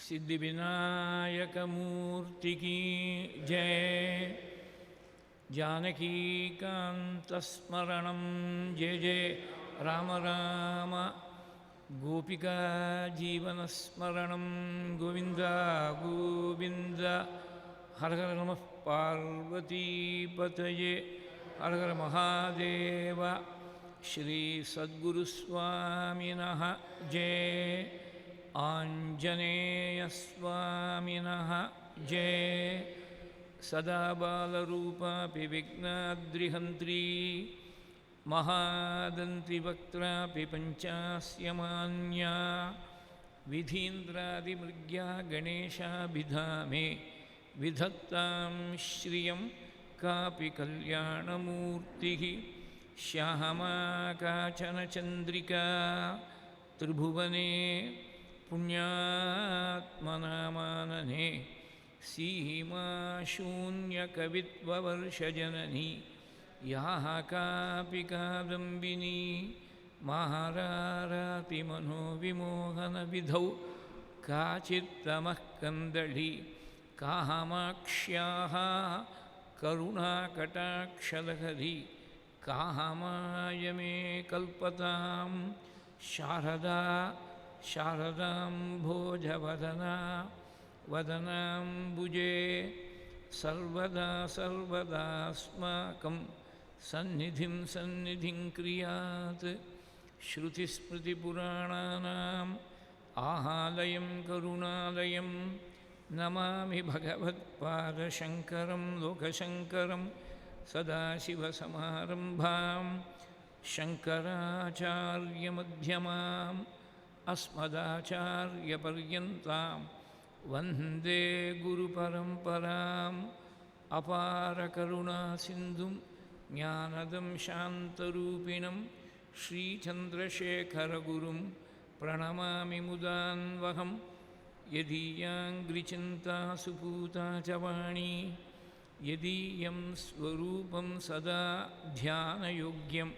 सिद्धिविनायकमूर्ति की जय। जानकीकान्तस्मरणं जय जय राम राम। गोपिका जीवनस्मरणं गोविन्द गोविन्द। हर हर नमः पार्वतीपतये हर हर महादेव। श्री सद्गुरुस्वामिनः जय। आञ्जनेयस्वामिनः जय। सदा बालरूपापि विघ्नाद्रिहन्त्री महादन्तिवक्त्रापि पञ्चास्यमान्या। विधीन्द्रादिमृग्या गणेशाभिधामे विधत्तां श्रियं कापि कल्याणमूर्तिः। श्यामा काचन चन्द्रिका त्रिभुवने पुण्यात्मनामानने। सीमा शून्यकवित्ववर्षजननी याः कापि कादम्बिनी। महारारातिमनोविमोहनविधौ काचित्तमः कन्दली। कामाक्ष्याः करुणाकटाक्षलहरी। कामाय मे कल्पतां शारदा शारदाम्भोजवदना। वदनाम्बुजे सर्वदा सर्वदास्माकं सन्निधिं सन्निधिं क्रियात्। श्रुतिस्मृतिपुराणानाम् आहालयं करुणालयं नमामि भगवत्पादशङ्करं लोकशङ्करं। सदाशिवसमारम्भां शङ्कराचार्यमध्यमाम् अस्मदाचार्यपर्यन्तां वन्दे गुरुपरम्पराम्। अपारकरुणासिन्धुं ज्ञानदं शान्तरूपिणं श्रीचन्द्रशेखरगुरुं प्रणमामि मुदान्वहम्। यदीयाङ्घ्रिचिन्ता सुपूता च वाणी यदीयं स्वरूपं सदा ध्यानयोग्यं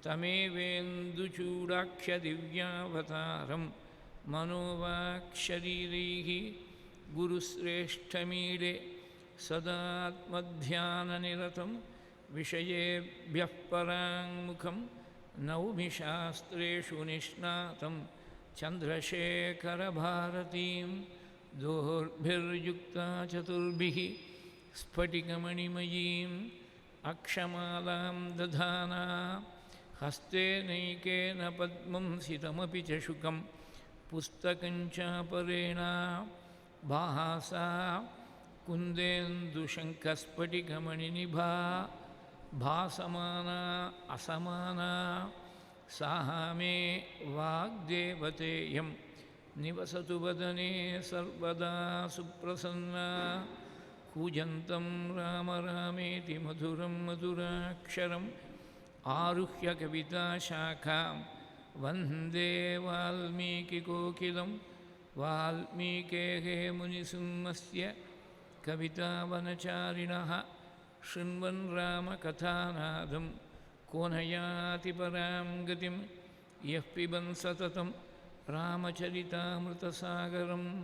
तमेवेन्दुचूडाख्यदिव्यावतारं मनोवाक्शरीरैः गुरुश्रेष्ठमीडे। सदात्मध्याननिरतं विषयेभ्यः पराङ्मुखं नौमि शास्त्रेषु निष्णातं चन्द्रशेखरभारतीं। दोर्भिर्युक्ता चतुर्भिः स्फटिकमणिमयीम् अक्षमालां दधाना। हस्ते नैकेन पद्मं सितमपि च शुकं पुस्तकं चापरेण। भासा कुन्देन्दुशङ्खस्फटिकमणिनिभा भासमाना असमाना। सा मे वाग्देवतेयं निवसतु वदने सर्वदा सुप्रसन्ना। कूजन्तं राम रामेति मधुरं मधुराक्षरम् आरुह्य कविताशाखां वन्दे वाल्मीकिकोकिलं। वाल्मीकेः मुनिसिंहस्य कवितावनचारिणः शृण्वन् रामकथानादं को न याति परां गतिं। यः पिबन् सततं रामचरितामृतसागरम्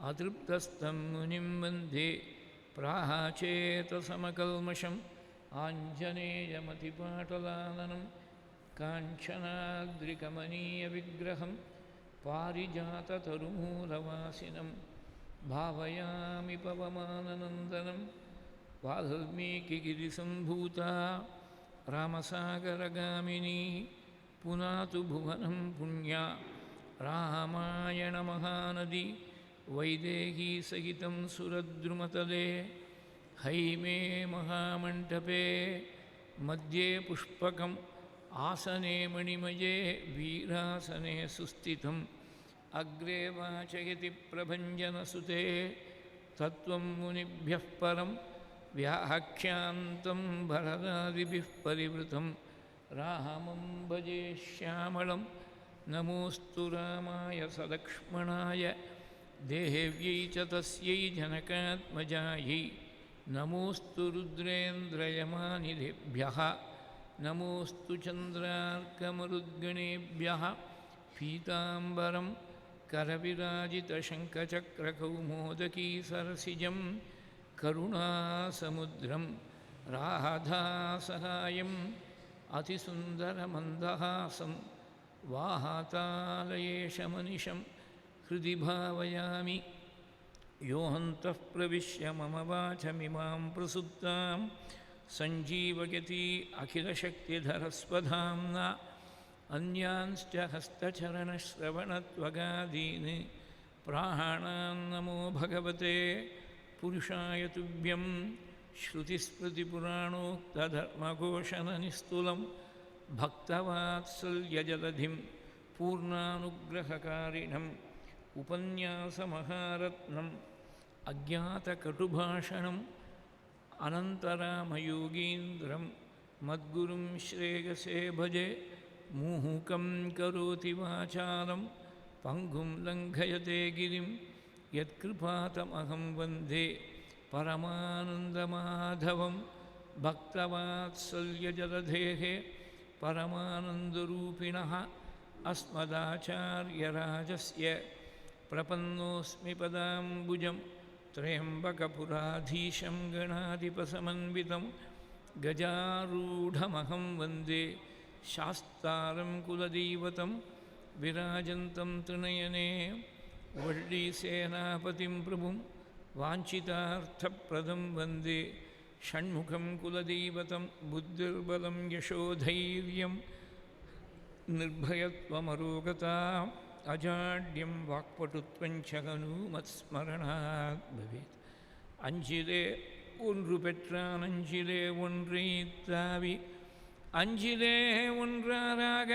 अतृप्तस्तं मुनिं वन्दे प्राहाचेतसमकल्मषम्। आञ्जनेयमतिपाटलाननं काञ्चनाद्रिकमनीयविग्रहं पारिजाततरुमूलवासिनं भावयामि पवमाननन्दनं। वाल्मीकिगिरिसम्भूता रामसागरगामिनी पुनातु भुवनं पुण्या रामायणमहानदी। वैदेही सहितं सुरद्रुमतले हैमे महामण्डपे मध्ये पुष्पकम् आसने मणिमये वीरासने सुस्थितम्। अग्रे वाचयति प्रभञ्जनसुते तत्त्वं मुनिभ्यः परं व्याख्यान्तं भरदादिभिः परिवृतं। रामं भजे श्यामलं नमोऽस्तु रामाय सलक्ष्मणाय। देव्यै च तस्यै जनकात्मजायै नमोऽस्तु रुद्रेन्द्रयमानिलेभ्यः। नमोऽस्तु चन्द्रार्कमरुद्गणेभ्यः। पीताम्बरं करविराजितशङ्खचक्रकौमोदकी सरसिजं करुणासमुद्रं राधासहायम् अतिसुन्दरमन्दहासं वाहातालयेशमनिशं हृदि भावयामि योऽन्तः प्रविश्य मम वाचमिमां प्रसुप्तां सञ्जीवयति अखिलशक्तिधरस्वधाम्ना अन्यांश्च हस्तचरणश्रवणत्वगादीन् प्राणान्नमो भगवते पुरुषाय तुभ्यं श्रुतिस्मृतिपुराणोक्तधर्मघोषणनिस्तुलं भक्तवात्सल्यजलधिं पूर्णानुग्रहकारिणम् उपन्यासमहारत्नम् अज्ञातकटुभाषणम् अनन्तरामयोगीन्द्रं मद्गुरुं श्रेयसे भजे मुहुकं करोति वाचालं पङ्गुं लङ्घयते गिरिं यत्कृपातमहं वन्दे परमानन्दमाधवं भक्तवात्सल्यजलधेः परमानन्दरूपिणः अस्मदाचार्यराजस्य प्रपन्नोऽस्मि पदाम्बुजं त्र्यम्बकपुराधीशं गणाधिपसमन्वितं गजारूढमहं वन्दे शास्तारं कुलदैवतं विराजन्तं त्रिनयने वल्लीसेनापतिं प्रभुं वाञ्छितार्थप्रदं वन्दे षण्मुखं कुलदैवतं बुद्धिर्बलं यशोधैर्यं निर्भयत्वमरोगता अजाड्यं वाक्पटुत्वञ्च हनूमत्स्मरणात् भवेत् अञ्जिले ஒன்று பெற்றான் அஞ்சிலே ஒன்றை தாவி அஞ்சிலே ஒன்றாராக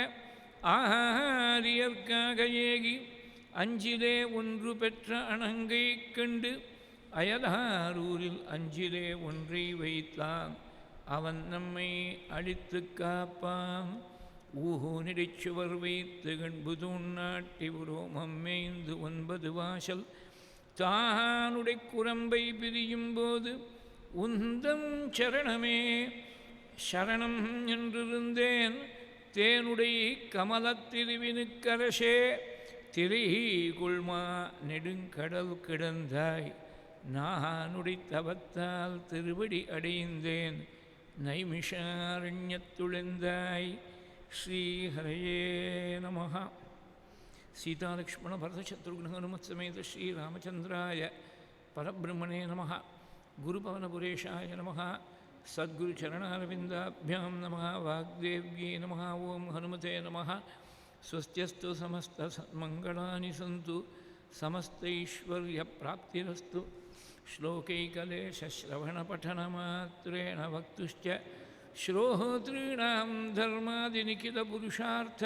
ஆரியற்காக ஏகி அஞ்சிலே ஒன்று பெற்ற அணங்கை கண்டு அயலாரூரில் அஞ்சிலே ஒன்றை வைத்தான் அவன் நம்மை அழித்து காப்பான் ஊனிடைச்சுவர் வைத்து கண்புதூன் நாட்டி உரோமம் மேய்ந்து 9 வாசல் தானுடை குரம்பை பிரியும் போது உந்தம் சரணமே சரணம் என்றிருந்தேன் தேனுடை கமலத்திருவினுக்கரசே திரைகுள்மா நெடுங்கடல் கிடந்தாய் நானுடை தவத்தால் திருவடி அடைந்தேன் நைமிஷாரண்யத்துழந்தாய் ஸ்ரீஹரயே நமः सीतालक्ष्मण भरतशत्रुघ्न हनुमत्समेत श्रीरामचन्द्राय परब्रह्मणे नमः गुरुपवनपुरेशाय नमः सद्गुरुचरणारविन्दाभ्यां नमः वाग्देव्यै नमः ॐ हनुमते नमः स्वस्त्यस्तु समस्तसन्मङ्गलानि सन्तु समस्तैश्वर्यप्राप्तिरस्तु श्लोकैकलेशश्रवणपठनमात्रेण वक्तुश्च श्रोतॄणां धर्मादिनिखिलपुरुषार्थ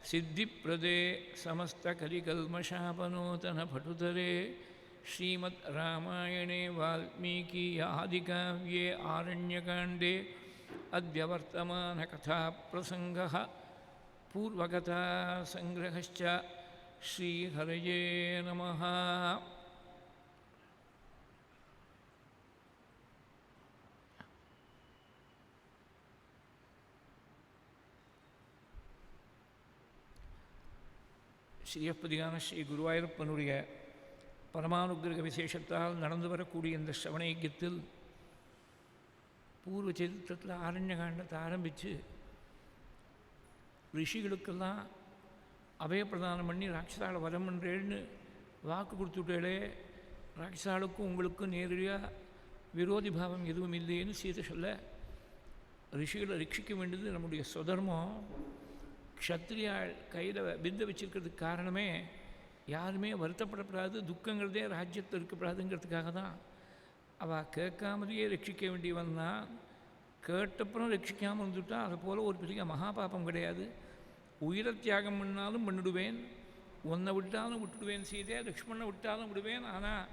सिद्धिप्रदे समस्तकलिकल्मषापनोतनपटुतरे श्रीमद् रामायणे वाल्मीकि आदिकाव्ये आरण्यकाण्डे अद्य वर्तमानकथाप्रसङ्गः पूर्वकथासङ्ग्रहश्च श्रीहरये नमः ஸ்ரீயப்பதியான ஸ்ரீ குருவாயூரப்பனுடைய பரமானுகிரக விசேஷத்தால் நடந்து வரக்கூடிய இந்த ஸ்ரவணயஜ்யத்தில் பூர்வ சரித்திரத்தில் ஆரண்யகாண்டத்தை ஆரம்பித்து ரிஷிகளுக்கெல்லாம் அபயப்பிரதானம் பண்ணி ராட்சசால வரம் பண்ணுறேன்னு வாக்கு கொடுத்துட்டே ராட்சசாலுக்கும் உங்களுக்கும் நேரடியாக விரோதி பாவம் எதுவும் இல்லைன்னு சீதை சொல்ல ரிஷிகளை ரட்சிக்க வேண்டியது நம்முடைய சுதர்மம். க்ஷத்ரியாள் கையில் வித்தை வச்சுருக்கிறதுக்கு காரணமே யாருமே வருத்தப்படப்படாது, துக்கங்கிறதே ராஜ்யத்தில் இருக்கக்கூடாதுங்கிறதுக்காக தான். அவள் கேட்காமலேயே ரட்சிக்க வேண்டியவன் தான். கேட்டப்புறம் ரட்சிக்காமல் இருந்துவிட்டா அதை போல் ஒரு பெரிய மகாபாபம் கிடையாது. உயிரை தியாகம் பண்ணாலும் பண்ணிடுவேன், ஒன்றை விட்டாலும் விட்டுடுவேன், சீதே லக்ஷ்மணனை விட்டாலும் விடுவேன். ஆனால்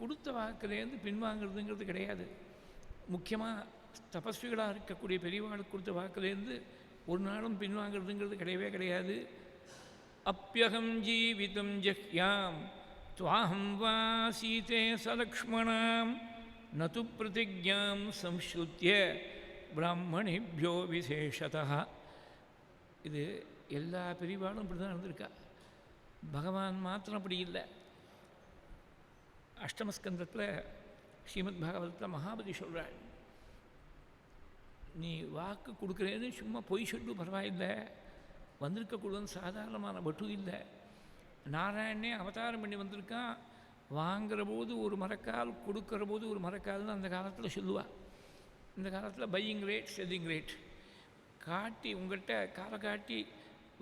கொடுத்த வாக்குலேருந்து பின்வாங்கிறதுங்கிறது கிடையாது. முக்கியமாக தபஸ்விகளாக இருக்கக்கூடிய பெரியவாளுக்கு கொடுத்த வாக்குலேருந்து ஒரு நாளும் பின்வாங்கிறதுங்கிறது கிடையவே கிடையாது. அப்யகம் ஜீவிதம் ஜஹ்யாம் துவாஹம் வா சீதே சலக்ஷ்மணாம் நது பிரதிஜாம் சம்ஸ்ருத்ய பிராமணிபியோ விசேஷதா. இது எல்லா பெரியவாளும் இப்படி தான் இருந்திருக்கா. பகவான் மாத்திரம் அப்படி இல்லை. அஷ்டமஸ்கந்தத்தில் ஸ்ரீமத் பாகவதத்தில் மகாபலி சொல்கிறாள், நீ வாக்கு கொடுக்குறேன்னு சும்மா பொய் சொல்லு பரவாயில்லை, வந்திருக்கக்கூடாதுன்னு சாதாரணமான பட்டு இல்லை. நாராயணனே அவதாரம் பண்ணி வந்திருக்கான், வாங்குற போது ஒரு மரக்கால் கொடுக்குற போது ஒரு மரக்கால்னு அந்த காலத்தில் சொல்லுவாள். இந்த காலத்தில் பையிங் ரேட் செல்லிங் ரேட் காட்டி உங்கள்கிட்ட காலை காட்டி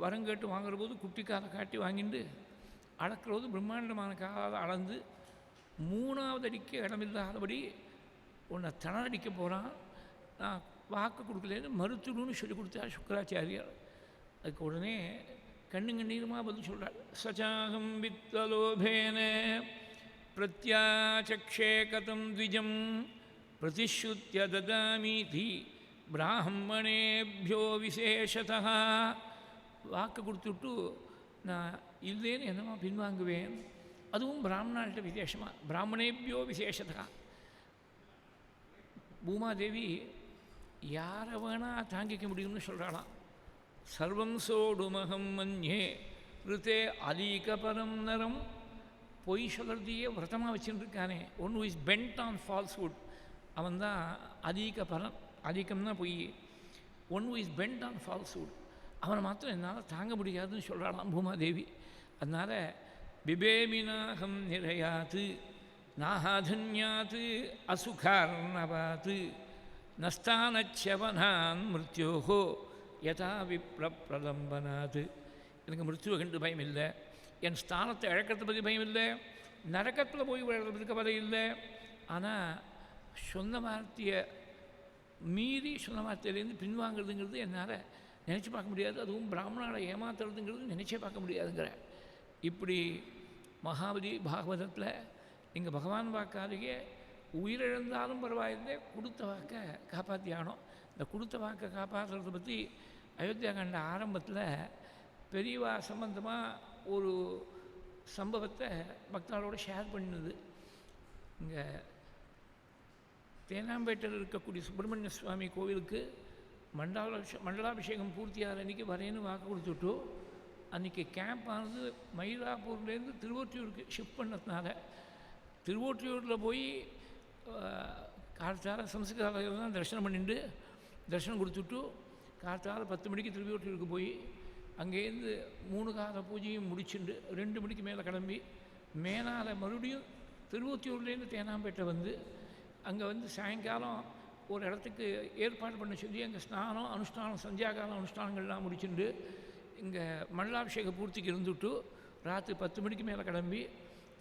வரம் கேட்டு வாங்குற போது குட்டி காலை காட்டி வாங்கிட்டு அளக்கிற போது பிரம்மாண்டமான காலை அளந்து 3வது அடிக்க இடமில்லாதபடி உன்னை திணறடிக்க போகிறான், நான் வாக்கு கொடுக்கலன்னு மறுத்துடுன்னு சொல்லி கொடுத்தா சுக்கராச்சாரியார். அதுக்கு உடனே கண்ணீருமா பதில் சொல்கிறார், சச்சாகம் வித்வலோபேன பிரத்யாச்சக்ஷே கதம் த்விஜம் பிரதிஸ்ருத்ய ததாமீதி பிராமணேபியோ விசேஷதா. வாக்கு கொடுத்துட்டு நான் இல்லைன்னு என்னமா பின்வாங்குவேன், அதுவும் பிராமணாள்கிட்ட விசேஷமாக, பிராமணேபியோ விசேஷதா. பூமாதேவி யாரை வேணால் தாங்கிக்க முடியும்னு சொல்கிறாளாம். சர்வம் சோடுமகம் மன்யே ரித்தே அலீகபரம் நரம். பொய் சொல்கிறதையே விரதமாக வச்சுருக்கானே, one who is bent on falsehood, அவன் தான் அலீகபரம். அலீகம்னா பொய். One who is bent on falsehood, அவனை மாத்திரம் என்னால் தாங்க முடியாதுன்னு சொல்கிறாளாம் பூமாதேவி. அதனால் பிபேமினாகம் நிறையாத்து நாஹாதன்யாத்து அசுகார்ணவாத்து நஸ்தானச்சவனான் மிருத்யோஹோ யதா விப்ரப்பிரலம்பனாது. எனக்கு மிருத்யுவை கண்டு பயம் இல்லை, என் ஸ்தானத்தை இழக்கிறது பற்றி பயம் இல்லை, நரக்கத்தில் போய் விழுறதுக்கு கவலை இல்லை. ஆனால் சொன்ன வார்த்தையை மீறி சொன்ன வார்த்தையிலேருந்து பின்வாங்கிறதுங்கிறது என்னால் நினச்சி பார்க்க முடியாது, அதுவும் பிராமணாவை ஏமாத்துறதுங்கிறது நினச்சே பார்க்க முடியாதுங்கிற. இப்படி மகாபலி பாகவதத்தில் இங்கே பகவான் வாக்காலேயே உயிரிழந்தாலும் பரவாயில்லை, கொடுத்த வாக்கை காப்பாற்றி ஆனோம். இந்த கொடுத்த வாக்கை காப்பாற்றுறதை பற்றி அயோத்தியா கண்ட ஆரம்பத்தில் பெரியவா சம்பந்தமாக ஒரு சம்பவத்தை பக்தர்களோடு ஷேர் பண்ணினது. இங்கே தேனாம்பேட்டையில் இருக்கக்கூடிய சுப்பிரமணிய சுவாமி கோவிலுக்கு மண்டலாபிஷேகம் பூர்த்தியாகிற அன்றைக்கி வரேன்னு வாக்கு கொடுத்துட்டு, அன்றைக்கி கேம்ப் ஆனது மயிலாப்பூர்லேருந்து திருவொற்றியூருக்கு ஷிஃப்ட் பண்ணதுனால திருவொற்றியூரில் போய் கார்த்தால சம்ஸ்கிருதத்தில் தான் தரிசனம் பண்ணிட்டு தரிசனம் கொடுத்துட்டு கார்த்தால 10 மணிக்கு திருவொற்றியூருக்கு போய் அங்கேருந்து 3 கால பூஜையும் முடிச்சுண்டு 2 மணிக்கு மேலே கிளம்பி மேனால் மறுபடியும் திருவொற்றியூர்லேருந்து தேனாம்பேட்டை வந்து அங்கே வந்து சாயங்காலம் ஒரு இடத்துக்கு ஏற்பாடு பண்ண சொல்லி அங்கே ஸ்நானம் அனுஷ்டானம் சந்தியாகாலம் அனுஷ்டானங்கள்லாம் முடிச்சுண்டு இங்கே மண்டலாபிஷேக பூர்த்திக்கு இருந்துவிட்டு ராத்திரி 10 மணிக்கு மேலே கிளம்பி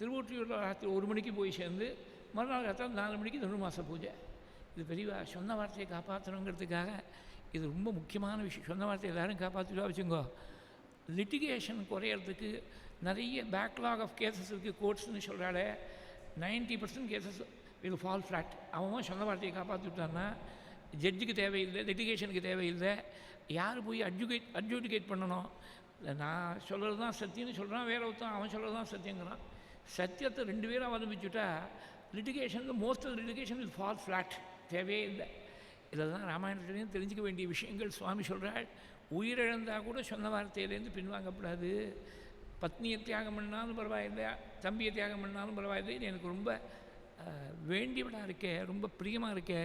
திருவொற்றியூரில் ராத்திரி 1 மணிக்கு போய் சேர்ந்து மறுநாள் ராத்திரி 4 மணிக்கு தனுர்மாச பூஜை. இது பெரியவா சொன்ன வார்த்தையை காப்பாற்றணுங்கிறதுக்காக இது ரொம்ப முக்கியமான விஷயம். சொன்ன வார்த்தையை எல்லோரும் காப்பாற்றிட்டா வச்சுங்கோ, லிட்டிகேஷன் குறையிறதுக்கு நிறைய பேக்லாக் ஆஃப் கேசஸ் இருக்குது. கோர்ட்ஸ்னு சொல்கிறாலே 90% கேசஸ் வில் ஃபால் ஃப்ளாட். அவன் சொன்ன வார்த்தையை காப்பாற்றிவிட்டான்னா ஜட்ஜுக்கு தேவையில்லை, லிட்டிகேஷனுக்கு தேவையில்லை, யார் போய் அட்ஜுடிகேட் பண்ணணும். நான் சொல்கிறது தான் சத்தியம்னு சொல்கிறான், வேற ஒருத்தன் அவன் சொல்கிறது தான் சத்தியங்கிறான். சத்தியத்தை 2 பேரும் அவலம்பிச்சுட்டா லிட்டிகேஷனில் most of litigation will fall flat, தேவையே இல்லை. இதெல்லாம் ராமாயணத்துலேயும் தெரிஞ்சிக்க வேண்டிய விஷயங்கள். சுவாமி சொல்கிறாள், உயிரிழந்தால் கூட சொன்ன வார்த்தையிலேருந்து பின்வாங்கப்படாது. பத்னியை தியாகம் பண்ணாலும் பரவாயில்லை, தம்பியை தியாகம் பண்ணாலும் பரவாயில்லை, எனக்கு ரொம்ப வேண்டியவனாக இருக்கே, ரொம்ப பிரியமாக இருக்கே,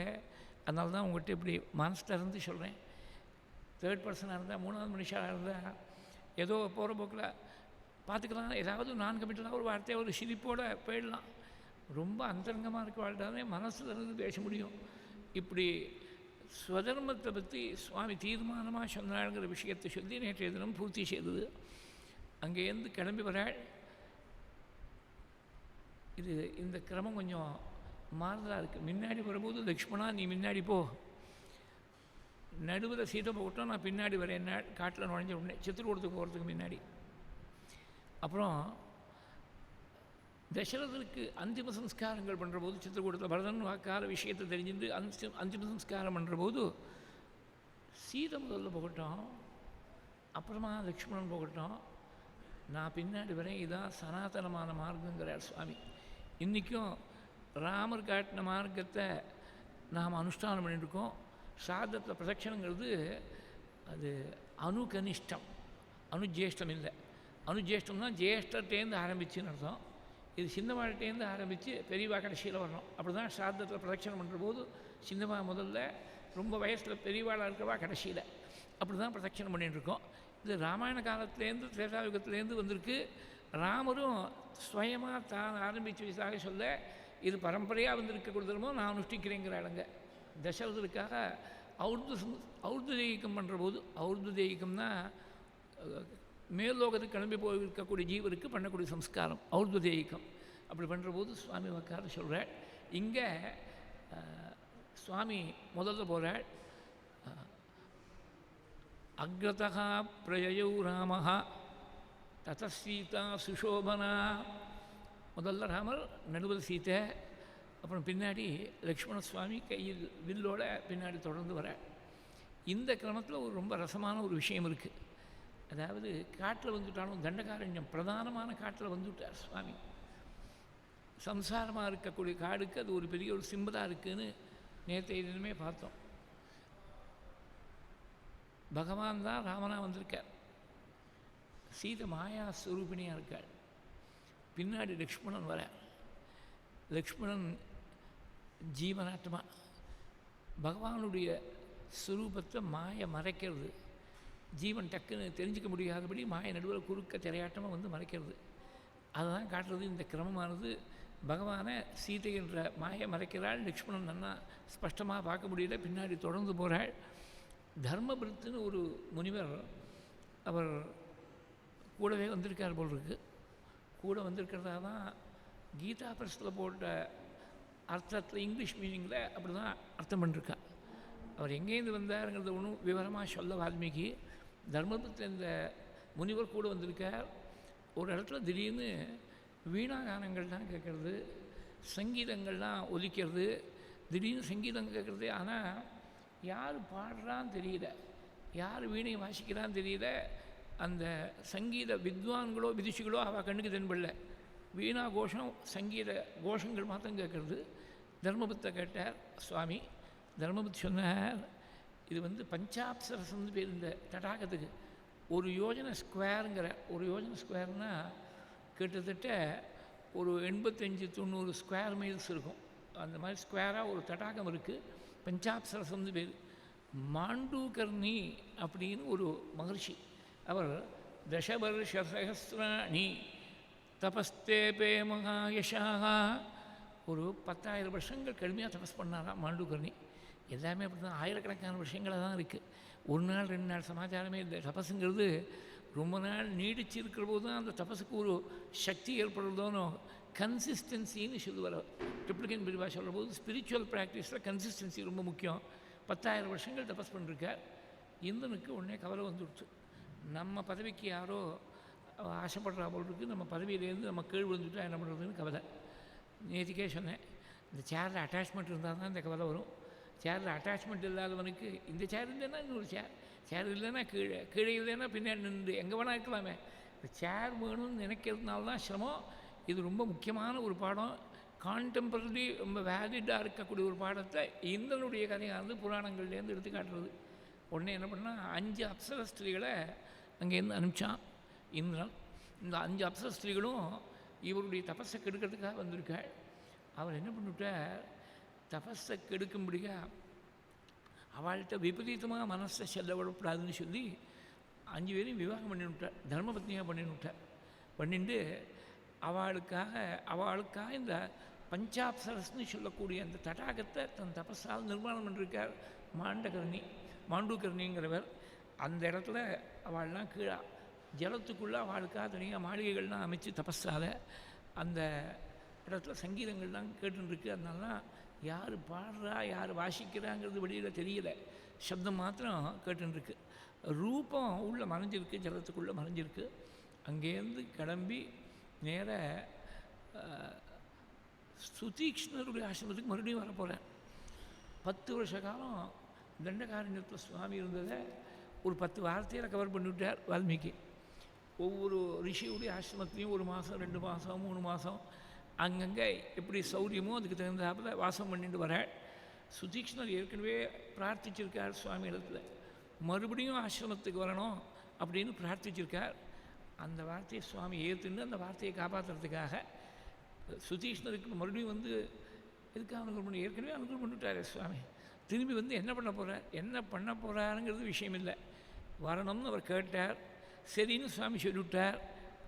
அதனால தான் உங்கள்கிட்ட இப்படி மனசு திறந்து சொல்கிறேன். 3rd பர்சனாக இருந்தால் 3வது மனுஷாக இருந்தால் ஏதோ போகிற போக்கில் பார்த்துக்கலாம், ஏதாவது நான் கமிட்டலாக ஒரு வார்த்தையை ஒரு சிரிப்போடு போயிடலாம். ரொம்ப அந்தரங்கமாக இருக்க வாழ்ந்தாலே மனசில் இருந்து பேச முடியும். இப்படி ஸ்வதர்மத்தை பற்றி சுவாமி தீர்மானமாக சொன்னாளுங்கிற விஷயத்தை சொல்லி நேற்றைய தினம் பூர்த்தி செய்தது. அங்கேருந்து கிளம்பி வராள். இது இந்த கிரமம் கொஞ்சம் மாறுதலாக இருக்குது. முன்னாடி வரும்போது லக்ஷ்மணா நீ முன்னாடி போ, நடுவில் சீட்டை போட்டோம், நான் பின்னாடி வரேன். காட்டில் நுழைஞ்ச உடனே சித்திரக்கூடத்துக்கு போகிறதுக்கு முன்னாடி. அப்புறம் தசரதனுக்கு அந்திம சம்ஸ்காரங்கள் பண்ணுற போது சித்திரக்கூடத்தில் பரதன் வாக்கார விஷயத்தை தெரிஞ்சுட்டு அந்திம சம்ஸ்காரம் பண்ணுற போது சீதை முதல்ல போகட்டும், அப்புறமா லக்ஷ்மணன் போகட்டும், நான் பின்னாடி வரேன். இதுதான் சனாதனமான மார்க்கங்கிறார் சுவாமி. இன்றைக்கும் ராமர் காட்டின மார்க்கத்தை நாம் அனுஷ்டானம் பண்ணிட்டுருக்கோம். சாதத்தில் பிரதட்சணங்கிறது அது அணுகனிஷ்டம், அணுஜேஷ்டம் இல்லை. அனுஜேஷ்டம்னா ஜேஷ்டர்டேருந்து ஆரம்பிச்சுன்னு அர்த்தம். இது சின்னவாழ்கிட்டேருந்து ஆரம்பித்து பெரியவா கடைசியில் வரணும். அப்படி தான் சாதத்தில் பிரதட்சணம் பண்ணுற போது சின்னவா முதல்ல, ரொம்ப வயசில் பெரியவாளாக இருக்கிறவா கடைசியில், அப்படி தான் பிரதட்சணம் பண்ணிட்டுருக்கோம். இது ராமாயண காலத்துலேருந்து திரேதாயுகத்துலேருந்து வந்திருக்கு. ராமரும் ஸ்வயமாக தான் ஆரம்பித்து வயசாக சொல்ல, இது பரம்பரையாக வந்திருக்கக்கூடியதுமோ நான் அனுஷ்டிக்கிறேங்கிறாளுங்க. தசரதற்காக ஔர்துதேயிகம் பண்ணுற போது, ஔர்துதேயிகம்னா மேல்லோகத்துக்கு கிளம்பி போயிருக்கக்கூடிய ஜீவருக்கு பண்ணக்கூடிய சம்ஸ்காரம் ஔர்துதேயிகம். அப்படி பண்ணுற போது சுவாமி வக்கார சொல்கிறாள். இங்கே சுவாமி முதல்ல போகிறாள். அக்ரதா பிரயயௌ ராமஹா தத சீதா சுஷோபனா. முதல்ல ராமர், நடுவில் சீதை, அப்புறம் பின்னாடி லக்ஷ்மண சுவாமி கையில் வில்லோட பின்னாடி தொடர்ந்து வர. இந்த கிரமத்தில் ஒரு ரொம்ப ரசமான ஒரு விஷயம் இருக்குது. அதாவது காட்டில் வந்துட்டாலும், தண்டகாரண்யம் பிரதானமான காட்டில் வந்துவிட்டார் சுவாமி. சம்சாரமாக இருக்கக்கூடிய காடுக்கு அது ஒரு பெரிய ஒரு சிம்பலாக இருக்குதுன்னு நேற்று இதுமே பார்த்தோம். பகவான் தான் ராமனாக வந்திருக்கார். சீதை மாயா ஸ்வரூபிணியாக இருக்காள். பின்னாடி லக்ஷ்மணன் வர. லக்ஷ்மணன் ஜீவனாட்டமாக பகவானுடைய ஸ்வரூபத்தை மாயை மறைக்கிறது. ஜீவன் டக்குன்னு தெரிஞ்சிக்க முடியாதபடி மாய நடுவில் குறுக்க திரையாட்டமாக வந்து மறைக்கிறது. அதுதான் காட்டுறது இந்த கிரமமானது. பகவானை சீதை என்ற மாயை மறைக்கிறாள். லக்ஷ்மணன் நன்னா ஸ்பஷ்டமாக பார்க்க முடியல, பின்னாடி தொடர்ந்து போகிறாள். தர்மபுரத்துன்னு ஒரு முனிவர், அவர் கூடவே வந்திருக்கார் போல் இருக்கு. கூட வந்திருக்கிறதா தான் கீதா பிரஸில் போட்ட அர்த்தத்தில், இங்கிலீஷ் மீனிங்கில் அப்படி தான் அர்த்தம் பண்ணிருக்கா. அவர் எங்கேருந்து வந்தாருங்கிறத ஒன்றும் விவரமாக சொல்ல வால்மீகி. தர்மபுரத்தில் இந்த முனிவர் கூட வந்திருக்கார். ஒரு இடத்துல திடீர்னு வீணாகானங்கள்லாம் கேட்குறது, சங்கீதங்கள்லாம் ஒலிக்கிறது, திடீர்னு சங்கீதம் கேட்குறது. ஆனால் யார் பாடுறான்னு தெரியல, யார் வீணை வாசிக்கிறான்னு தெரியல. அந்த சங்கீத வித்வான்களோ விதுஷிகளோ அவள் கண்ணுக்கு தென்படல. வீணா கோஷம், சங்கீத கோஷங்கள் மாத்திரம் கேட்குறது. தர்மபுத்தை கேட்டார் சுவாமி. தர்மபுத்தி சொன்னார், இது வந்து பஞ்சாப்சரசம்னு பேர் இந்த தடாகத்துக்கு. ஒரு யோஜனை ஸ்கொயருங்கிற, ஒரு யோஜனை ஸ்கொயர்னால் கிட்டத்தட்ட ஒரு 85-90 ஸ்கொயர் மைல்ஸ் இருக்கும். அந்த மாதிரி ஸ்கொயராக ஒரு தடாகம் இருக்குது. பஞ்சாப்சரசம்னு பேர். மாண்டூகர்ணி அப்படின்னு ஒரு மகர்ஷி. அவர் தசவர்ஷசஹஸ்ராணி தபஸ்தேபே மகாயஷாக, ஒரு 10,000 வருஷங்கள் கடுமையாக தபஸ் பண்ணாராம் மாண்டூகர்ணி. எல்லாமே அப்படி தான், ஆயிரக்கணக்கான விஷயங்களாக தான் இருக்குது. ஒரு நாள் 2 நாள் சமாச்சாரமே இல்லை. தபஸுங்கிறது ரொம்ப நாள் நீடிச்சு இருக்கிற போது தான் அந்த தபஸுக்கு ஒரு சக்தி ஏற்படுறதோனோ. கன்சிஸ்டன்சின்னு சொல்லுவார் ட்ரிப்ளிகன் பிரிவா சொல்கிற போது. ஸ்பிரிச்சுவல் ப்ராக்டிஸில் கன்சிஸ்டன்சி ரொம்ப முக்கியம். 10,000 வருஷங்கள் தபஸ் பண்ணிருக்கார். இந்திரனுக்கு உடனே கவலை வந்துடுச்சு. நம்ம பதவிக்கு யாரோ ஆசைப்படுறா போல் இருக்குது, நம்ம பதவியிலேருந்து நம்ம கீழ் விழுந்துட்டா என்ன பண்ணுறதுன்னு கவலை. நேற்றுக்கே சொன்னேன், இந்த சேரில் அட்டாச்மெண்ட் இருந்தால் தான் இந்த கவலை வரும். சேரில் அட்டாச்மெண்ட் இல்லாதவனுக்கு இந்த சேர் இல்லைன்னா இன்னொரு சேர் இல்லைன்னா கீழே, கீழே இல்லைன்னா பின்னாடி நின்று எங்கே வேணால் இருக்கலாமே. இந்த சேர் வேணும்னு நினைக்கிறதுனால தான் சிரமம். இது ரொம்ப முக்கியமான ஒரு பாடம். கான்டெம்பரரி ரொம்ப வேலிடாக இருக்கக்கூடிய ஒரு பாடத்தை இந்திரனுடைய கதையானது புராணங்கள்லேருந்து எடுத்து காட்டுறது. உடனே என்ன பண்ணால் 5 அப்சர ஸ்திரீகளை அங்கேருந்து அனுப்பிச்சான் இந்திரன். இந்த 5 அப்சர ஸ்திரீகளும் இவருடைய தபஸை கெடுக்கிறதுக்காக வந்திருக்காள். அவர் என்ன பண்ணிவிட்டார், தபஸை கெடுக்கும்படியா அவள்கிட்ட விபரீதமாக மனசை செல்ல விடக்கூடாதுன்னு சொல்லி 5 பேரையும் விவாகம் பண்ணிவிட்டார். தர்மபத்னியாக பண்ணிவிட்டார். பண்ணிட்டு அவளுக்காக இந்த பஞ்சாப்சரஸ்ன்னு சொல்லக்கூடிய அந்த தடாகத்தை தன் தபஸால் நிர்மாணம் பண்ணியிருக்கார் மாண்டூகர்ணிங்கிறவர். அந்த இடத்துல அவள்லாம் கீழே ஜலத்துக்குள்ளே அவளுக்காக தனியாக மாளிகைகள்லாம் அமைச்சு தபஸால் அந்த இடத்துல சங்கீதங்கள்லாம் கேட்டுருக்கு. அதனால யார் பாடுறா யார் வாசிக்கிறாங்கிறது வெளியில் தெரியல, சப்தம் மாத்திரம் கேட்டுருக்கு. ரூபம் உள்ளே மறைஞ்சிருக்கு, ஜலத்துக்குள்ளே மறைஞ்சிருக்கு. அங்கேருந்து கிளம்பி நேர சுதீக்ஷ்ணருடைய ஆசிரமத்துக்கு மறுபடியும் வரப்போகிறேன். 10 வருஷ காலம் தண்டகாரண்யத்தில் சுவாமி இருந்ததை ஒரு 10 வார்த்தையில் கவர் பண்ணிவிட்டார் வால்மீகி. ஒவ்வொரு ரிஷியுடைய ஆசிரமத்துலேயும் 1 மாதம் 2 மாதம் 3 மாதம் அங்கங்கே எப்படி சௌரியமோ அதுக்கு தகுந்தாப்பில் வாசம் பண்ணிட்டு வர. சுதீக்ஷ்ணர் ஏற்கனவே பிரார்த்திச்சிருக்கார் சுவாமி இடத்துல, மறுபடியும் ஆசிரமத்துக்கு வரணும் அப்படின்னு பிரார்த்திச்சிருக்கார். அந்த வார்த்தையை சுவாமி ஏற்றுன்னு அந்த வார்த்தையை காப்பாற்றுறதுக்காக சுதீஷ்ணருக்கு மறுபடியும் எதுக்காக அனுகூலம் பண்ணி ஏற்கனவே அனுகூலம் பண்ணிவிட்டார் சுவாமி. திரும்பி என்ன பண்ண போகிறாருங்கிறது விஷயம் இல்லை. வரணும்னு அவர் கேட்டார், சரின்னு சுவாமி சொல்லிவிட்டார்.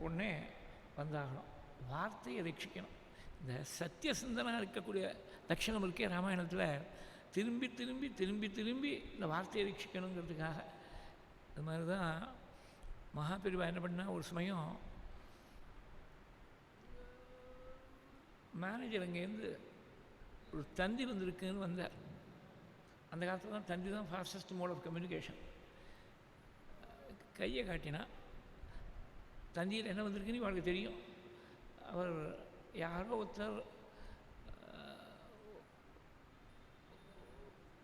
உடனே வந்தாகணும். வார்த்தையை ரட்சிக்கணும். இந்த சத்தியசந்தனாக இருக்கக்கூடிய லட்சணம் இருக்கே ராமாயணத்தில், திரும்பி திரும்பி திரும்பி திரும்பி இந்த வார்த்தையை ரட்சிக்கணுங்கிறதுக்காக. அது மாதிரி தான் மகாபெரிவா என்ன பண்ணால், ஒரு சமயம் மேனேஜர் அங்கேருந்து ஒரு தந்தி வந்திருக்குன்னு வந்தார். அந்த காலத்தில் தான் தந்தி தான் ஃபாஸ்டஸ்ட் மோட் ஆஃப் கம்யூனிகேஷன். கையை காட்டினா தந்தியில் என்ன வந்திருக்குன்னு இவளுக்கு தெரியும். அவர் யாரோ ஒருத்தர்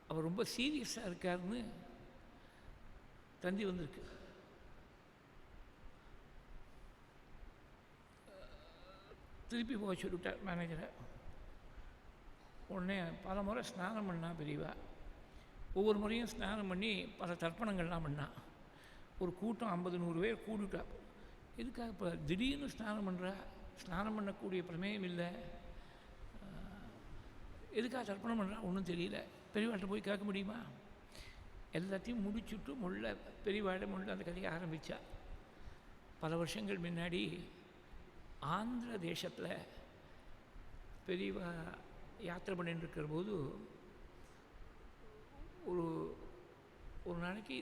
அவர் ரொம்ப சீரியஸாக இருக்காருன்னு தந்தி வந்திருக்கு. திருப்பி போக சொல்லிவிட்டார் மேனேஜரை. உடனே பல முறை ஸ்நானம் பண்ணா பெரியவா. ஒவ்வொரு முறையும் ஸ்நானம் பண்ணி பல தர்ப்பணங்கள்லாம் பண்ணா. ஒரு கூட்டம் 50-100 பேர் கூடிட்டா. எதுக்காக இப்போ திடீர்னு ஸ்நானம் பண்ணுறா? ஸ்நானம் பண்ணக்கூடிய பிரமேயம் இல்லை, எதுக்காக தர்ப்பணம் பண்ணுறா ஒன்றும் தெரியல. பெரியவாட்ட போய் கேட்க முடியுமா? எல்லாத்தையும் முடிச்சுட்டு பெரியவாட அந்த கதையை ஆரம்பித்தா. பல வருஷங்கள் முன்னாடி ஆந்திர தேசத்தில் பெரியவா யாத்திரை பண்ணிட்டு இருக்கிற போது ஒரு நாளைக்கு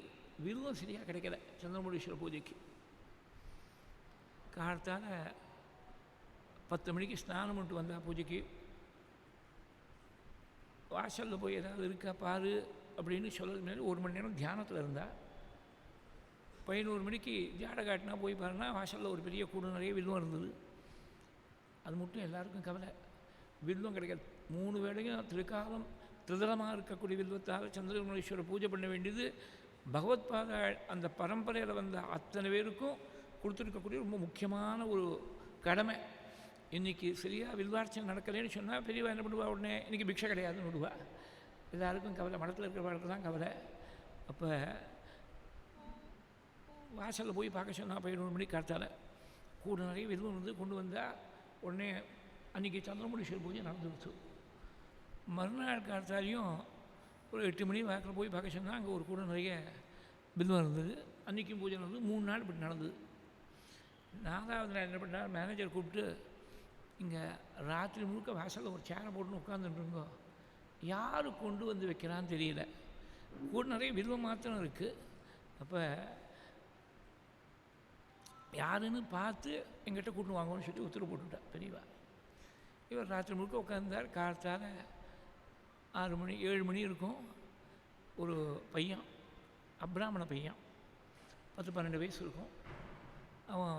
விருதும் சரியாக கிடைக்கல சந்திரமௌலீஸ்வர பூஜைக்கு. காலத்தால் 10 மணிக்கு ஸ்நானம் பண்ணிட்டு வந்தா பூஜைக்கு. வாசலில் போய் ஏதாவது இருக்கா பாரு அப்படின்னு சொல்கிறது முன்னாடி 1 மணி நேரம் தியானத்தில் இருந்தால், 11 மணிக்கு ஜாடை காட்டினா போய் பாருன்னா வாசலில் ஒரு பெரிய கூடு நிறைய வில்வம் இருந்தது. அது மட்டும் எல்லாருக்கும் கவலை, வில்வம் கிடைக்காது. 3 வேளையும் திருக்காலம் திருதலமாக இருக்கக்கூடிய வில்வத்தால் சந்திரமௌலீஸ்வரர் பூஜை பண்ண வேண்டியது பகவத்பாத அந்த பரம்பரையில் வந்த அத்தனை பேருக்கும் கொடுத்துருக்கக்கூடிய ரொம்ப முக்கியமான ஒரு கடமை. இன்றைக்கி சரியாக வில்வார்ச்சனை நடக்கலைன்னு சொன்னால் பெரியவா என்ன பண்ணுவா? உடனே இன்றைக்கி பிக்ஷை கிடையாதுன்னு விடுவா. எல்லாருக்கும் கவலை, மடத்தில் இருக்கிற வாழ்க்கை தான் கவலை. அப்போ வாசலில் போய் பார்க்க சொன்னால் 11 மணிக்கு காத்தால் கூட நிறைய வில்வம் கொண்டு வந்தால் உடனே அன்றைக்கி சந்திரமௌலீஸ்வரர் பூஜை நடந்துடுச்சு. மறுநாள் காத்தாலையும் ஒரு 8 மணி வாக்கில் போய் பார்க்க சொன்னால் அங்கே ஒரு கூட நிறைய வில்வம் இருந்தது. அன்றைக்கும் பூஜை நடந்தது. 3 நாள் இப்படி நடந்தது. 4வது நாள் என்ன பண்ணார், மேனேஜர் கூப்பிட்டு, இங்கே ராத்திரி முழுக்க வாசலில் ஒரு சேரை போட்டுன்னு உட்காந்துட்டுருங்கோ, யார் கொண்டு வந்து வைக்கிறான்னு தெரியல, கூட நிறைய வில்வம் மாத்திரம் இருக்குது. அப்போ யாருன்னு பார்த்து எங்கிட்ட கூட்டு வாங்கன்னு சொல்லி உத்தரவு போட்டுவிட்டா பெரியவா. இவர் ராத்திரி முழுக்க உட்காந்தார். காலத்தால் 6 மணி 7 மணி இருக்கும். ஒரு பையன், அப்ராமண பையன், 10-12 வயசு இருக்கும். அவன்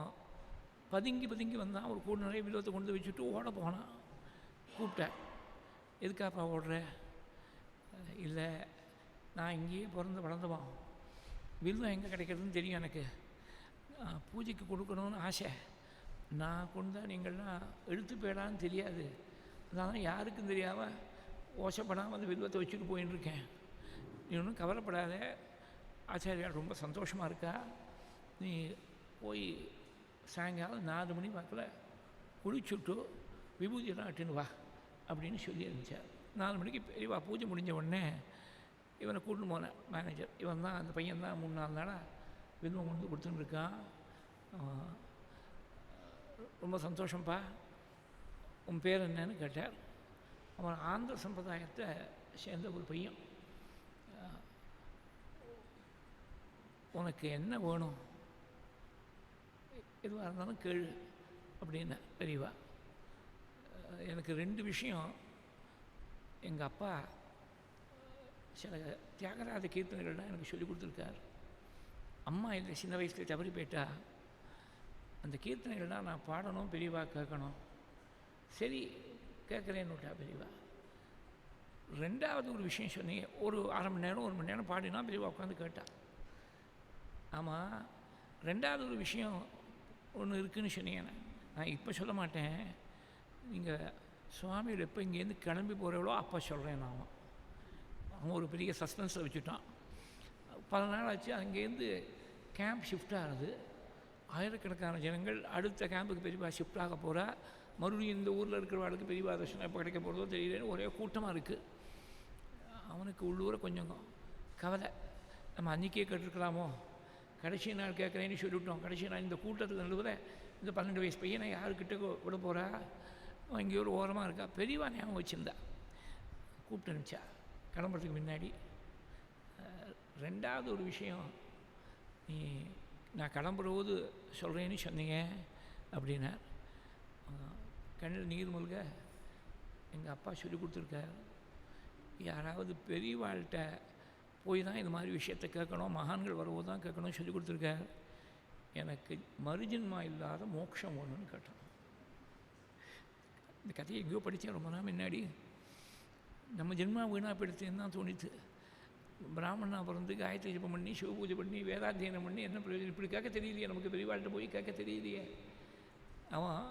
பதுங்கி வந்தான். ஒரு கூட நிறைய வில்வத்தை கொண்டு வச்சுட்டு ஓட போனான். கூப்பிட்டேன், எதுக்காப்பா ஓடுற? இல்லை, நான் இங்கேயே பிறந்து வளர்ந்துவான், வில்வம் எங்கே கிடைக்கிறதுன்னு தெரியும் எனக்கு, பூஜைக்கு கொடுக்கணும்னு ஆசை, நான் கொண்டா நீங்கள்லாம் எடுத்து போயிடான்னு தெரியாது, அதனால் யாருக்கும் தெரியாமல் ஓசப்படாமல் அந்த வில்வத்தை வச்சுட்டு போயின்னு இருக்கேன். நீ ஒன்றும் கவலைப்படாத, ஆச்சாரியார் ரொம்ப சந்தோஷமாக இருக்கா, நீ போய் சாயங்காலம் 4 மணி வாக்கில் குளிச்சுட்டு விபூதியெல்லாம் அட்டுன்னு வா அப்படின்னு சொல்லி இருந்துச்சார். 4 மணிக்கு பெரியவா பூஜை முடிஞ்ச உடனே இவனை கூட்டின்னு போனேன் மேனேஜர். இவன் தான், அந்த பையன் தான் 3-4 நாளாக வில்வம் கொண்டு கொடுத்துன்னு இருக்கான். ரொம்ப சந்தோஷம்ப்பா, உன் பேர் என்னன்னு கேட்டார். அவன் ஆந்திர சம்பிரதாயத்தை சேர்ந்த ஒரு பையன். உனக்கு என்ன வேணும், எதுவாக இருந்தாலும் கேளு அப்படின்னு பெரியவா. எனக்கு 2 விஷயம். எங்கள் அப்பா சில தியாகராஜ கீர்த்தனைகள்லாம் எனக்கு சொல்லிக் கொடுத்துருக்கார். அம்மா இல்லை, சின்ன வயசில் தவறி போயிட்டா. அந்த கீர்த்தனைகள்லாம் நான் பாடணும், பெரியவா கேட்கணும். சரி கேட்குறேன்னு விட்டா பெரியவா. 2வது ஒரு விஷயம் சொன்னீங்க, ஒரு 1/2 மணி நேரம் 1 மணி நேரம் பாடினா பெரியவா உட்காந்து கேட்டா. ஆமாம், 2வது ஒரு விஷயம் ஒன்று இருக்குதுன்னு சொன்னீங்க. நான் இப்போ சொல்ல மாட்டேன், நீங்கள் சுவாமியோட எப்போ இங்கேருந்து கிளம்பி போகிறவளோ அப்போ சொல்கிறேன். அவன் ஒரு பெரிய சஸ்பென்ஸில் வச்சுட்டான். பல நாள் ஆச்சு. அங்கேருந்து கேம்ப் ஷிஃப்ட் ஆகுது. ஆயிரக்கணக்கான ஜனங்கள் அடுத்த கேம்புக்கு பெரியவா ஷிஃப்ட் ஆக போகிறா. மறுபடியும் இந்த ஊரில் இருக்கிறவாளுக்கு பெரியவா தர்ஷனம் எப்போ கிடைக்க போகிறதோ தெரியலன்னு ஒரே கூட்டமாக இருக்குது. அவனுக்கு உள்ளூர கொஞ்சம் கவலை. நம்ம அன்றைக்கே கேட்டிருக்கலாமோ, கடைசி நாள் கேட்குறேன்னு சொல்லிவிட்டோம். கடைசி நாள் இந்த கூட்டத்துக்கு நடுவில் இந்த 12 வயசு பையனை யாருக்கிட்ட விட போகிறா, இங்கே ஒரு ஓரமாக இருக்கா. பெரியவா ஞாபகம் வச்சுருந்தா, கூப்பிட்டு அனுப்பிச்சா கிளம்புறதுக்கு முன்னாடி. ரெண்டாவது ஒரு விஷயம், நீ நான் கிளம்புறபோது சொல்கிறேன்னு சொன்னீங்க அப்படின்னா, கண்ணில் நீர் மல்க எங்கள் அப்பா சொல்லி கொடுத்துருக்கார், யாராவது பெரியவாள்கிட்ட போய் தான் இந்த மாதிரி விஷயத்தை கேட்கணும், மகான்கள் வரவோது தான் கேட்கணும்னு சொல்லி கொடுத்துருக்கார். எனக்கு மறுஜன்மா இல்லாத மோட்சம் ஒன்றுன்னு கேட்டோம். இந்த கதையை எங்கேயோ படித்தேன் ரொம்ப நாள் முன்னாடி. நம்ம ஜென்மா வீணாக போயிடுத்தேன்னு தான் தோணித்து. பிராமணா பிறந்து காயத்ரி ஜபம் பண்ணி சிவ பூஜை பண்ணி வேதாத்தியனம் பண்ணி என்ன பிரயோஜனம்? இப்படி கேட்க தெரியலையே, நமக்கு பெரியவாள்கிட்ட போய் கேட்க தெரியலையே. அவன்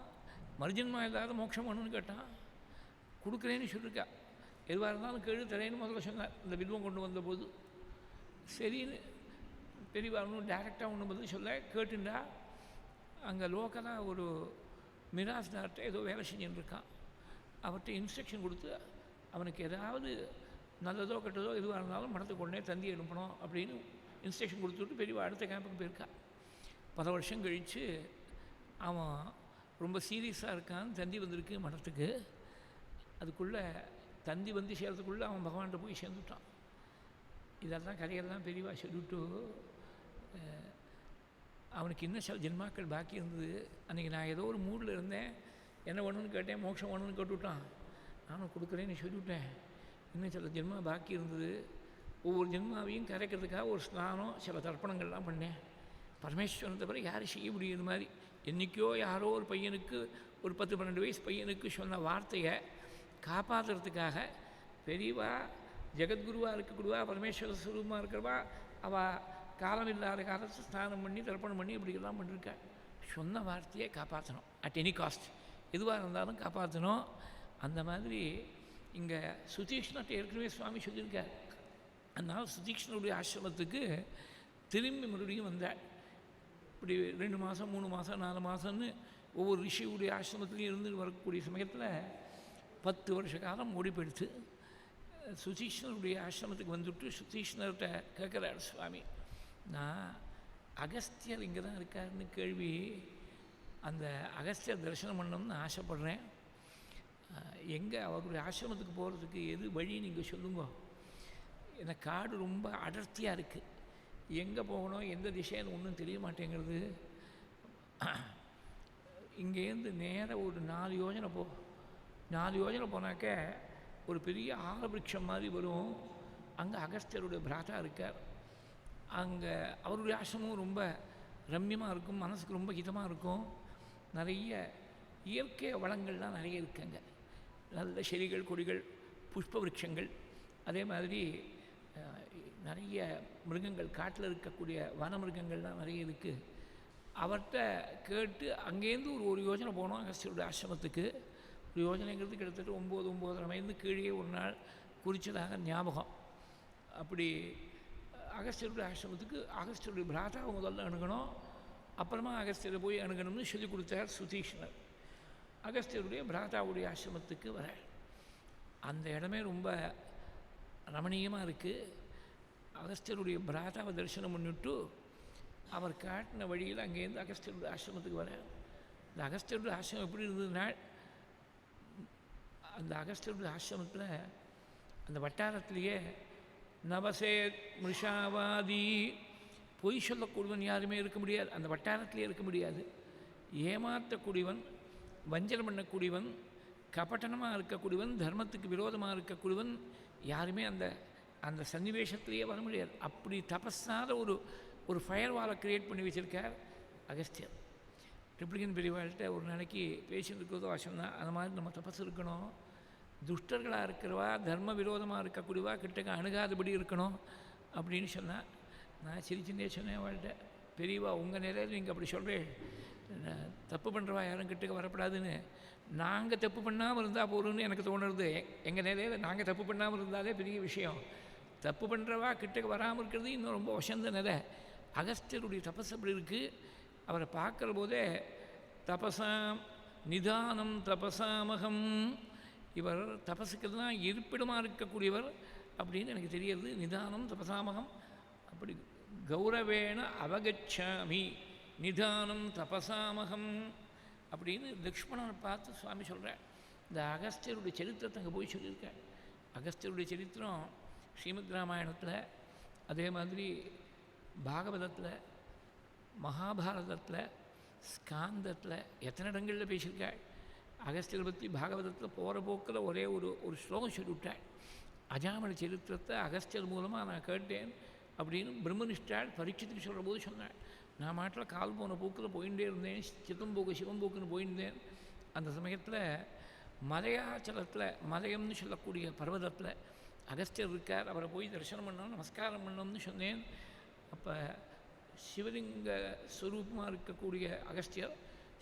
மறுஜன்மா இல்லாத மோட்சம் ஒன்றுன்னு கேட்டான். கொடுக்குறேன்னு சொல்லியிருக்கா. எதுவாக இருந்தாலும் கேடு தரேன்னு முதல்ல சொன்னார் இந்த வில்வம் கொண்டு வந்தபோது. சரின்னு பெரியவா ஒன்றும் டைரெக்டாக ஒன்றும் பதில் சொல்ல கேட்டுண்டா. அங்கே லோக்கலாக ஒரு மிராஸ்தார்கிட்ட ஏதோ வேலை செஞ்சுன்னு இருக்கான். அவர்கிட்ட இன்ஸ்ட்ரக்ஷன் கொடுத்து அவனுக்கு ஏதாவது நல்லதோ கெட்டதோ எதுவாக இருந்தாலும் மடத்துக்கு உடனே தந்தி அனுப்பணும் அப்படின்னு இன்ஸ்ட்ரக்ஷன் கொடுத்துட்டு பெரியவா அடுத்த கேம்புக்கு போயிருக்கா. 10 வருஷம் கழித்து அவன் ரொம்ப சீரியஸாக இருக்கான். தந்தி வந்திருக்கு மடத்துக்கு. அதுக்குள்ளே தந்தி வந்து சேர்றதுக்குள்ளே அவன் பகவான்கிட்ட போய் சேர்ந்துட்டான். இதெல்லாம் கதையெல்லாம் பெரியவா சொல்லிவிட்டு அவனுக்கு இன்னும் சில ஜென்மாக்கள் பாக்கி இருந்தது. அன்றைக்கி நான் ஏதோ ஒரு மூடில் இருந்தேன், என்ன வேணும்னு கேட்டேன், மோட்சம் வேணும்னு கேட்டுவிட்டான். நானும் கொடுக்குறேன்னு சொல்லிவிட்டேன். இன்னும் சில ஜென்மா பாக்கி இருந்தது. ஒவ்வொரு ஜென்மாவையும் கரைக்கிறதுக்காக ஒரு ஸ்நானம் சில தர்ப்பணங்கள்லாம் பண்ணேன். பரமேஸ்வரன் தவிர யாரும் செய்ய முடியும் இது மாதிரி. என்றைக்கோ யாரோ ஒரு பையனுக்கு, ஒரு 10-12 வயசு பையனுக்கு சொன்ன வார்த்தையை காப்பாற்றுறதுக்காக பெரியவா ஜெகத்குருவாக இருக்கக்கூடியவா, பரமேஸ்வர சுரூபமாக இருக்கிறவா, அவள் காலம் இல்லாத காலத்தை ஸ்நானம் பண்ணி தர்ப்பணம் பண்ணி இப்படியெல்லாம் பண்ணியிருக்கா. சொன்ன வார்த்தையை காப்பாற்றணும் அட் எனி காஸ்ட். எதுவாக இருந்தாலும் காப்பாற்றணும். அந்த மாதிரி இங்கே சுதீக்ஷ்ணத்தை ஏற்கனவே சுவாமி சொல்லியிருக்கார். அதனால் சுதீக்ஷ்ணனுடைய ஆசிரமத்துக்கு திரும்பி மறுபடியும் வந்தாள். இப்படி 2 மாதம் 3 மாதம் 4 மாதம்னு ஒவ்வொரு ரிஷியுடைய ஆசிரமத்துலேயும் இருந்து வரக்கூடிய சமயத்தில் 10 வருஷ காலம் ஓடி போயிடுச்சு. சுதீக்ஷ்ணருடைய ஆசிரமத்துக்கு வந்துவிட்டு சுதீக்ஷ்ணர்கிட்ட கேட்குறாரு சுவாமி, நான் அகஸ்தியர் இங்கே தான் இருக்காருன்னு கேள்வி, அந்த அகஸ்தியர் தரிசனம் பண்ணணும்னு ஆசைப்பட்றேன். எங்கே அவருடைய ஆசிரமத்துக்கு போகிறதுக்கு எது வழி நீங்கள் சொல்லுங்க. ஏன்னா காடு ரொம்ப அடர்த்தியாக இருக்குது, எங்கே போகணும் எந்த திசைன்னு ஒன்றும் தெரிய மாட்டேங்கிறது. இங்கேருந்து நேராக ஒரு 4 யோஜனை 4 யோஜனை போனாக்க ஒரு பெரிய ஆலவிருட்சம் மாதிரி வரும். அங்கே அகஸ்தியருடைய பிராதா இருக்கார். அங்கே அவருடைய ஆசிரமும் ரொம்ப ரம்யமாக இருக்கும், மனசுக்கு ரொம்ப ஹிதமாக இருக்கும். நிறைய இயற்கை வளங்கள்லாம் நிறைய இருக்குங்க. நல்ல செடிகள் கொடிகள் புஷ்ப விருட்சங்கள், அதே மாதிரி நிறைய மிருகங்கள், காட்டில் இருக்கக்கூடிய வன மிருகங்கள்லாம் நிறைய இருக்குது. அவர்கிட்ட கேட்டு அங்கேருந்து ஒரு யோஜனை போனோம் அகஸ்தியருடைய ஆசிரமத்துக்கு. ஒரு யோஜனைங்கிறது கிட்டத்தட்ட 9-9.5 மைல் கீழே ஒரு நாள் குறித்ததாக ஞாபகம். அப்படி அகஸ்தியருடைய ஆசிரமத்துக்கு அகஸ்தியருடைய பிராதாவை முதல்ல அணுகணும், அப்புறமா அகஸ்தியரை போய் அணுகணும்னு சொல்லி கொடுத்தார் சுதீக்ஷ்ணர். அகஸ்தியருடைய பிராதாவுடைய ஆசிரமத்துக்கு வர அந்த இடமே ரொம்ப ரமணீயமாக இருக்குது. அகஸ்தியருடைய பிராதாவை தரிசனம் பண்ணிவிட்டு அவர் காட்டின வழியில் அங்கேருந்து அகஸ்தியருடைய ஆசிரமத்துக்கு வர. இந்த அகஸ்தியருடைய ஆசிரமம் எப்படி இருந்ததுன்னா, அந்த அகஸ்தியருடைய ஆசிரமத்தில் அந்த வட்டாரத்திலேயே நவசே மிருஷாவாதி, பொய் சொல்லக்கூடியவன் யாருமே இருக்க முடியாது. அந்த வட்டாரத்திலே இருக்க முடியாது. ஏமாற்றக்கூடியவன், வஞ்சனம் பண்ணக்கூடியவன், கபட்டனமாக இருக்கக்கூடியவன், தர்மத்துக்கு விரோதமாக இருக்கக்கூடியவன் யாருமே அந்த அந்த சன்னிவேஷத்திலேயே வர முடியாது. அப்படி தபஸாத ஒரு ஃபயர் வாலை க்ரியேட் பண்ணி வச்சுருக்கார் அகஸ்தியர். ரிப்ளிகன் பெரியவாள்கிட்ட ஒரு நாளைக்கு பேசிட்டு இருக்கிறதோ வாசம் தான், அந்த மாதிரி நம்ம தபஸ் இருக்கணும். துஷ்டர்களாக இருக்கிறவா, தர்ம விரோதமாக இருக்கக்கூடியவா கிட்டக்க அணுகாதபடி இருக்கணும் அப்படின்னு சொன்னால், நான் சிரிச்சுட்டே சொன்னேன் அவள்கிட்ட, பெரியவா உங்கள் நிலையில் நீங்கள் அப்படி சொல்கிறேன், தப்பு பண்ணுறவா யாரும் கிட்டக்க வரப்படாதுன்னு. நாங்கள் தப்பு பண்ணாமல் இருந்தால் போகிறோன்னு எனக்கு தோணுறது. எங்கள் நிலையில் நாங்கள் தப்பு பண்ணாமல் இருந்தாலே பெரிய விஷயம். தப்பு பண்ணுறவா கிட்டக்க வராமல் இருக்கிறது இன்னும் ரொம்ப வசந்த நிலை. அகஸ்தியருடைய தபஸ் அப்படி இருக்குது. அவரை பார்க்குற போதே தபசாம் நிதானம் தபசாமகம், இவர் தபசுக்கெல்லாம் இருப்பிடமாக இருக்கக்கூடியவர் அப்படின்னு எனக்கு தெரிகிறது. நிதானம் தபசாமகம், அப்படி கௌரவேண அவகச்சாமி நிதானம் தபசாமகம் அப்படின்னு லக்ஷ்மணனை பார்த்து சுவாமி சொல்கிறார். இந்த அகஸ்தியருடைய சரித்திரத்தை அங்கே போய் சொல்லியிருக்கார். அகஸ்தியருடைய சரித்திரம் ஸ்ரீமத் ராமாயணத்தில், அதே மாதிரி பாகவதத்தில், மகாபாரதத்தில், ஸ்காந்தத்தில் எத்தனை இடங்களில் பேசியிருக்காள். அகஸ்தியரை பற்றி பாகவதத்தில் போகிற போக்கில் ஒரே ஒரு ஸ்லோகம் சொல்லிவிட்டாள். அஜாமணி சரித்திரத்தை அகஸ்தியர் மூலமாக நான் கேட்டேன் அப்படின்னு பிரம்மனிஷ்டாள் பரீட்சத்துக்கு சொல்கிற போது சொன்னாள். நான் மாட்டில் கால் போன போக்கில் போயிட்டே இருந்தேன், சித்தம்போக்கு சிவம்போக்குன்னு போயிருந்தேன். அந்த சமயத்தில் மலையாச்சலத்தில், மலையம்னு சொல்லக்கூடிய பர்வதத்தில் அகஸ்தியர் இருக்கார். அவரை போய் தரிசனம் பண்ணோம், நமஸ்காரம் பண்ணோம்னு சொன்னேன். அப்போ சிவலிங்க ஸ்வரூபமாக இருக்கக்கூடிய அகஸ்தியர்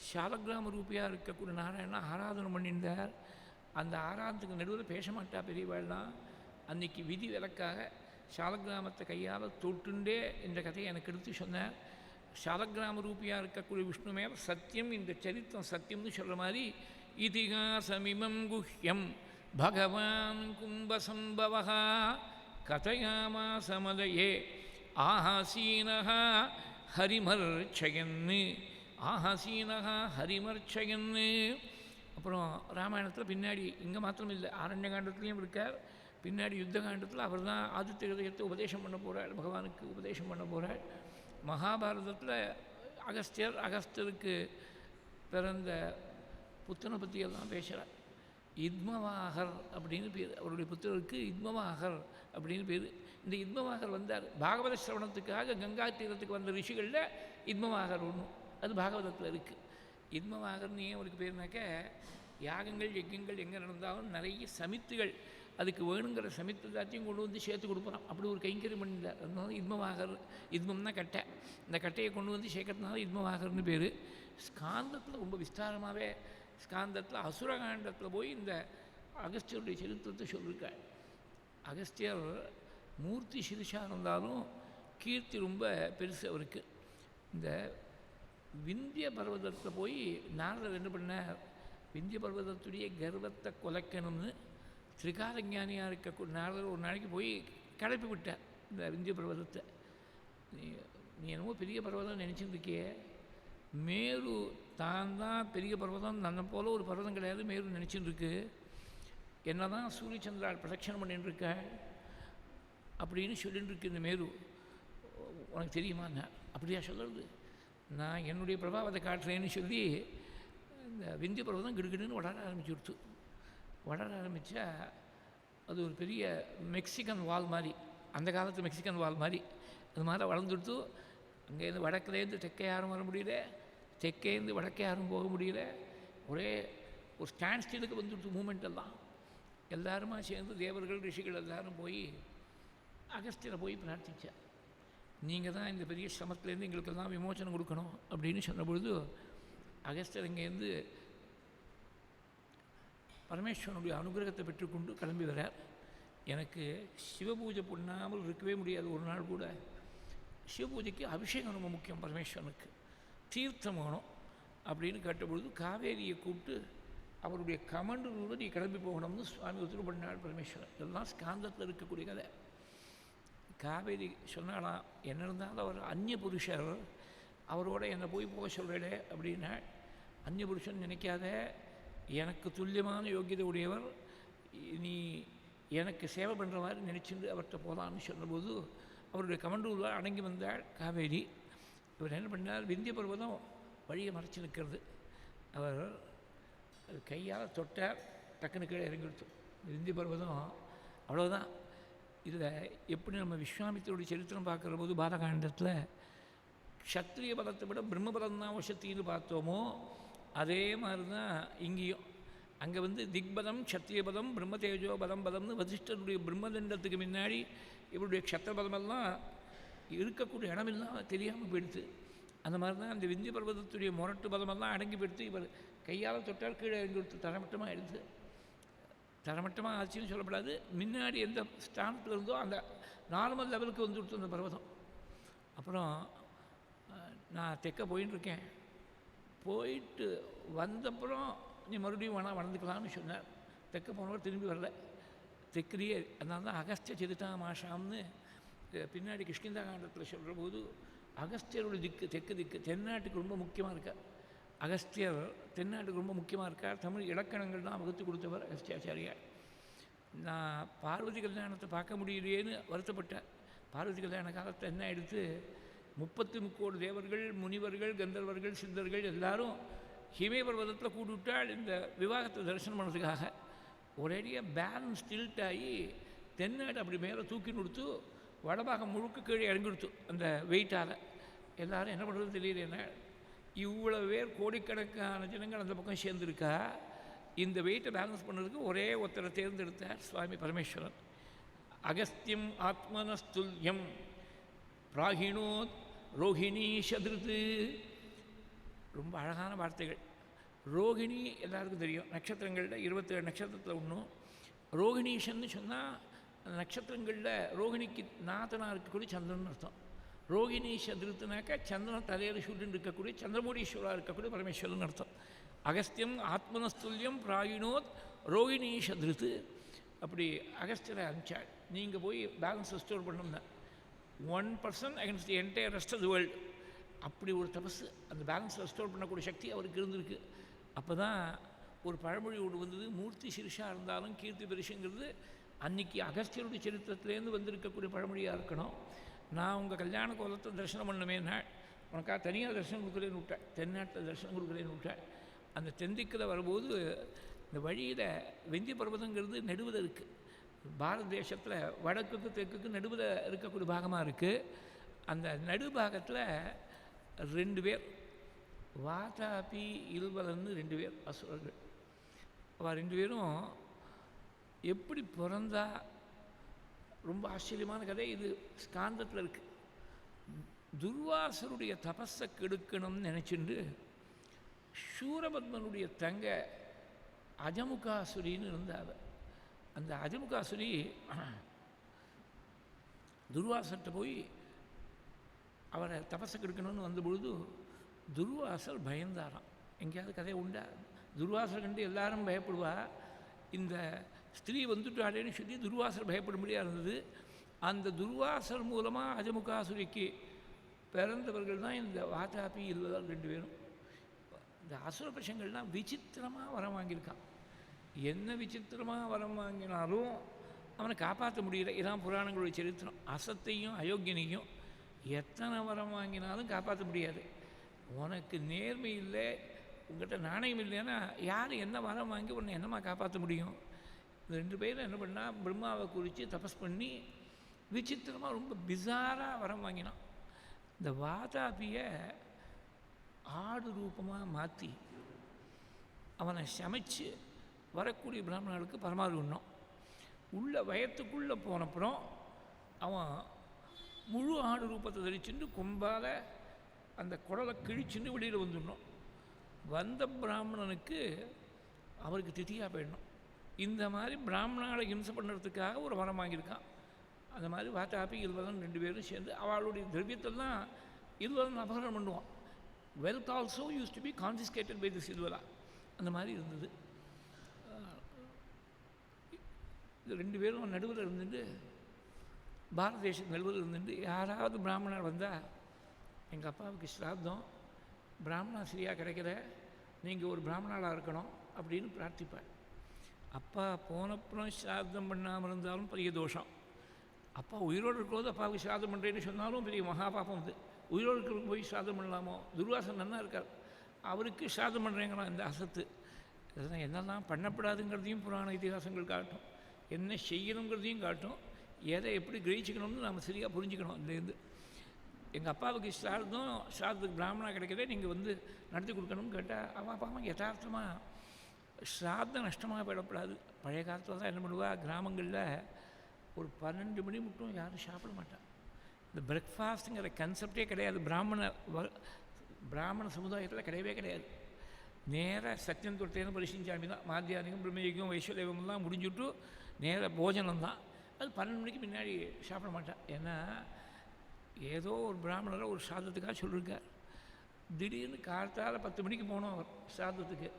சாலக்கிராம ரூபியாக இருக்கக்கூடிய நாராயணா ஆராதனை பண்ணியிருந்தார். அந்த ஆராதனத்துக்கு நடுவில் பேச மாட்டா பெரியவாள்லாம். அன்றைக்கி விதி விலக்காக சாலக்கிராமத்தை கையால் தொட்டுண்டே இந்த கதையை எனக்கு எடுத்து சொன்னார். சாலக்கிராம ரூபியாக இருக்கக்கூடிய விஷ்ணு மேல் சத்தியம், இந்த சரித்திரம் சத்தியம்னு சொல்கிற மாதிரி இதிகாசமிமம் குஹ்யம் பகவான் கும்பசம்பவா கதையாமாசமலயே ஆஹாசீனஹா ஹரிமர்ச்சயன்னு, ஆஹாசீனஹா ஹரிமர்ச்சயன்னு. அப்புறம் ராமாயணத்தில் பின்னாடி இங்கே மாத்திரம் இல்லை, ஆரண்ய காண்டத்துலேயும் இருக்கார். பின்னாடி யுத்த காண்டத்தில் அவர் தான் ஆதித்ய ஹிருதயத்தை உபதேசம் பண்ண போகிறார், பகவானுக்கு உபதேசம் பண்ண போகிறார். மகாபாரதத்தில் அகஸ்தியருக்கு பிறந்த புத்தனை பற்றியெல்லாம் பேசுகிறார். இத்மவாகர் அப்படின்னு பேர், அவருடைய புத்தருக்கு இத்மவாகர் அப்படின்னு பேர். இந்த இத்மவாகர் வந்தார் பாகவத சிரவணத்துக்காக கங்கா தீரத்துக்கு வந்த ரிஷிகளில் இத்மவாகர் ஒன்றும், அது பாகவதத்தில் இருக்குது. இத்மவாகர்னு ஏன் அவருக்கு பேர்னாக்க, யாகங்கள் யஜ்யங்கள் எங்கே நடந்தாலும் நிறைய சமித்துகள், அதுக்கு வேணுங்கிற சமித்து எல்லாத்தையும் கொண்டு வந்து சேர்த்து கொடுக்குறோம். அப்படி ஒரு கைங்கரியம் பண்ணிட்டார். அதனால இத்மவாகர், இத்மம்னா கட்டை, இந்த கட்டையை கொண்டு வந்து சேர்க்கறதுனால இத்மவாகர்னு பேர். ஸ்காந்தத்தில் ரொம்ப விஸ்தாரமாகவே, ஸ்காந்தத்தில் அசுரகாண்டத்தில் போய் இந்த அகஸ்தியருடைய சரித்திரத்தை சொல்லியிருக்காள். அகஸ்தியர் மூர்த்தி சிறுசாக இருந்தாலும் கீர்த்தி ரொம்ப பெருசு அவருக்கு. இந்த விந்திய பர்வதத்தில் போய் நாரதர் என்ன பண்ணார், விந்திய பர்வதத்துடைய கர்வத்தை குலைக்கணும்னு திரிகாலஞானியாக இருக்கக்கூடிய நாரதர் ஒரு நாளைக்கு போய் கிளப்பி விட்டார் இந்த விந்திய பர்வதத்தை. நீ என்னமோ பெரிய பர்வதம் நினச்சிட்டு இருக்கியே, மேரு தான் பெரிய பர்வதம், நன்ன போல் ஒரு பர்வதம் கிடையாது மேரு நினச்சிட்டு இருக்கு. என்ன தான் சூரியச்சந்திரால் பிரதட்சணம் பண்ணிட்டு இருக்க அப்படின்னு சொல்லிட்டு இருக்கு இந்த மேரு. உனக்கு தெரியுமா? அப்படியா சொல்கிறது? நான் என்னுடைய பிரபாவத்தை காட்டுறேன்னு சொல்லி இந்த விந்திய பர்வதம் கிடுகிடுன்னு வளர ஆரம்பிச்சுடுத்து. வளர ஆரம்பித்தா அது ஒரு பெரிய மெக்சிகன் வால் மாதிரி, அந்த காலத்து மெக்சிகன் வால் மாதிரி அது மாதிரி வளர்ந்துடுத்து. அங்கேருந்து வடக்குலேருந்து தெற்கே யாரும் வர முடியல, தெற்கேருந்து வடக்கே யாரும் போக முடியல. ஒரே ஒரு ஸ்டாண்ட் ஸ்டிலுக்கு வந்துடுத்து மூமெண்ட் எல்லாம். எல்லாருமா சேர்ந்து தேவர்கள் ரிஷிகள் எல்லாரும் போய் அகஸ்தியரை போய் பிரார்த்திச்சார். நீங்கள் தான் இந்த பெரிய சிரமத்திலேருந்து எங்களுக்கெல்லாம் விமோச்சனம் கொடுக்கணும் அப்படின்னு சொன்ன பொழுது அகஸ்தியர் இங்கேருந்து பரமேஸ்வரனுடைய அனுகிரகத்தை பெற்றுக்கொண்டு கிளம்பி வரார். எனக்கு சிவபூஜை பண்ணாமல் இருக்கவே முடியாது ஒரு நாள் கூட. சிவபூஜைக்கு அபிஷேகம் ரொம்ப முக்கியம், பரமேஸ்வரனுக்கு தீர்த்தம் வேணும் அப்படின்னு கேட்டபொழுது காவேரியை கூப்பிட்டு அவருடைய கமண்டூரில் நீ கிளம்பி போகணும்னு சுவாமி உத்தரவு பண்ணாள் பரமேஸ்வரன். இதெல்லாம் ஸ்காந்தத்தில் இருக்கக்கூடிய கதை. காவேரி சொன்னாலாம், என்ன இருந்தாலும் அவர் அந்நிய புருஷர், அவரோட என்னை போக சொல்கிறே அப்படின்னா, அந்நிய புருஷன் நினைக்காத, எனக்கு துல்லியமான யோகியதை உடையவர், நீ எனக்கு சேவை பண்ணுற மாதிரி நினச்சிட்டு அவர்கிட்ட போகலான்னு சொன்னபோது அவருடைய கமண்டூரில் அடங்கி வந்தாள் காவேரி. இவர் என்ன பண்ணார், விந்திய பர்வதம் வழியை மறைச்சி நிற்கிறது. அவர் கையால் தொட்டார், டக்குன்னு கீழே இறங்கிடுத்தோம் விந்திய பர்வதம். அவ்வளோதான். இதில் எப்படி நம்ம விஸ்வாமித்திரோடைய சரித்திரம் பார்க்குற போது பாலகாண்டத்தில் க்ஷத்ரிய பலத்தை விட பிரம்ம பலம் தான் வசத்தின்னு பார்த்தோமோ, அதே மாதிரி தான் இங்கேயும். அங்கே திக்பலம் க்ஷத்ரிய பலம் பிரம்ம தேஜோ பலம்னு வசிஷ்டருடைய பிரம்மதண்டத்துக்கு முன்னாடி இவருடைய க்ஷத்திர பலமெல்லாம் இருக்கக்கூடிய இடமெல்லாம் தெரியாமல் போயிடுது. அந்த மாதிரி தான் அந்த விந்திய பர்வதத்துடைய முரட்டு பலமெல்லாம் அடங்கி போயிடுத்து. இவர் கையால் தொட்டால் கீழே இறங்கி கொடுத்து தரமட்டமாக எடுத்து, தரமட்டமாக ஆச்சுன்னு சொல்லப்படாது, முன்னாடி எந்த ஸ்டாண்டில் இருந்தோ அந்த நார்மல் லெவலுக்கு கொடுத்து அந்த பர்வதம். அப்புறம் நான் தெற்க போயின்ட்டுருக்கேன், போயிட்டு வந்தப்புறம் நீ மறுபடியும் வேணால் வளர்ந்துக்கலாம்னு சொன்னார். தெற்க போனவர் திரும்பி வரல. தெற்குலேயே அதனால தான் அகஸ்திய சிறுதாமாஷாம்னு பின்னாடி கிஷ்கிந்தா காண்டத்தில் சொல்கிற போது அகஸ்தியருடைய திக்கு தெற்கு திக்கு தென்னாட்டுக்கு ரொம்ப முக்கியமாக இருக்கார். அகஸ்தியர் தென்னாட்டுக்கு ரொம்ப முக்கியமாக இருக்கார். தமிழ் இலக்கணங்கள் தான் வகுத்து கொடுத்தவர் அகஸ்தியாச்சாரியார். நான் பார்வதி கல்யாணத்தை பார்க்க முடியலையேன்னு வருத்தப்பட்டேன். பார்வதி கல்யாண காலத்தை என்ன எடுத்து 33 தேவர்கள், முனிவர்கள், கந்தர்வர்கள், சித்தர்கள் எல்லாரும் ஹிமே பர்வதத்தில் கூட்டுவிட்டால் இந்த விவாகத்தை தரிசனம் பண்ணுறதுக்காக. ஒரேடியாக பேலன்ஸ் டில்ட் ஆகி தென்னாடு அப்படி மேலே தூக்கி கொடுத்து வடபாகம் முழுக்க கீழே இறங்கி கொடுத்து அந்த வெயிட்டால். எல்லோரும் என்ன பண்ணுறது தெரியல. என்ன இவ்வளோ பேர் கோடிக்கணக்கான ஜனங்கள் அந்த பக்கம் சேர்ந்துருக்கா, இந்த வெயிட்டை பேலன்ஸ் பண்ணுறதுக்கு ஒரே ஒருத்தரை தேர்ந்தெடுத்தார் சுவாமி பரமேஸ்வரன். அகஸ்தியம் ஆத்மனஸ்துல்யம் பிராகிணோத் ரோஹிணி சதுருத்து. ரொம்ப அழகான வார்த்தைகள். ரோகிணி எல்லாருக்கும் தெரியும், நட்சத்திரங்களில் 27 நட்சத்திரத்தில் ஒன்றும். ரோகிணீஷன்னு சொன்னால் அந்த நட்சத்திரங்களில் ரோகிணிக்கு நாதனாக இருக்கக்கூடிய சந்திரன் அர்த்தம். ரோகிணி சதுருத்துனாக்கா சந்திரன் தலையில் சூட்டின்னு இருக்கக்கூடிய சந்திரமூடீஸ்வராக இருக்கக்கூடிய பரமேஸ்வரன் அர்த்தம். அகஸ்தியம் ஆத்மனஸ்துல்யம் பிராயினோத் ரோகிணி சதுருத்து. அப்படி அகஸ்தியரை அனுப்பிச்சாள், நீங்கள் போய் பேலன்ஸ் ரெஸ்டோர் பண்ணணும்னா 1% against the entire rest of the world. அப்படி ஒரு தபஸ், அந்த பேலன்ஸ் ரெஸ்டோர் பண்ணக்கூடிய சக்தி அவருக்கு இருந்திருக்கு. அப்போ தான் ஒரு பழமொழி ஒன்று வந்தது, மூர்த்தி சிறுஷாக இருந்தாலும் கீர்த்தி பெருசுங்கிறது அன்றைக்கி அகஸ்தியருடைய சரித்திரத்துலேருந்து வந்திருக்கக்கூடிய பழமொழியாக இருக்கணும். நான் உங்கள் கல்யாண கோலத்தை தரிசனம் பண்ணமே நாள் உனக்காக தனியாக தரிசனம் கொடுக்குறேன்னு விட்டேன், தென்னாட்டில் தரிசனம் கொடுக்குறேன்னு விட்டேன். அந்த தென்திக்கில் வரும்போது இந்த வழியில் வெந்தி பர்வதங்கிறது நடுவில் இருக்குது. பாரத தேசத்தில் வடக்குக்கு தெற்குக்கு நடுவில் இருக்கக்கூடிய பாகமாக இருக்குது. அந்த நடுபாகத்தில் 2 பேர், வாதாபி இல்வலன்னு 2 பேர் அசுரர்கள். அவள் 2 பேரும் எப்படி பிறந்தா, ரொம்ப ஆச்சரியமான கதை இது. ஸ்காந்தத்தில் இருக்குது. துர்வாசருடைய தபஸை கெடுக்கணும்னு நினச்சிண்டு சூரபத்மனுடைய தங்க அஜமுகாசுரின்னு இருந்தாள். அந்த அஜமுகாசுரி துர்வாசர்கிட்ட போய் அவரை தபஸை கெடுக்கணும்னு வந்தபொழுது துர்வாசர் பயந்தாராம். எங்கேயாவது கதை உண்டா? துர்வாசர் கண்டு எல்லாரும் பயப்படுவா. இந்த ஸ்திரீ வந்துட்டாளேன்னு சொல்லி துர்வாசர் பயப்படும்படியாக இருந்தது. அந்த துர்வாசர் மூலமாக அஜமுகாசுரிக்கு பிறந்தவர்கள் தான் இந்த வாதாபி இல்வலர் 2 பேரும். இந்த அசுர பசங்கள்லாம் விசித்திரமாக வரம் வாங்கியிருக்கான். என்ன விசித்திரமாக வரம் வாங்கினாலும் அவனை காப்பாற்ற முடியல. இதான் புராணங்களுடைய சரித்திரம். அசத்தையும் அயோக்கியனையும் எத்தனை வரம் வாங்கினாலும் காப்பாற்ற முடியாது. உனக்கு நேர்மை இல்லை, உங்கள்கிட்ட நாணயம் இல்லைன்னா யார் என்ன வரம் வாங்கி உன்னை என்னமா காப்பாற்ற முடியும்? இந்த 2 பேரும் என்ன பண்ணால் பிரம்மாவை குறித்து தபஸ் பண்ணி விசித்திரமாக ரொம்ப பிசாராக வரம் வாங்கினான். இந்த வாதாபியை ஆடு ரூபமாக மாற்றி அவனை சமைச்சு வரக்கூடிய பிராமணர்களுக்கு பரமாறு உண்ணும். உள்ள வயத்துக்குள்ளே போனப்புறம் அவன் முழு ஆடு ரூபத்தை தரிச்சுட்டு கொம்பால் அந்த குடலை கிழிச்சுன்னு வெளியில் வந்துடணும். வந்த பிராமணனுக்கு அவருக்கு திதியாக போயிடணும். இந்த மாதிரி பிராமணாவை ஹிம்சை பண்ணுறதுக்காக ஒரு வரம் வாங்கியிருக்கான். அந்த மாதிரி வாதாபி இல்வலன் 2 பேரும் சேர்ந்து அவளுடைய திரவியத்தெல்லாம் இல்வலன் அபகரணம் பண்ணுவான். Wealth also used to be confiscated by this Ilvala. அந்த மாதிரி இருந்தது. இது 2 பேரும் நடுவில் இருந்துட்டு, பாரத தேசத்து நடுவில் இருந்துட்டு, யாராவது பிராமணர் வந்தால் எங்கள் அப்பாவுக்கு ஸ்ராத்தம், பிராமணா சரியாக கிடைக்கிற, நீங்கள் ஒரு பிராமணாளாக இருக்கணும் அப்படின்னு பிரார்த்திப்பார். அப்பா போனப்புறம் ஸ்ராத்தம் பண்ணாமல் இருந்தாலும் பெரிய தோஷம். அப்பா உயிரோடு இருக்கிறது அப்பாவுக்கு ஸ்ராத்தம் பண்ணுறேன்னு சொன்னாலும் பெரிய மகாபாபம். இது உயிரோடு இருக்கிறவங்க போய் ஸ்ராத்தம் பண்ணலாமோ? துர்வாசன் நல்லா இருக்கார், அவருக்கு ஸ்ராத்தம் பண்ணுறேங்களாம் இந்த அசத்து. அதெல்லாம் என்னெல்லாம் பண்ணப்படாதுங்கிறதையும் புராண இதிகாசங்கள் காட்டும், என்ன செய்யணுங்கிறதையும் காட்டும். எதை எப்படி கிரகிச்சிக்கணும்னு நம்ம சரியாக புரிஞ்சுக்கணும். இதுலேருந்து எங்கள் அப்பாவுக்கு ஸ்ராதத்துக்கு பிராமணா கிடைக்கதே, நீங்கள் வந்து நடத்தி கொடுக்கணும்னு கேட்டால் அவள் அப்பாவும் யதார்த்தமாக ஸ்ராத்தம் நஷ்டமாக போயிடப்படாது. பழைய காலத்தில் தான் என்ன பண்ணுவா, கிராமங்களில் ஒரு 12 மணி மட்டும் யாரும் சாப்பிட மாட்டான். இந்த பிரேக்ஃபாஸ்ட்டுங்கிற கன்செப்டே கிடையாது. பிராமண சமுதாயத்தில் கிடையவே கிடையாது. நேராக சத்தியம் தொட்டேன்னு பரிசிஞ்சாமி தான். மாத்தியானிகம் பிரம்மயோகம் வைஸ்வதேவம்லாம் முடிஞ்சுட்டு நேராக போஜனம் தான். அது 12 மணிக்கு முன்னாடி சாப்பிட மாட்டான். ஏன்னா ஏதோ ஒரு பிராமணரை ஒரு சாதத்துக்காக சொல்லியிருக்கார். திடீர்னு காலத்தால் 10 மணிக்கு போனோம் அவர் சாதத்துக்கு.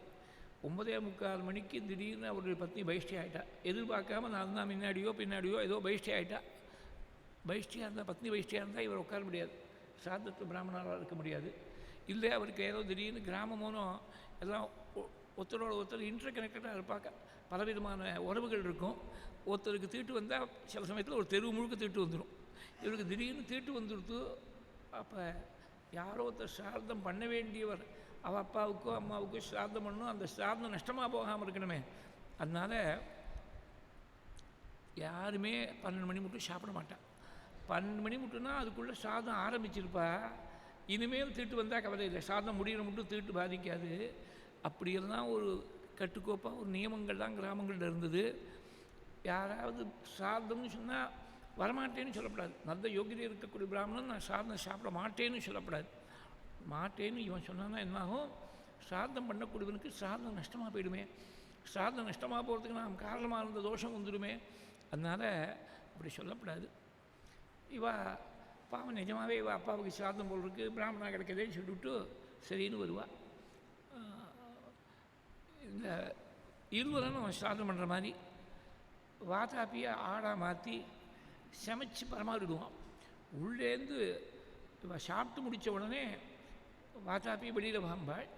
9:45 மணிக்கு திடீர்னு அவருடைய பத்னி பைஷ்டி ஆகிட்டா. எதிர்பார்க்காம நான் தான் பின்னாடியோ ஏதோ பைஷ்டி ஆகிட்டா. பைஷ்டியாக இருந்தால், பத்னி பைஷ்டியாக இருந்தால் இவர் உட்கார முடியாது, சாதத்தில் பிராமணராக இருக்க முடியாது. இல்லை அவருக்கு ஏதோ திடீர்னு கிராமமோனும் எல்லாம் ஒருத்தரோட ஒருத்தர் இன்டர் கனெக்டடாக இருப்பாங்க, பலவிதமான உறவுகள் இருக்கும். ஒருத்தருக்கு தீட்டு வந்தால் சில சமயத்தில் ஒரு தெருவு முழுக்க தீட்டு வந்துடும். இவருக்கு திடீர்னு தீட்டு வந்துடுத்து. அப்போ யாரோ ஒருத்தர் சிரார்த்தம் பண்ண வேண்டியவர், அவள் அப்பாவுக்கோ அம்மாவுக்கோ சிரார்த்தம் பண்ணணும், அந்த சிரார்த்தம் நஷ்டமாக போகாமல் இருக்கணுமே. அதனால் யாருமே 12 மணி மட்டும் சாப்பிட மாட்டான். 12 மணி மட்டும்னா அதுக்குள்ளே சாதம் ஆரம்பிச்சிருப்பா. இனிமேல் தீட்டு வந்தால் கவலை இல்லை, சாதம் முடிகிற மட்டும் தீட்டு பாதிக்காது. அப்படியெல்லாம் ஒரு கட்டுக்கோப்பாக ஒரு நியமங்கள்லாம் கிராமங்களில் இருந்தது. யாராவது சாதம்னு சொன்னால் வரமாட்டேன்னு சொல்லப்படாது. நல்ல யோகியதை இருக்கக்கூடிய பிராமணன் நான் சாதம் சாப்பிட மாட்டேன்னு சொல்லப்படாது. மாட்டேன்னு இவன் சொன்னான்னா என்னாகும், சாதம் பண்ணக்கூடியவனுக்கு சாதம் நஷ்டமாக போயிடுமே, சாதம் நஷ்டமாக போகிறதுக்கு நாம் காரணமாக இருந்த தோஷம் வந்துடுமே. அதனால் அப்படி சொல்லப்படாது. இவா பாவம் நிஜமாகவே இவள் அப்பாவுக்கு சாதம் போல் இருக்குது, பிராமணா கிடைக்கதேன்னு சொல்லிவிட்டு சரின்னு வருவாள். இந்த இருவரும் அவன் சாதம் பண்ணுற மாதிரி வாதாப்பியை ஆடாக மாற்றி சமைச்சு பரமாறிடுவான். உள்ளேருந்து இவன் சாப்பிட்டு முடித்த உடனே வாதாப்பி வெளியில் வாம்பாள்.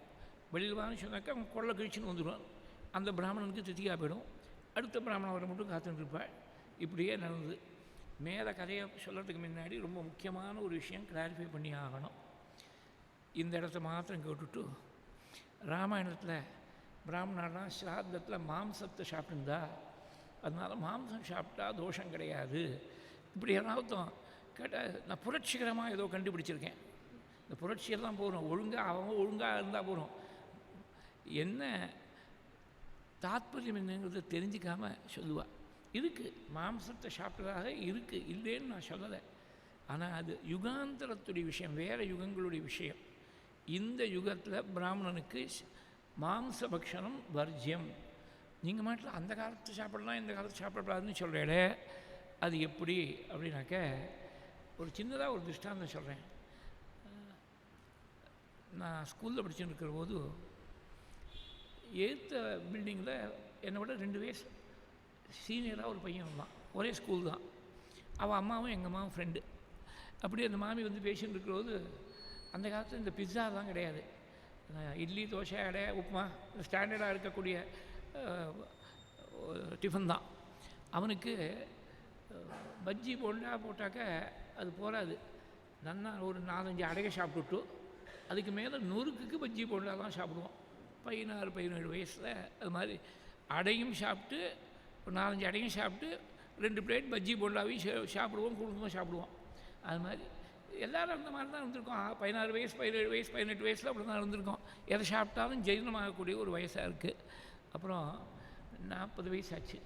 வெளியில் வான்னு சொன்னாக்கா அவன் கொள்ளை கழிச்சுன்னு வந்துடுவான். அந்த பிராமணனுக்கு தித்தியாக போயிடும். அடுத்த பிராமணன் வர மட்டும் காத்துட்டு இருப்பாள். இப்படியே நடந்தது. மேலே கதையை சொல்கிறதுக்கு முன்னாடி ரொம்ப முக்கியமான ஒரு விஷயம் கிளாரிஃபை பண்ணி ஆகணும். இந்த இடத்த மாத்திரம் கேட்டுட்டு, ராமாயணத்தில் பிராமணர்லாம் சிராத்தத்தில் மாம்சத்தை சாப்பிட்டுருந்தா, அதனால் மாம்சம் சாப்பிட்டா தோஷம் கிடையாது. இப்படி என்னாவதும் கேட்டால் நான் புரட்சிகரமாக ஏதோ கண்டுபிடிச்சிருக்கேன். இந்த புரட்சியெல்லாம் போகிறோம், அவங்க ஒழுங்காக இருந்தால் போகிறோம். என்ன தாத்பரியம் என்னங்கிறத தெரிஞ்சிக்காமல் சொல்லுவாள். இருக்குது, மாம்சத்தை சாப்பிட்டதாக இருக்குது, இல்லைன்னு நான் சொல்லலை. ஆனால் அது யுகாந்தரத்துடைய விஷயம், வேறு யுகங்களுடைய விஷயம். இந்த யுகத்தில் பிராமணனுக்கு மாம்ச பக்ஷணம் வர்ஜியம். நீங்கள் மாட்டில் அந்த காலத்து சாப்பிடலாம், இந்த காலத்து சாப்பிடக்கூடாதுன்னு சொல்கிறேடே, அது எப்படி அப்படின்னாக்க ஒரு சின்னதாக ஒரு திருஷ்டாந்தம் சொல்கிறேன். நான் ஸ்கூலில் படிச்சுட்டு இருக்கிற போது எய்த்த பில்டிங்கில் என்னை விட 2 வயசு சீனியராக ஒரு பையன் இருந்தான். ஒரே ஸ்கூல் தான். அவள் அம்மாவும் எங்கள் அம்மாவும் ஃப்ரெண்டு. அப்படி அந்த மாமி வந்து பேசின்னு இருக்கிறபோது, அந்த காலத்தில் இந்த பிஸ்ஸாலாம் கிடையாது, இட்லி தோசை அடை உப்புமா ஸ்டாண்டர்டாக இருக்கக்கூடிய டிஃபன் தான். அவனுக்கு பஜ்ஜி போண்டா போட்டாக்க அது போகாது. நல்லா ஒரு 4-5 அடையை சாப்பிட்டுட்டு அதுக்கு மேலே நொறுக்குக்கு பஜ்ஜி போண்டா தான் சாப்பிடுவோம். 16-17 வயசில் அது மாதிரி அடையும் சாப்பிட்டு ஒரு 4-5 அடையும் சாப்பிட்டு 2 பிளேட் பஜ்ஜி போண்டாவையும் சாப்பிடுவோம், குடும்பமாக சாப்பிடுவோம். அது மாதிரி எல்லோரும் அந்த மாதிரி தான் இருந்திருக்கோம். 16 வயசு 17 வயசு 18 வயசில் அப்படி தான் இருந்திருக்கோம். எதை சாப்பிட்டாலும் ஜீரணமாகக்கூடிய ஒரு வயசாக இருக்குது. அப்புறம் 40 வயசு ஆச்சு.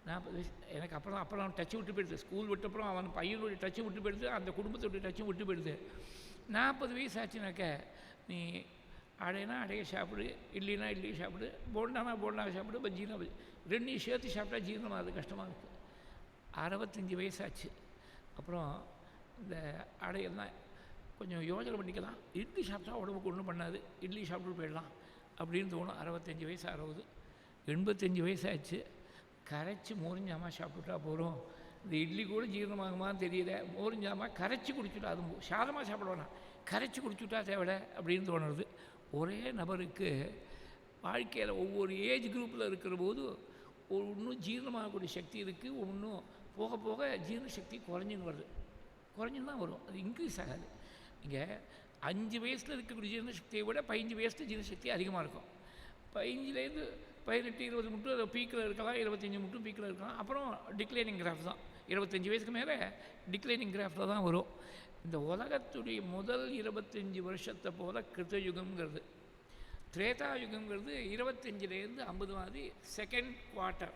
40 வயசு எனக்கு அப்போலாம் டச்சு விட்டு போயிடுது. ஸ்கூல் விட்டப்புறம் அவன் பையனுடைய டச்சும் விட்டு போயிடுது, அந்த குடும்பத்துடைய டச்சும் விட்டு போயிடுது. 40 வயசு ஆச்சுனாக்க நீ அடைனா அடையை சாப்பிடு, இட்லினா இட்லி சாப்பிடு, போண்டானா போண்டாவை சாப்பிடு, பஜ்ஜினா பஜ்ஜி, 2 சேர்த்து சாப்பிட்டா ஜீரணமாக அது கஷ்டமாக இருக்குது. 65 வயசாச்சு. அப்புறம் இந்த அடையெல்லாம் கொஞ்சம் யோசனை பண்ணிக்கலாம், இட்லி சாப்பிட்டா உடம்புக்கு ஒன்றும் பண்ணாது, இட்லி சாப்பிட்டு போயிடலாம் அப்படின்னு தோணும். 65 வயசு 60, 85 வயசாச்சு. கரைச்சி மோரிஞ்சாமா சாப்பிட்டுட்டா போகிறோம். இந்த இட்லி கூட ஜீரணமாகுமான்னு தெரியல, மோரிஞ்சாமா கரைச்சி குடிச்சுட்டா, அது சாதமாக சாப்பிடுவேண்ணா, கரைச்சி குடிச்சுட்டா தேவை அப்படின்னு தோணுறது. ஒரே நபருக்கு வாழ்க்கையில் ஒவ்வொரு ஏஜ் குரூப்பில் இருக்கிற போது ஒன்றும் ஜீரணமாகக்கூடிய சக்தி இருக்குது, ஒன்றும் போக போக ஜீரண சக்தி குறைஞ்சின்னு வருது, குறைஞ்சின்னு தான் வரும், அது இன்க்ரீஸ் ஆகாது. இங்கே 5 வயசில் இருக்கக்கூடிய ஜீரண சக்தியை விட 15 வயசில் ஜீரண சக்தி அதிகமாக இருக்கும். 15லேருந்து 18-20 மட்டும் அது பீக்கில் இருக்கலாம், 25 மட்டும் பீக்கில் இருக்கலாம். அப்புறம் டிக்ளைனிங் கிராஃப் தான். 25 வயசுக்கு மேலே டிக்ளைனிங் கிராஃபில் தான் வரும். இந்த உலகத்துடைய முதல் 25 வருஷத்தை போல் கிருத்தயுகம்ங்கிறது, திரேதாயுகம்ங்கிறது 25லேருந்து 50 மாதிரி செகண்ட் குவார்ட்டர்,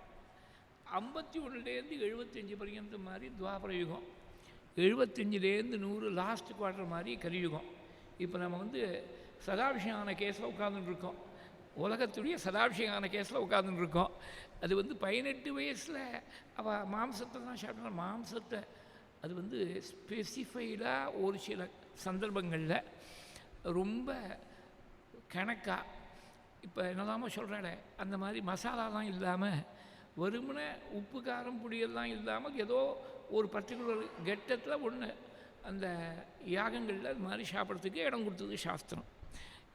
51லேருந்து 75 பர்யந்த மாதிரி துவாபர யுகம், 75லேருந்து 100 லாஸ்ட் குவார்ட்டர் மாதிரி கலியுகம். இப்போ நம்ம வந்து சதாபிஷேகான கேஸில் உட்காந்துட்டுருக்கோம், உலகத்துடைய சதாபிஷேகான கேஸில் உட்காந்துட்டுருக்கோம். அது வந்து 18 வயசில் அவள் மாம்சத்தை தான் சாப்பிட்ற, மாம்சத்தை அது வந்து ஸ்பெசிஃபைடாக ஒரு சில சந்தர்ப்பங்களில் ரொம்ப கணக்காக இப்போ என்னதாமோ சொல்கிறாளே அந்த மாதிரி மசாலாலாம் இல்லாமல் வெறுமனே உப்பு காரம் புளியெல்லாம் இல்லாமல் ஏதோ ஒரு பர்டிகுலர் கெட்டத்தில் ஒன்று அந்த யாகங்களில் அது மாதிரி சாப்பிட்றதுக்கு இடம் கொடுத்தது சாஸ்திரம்.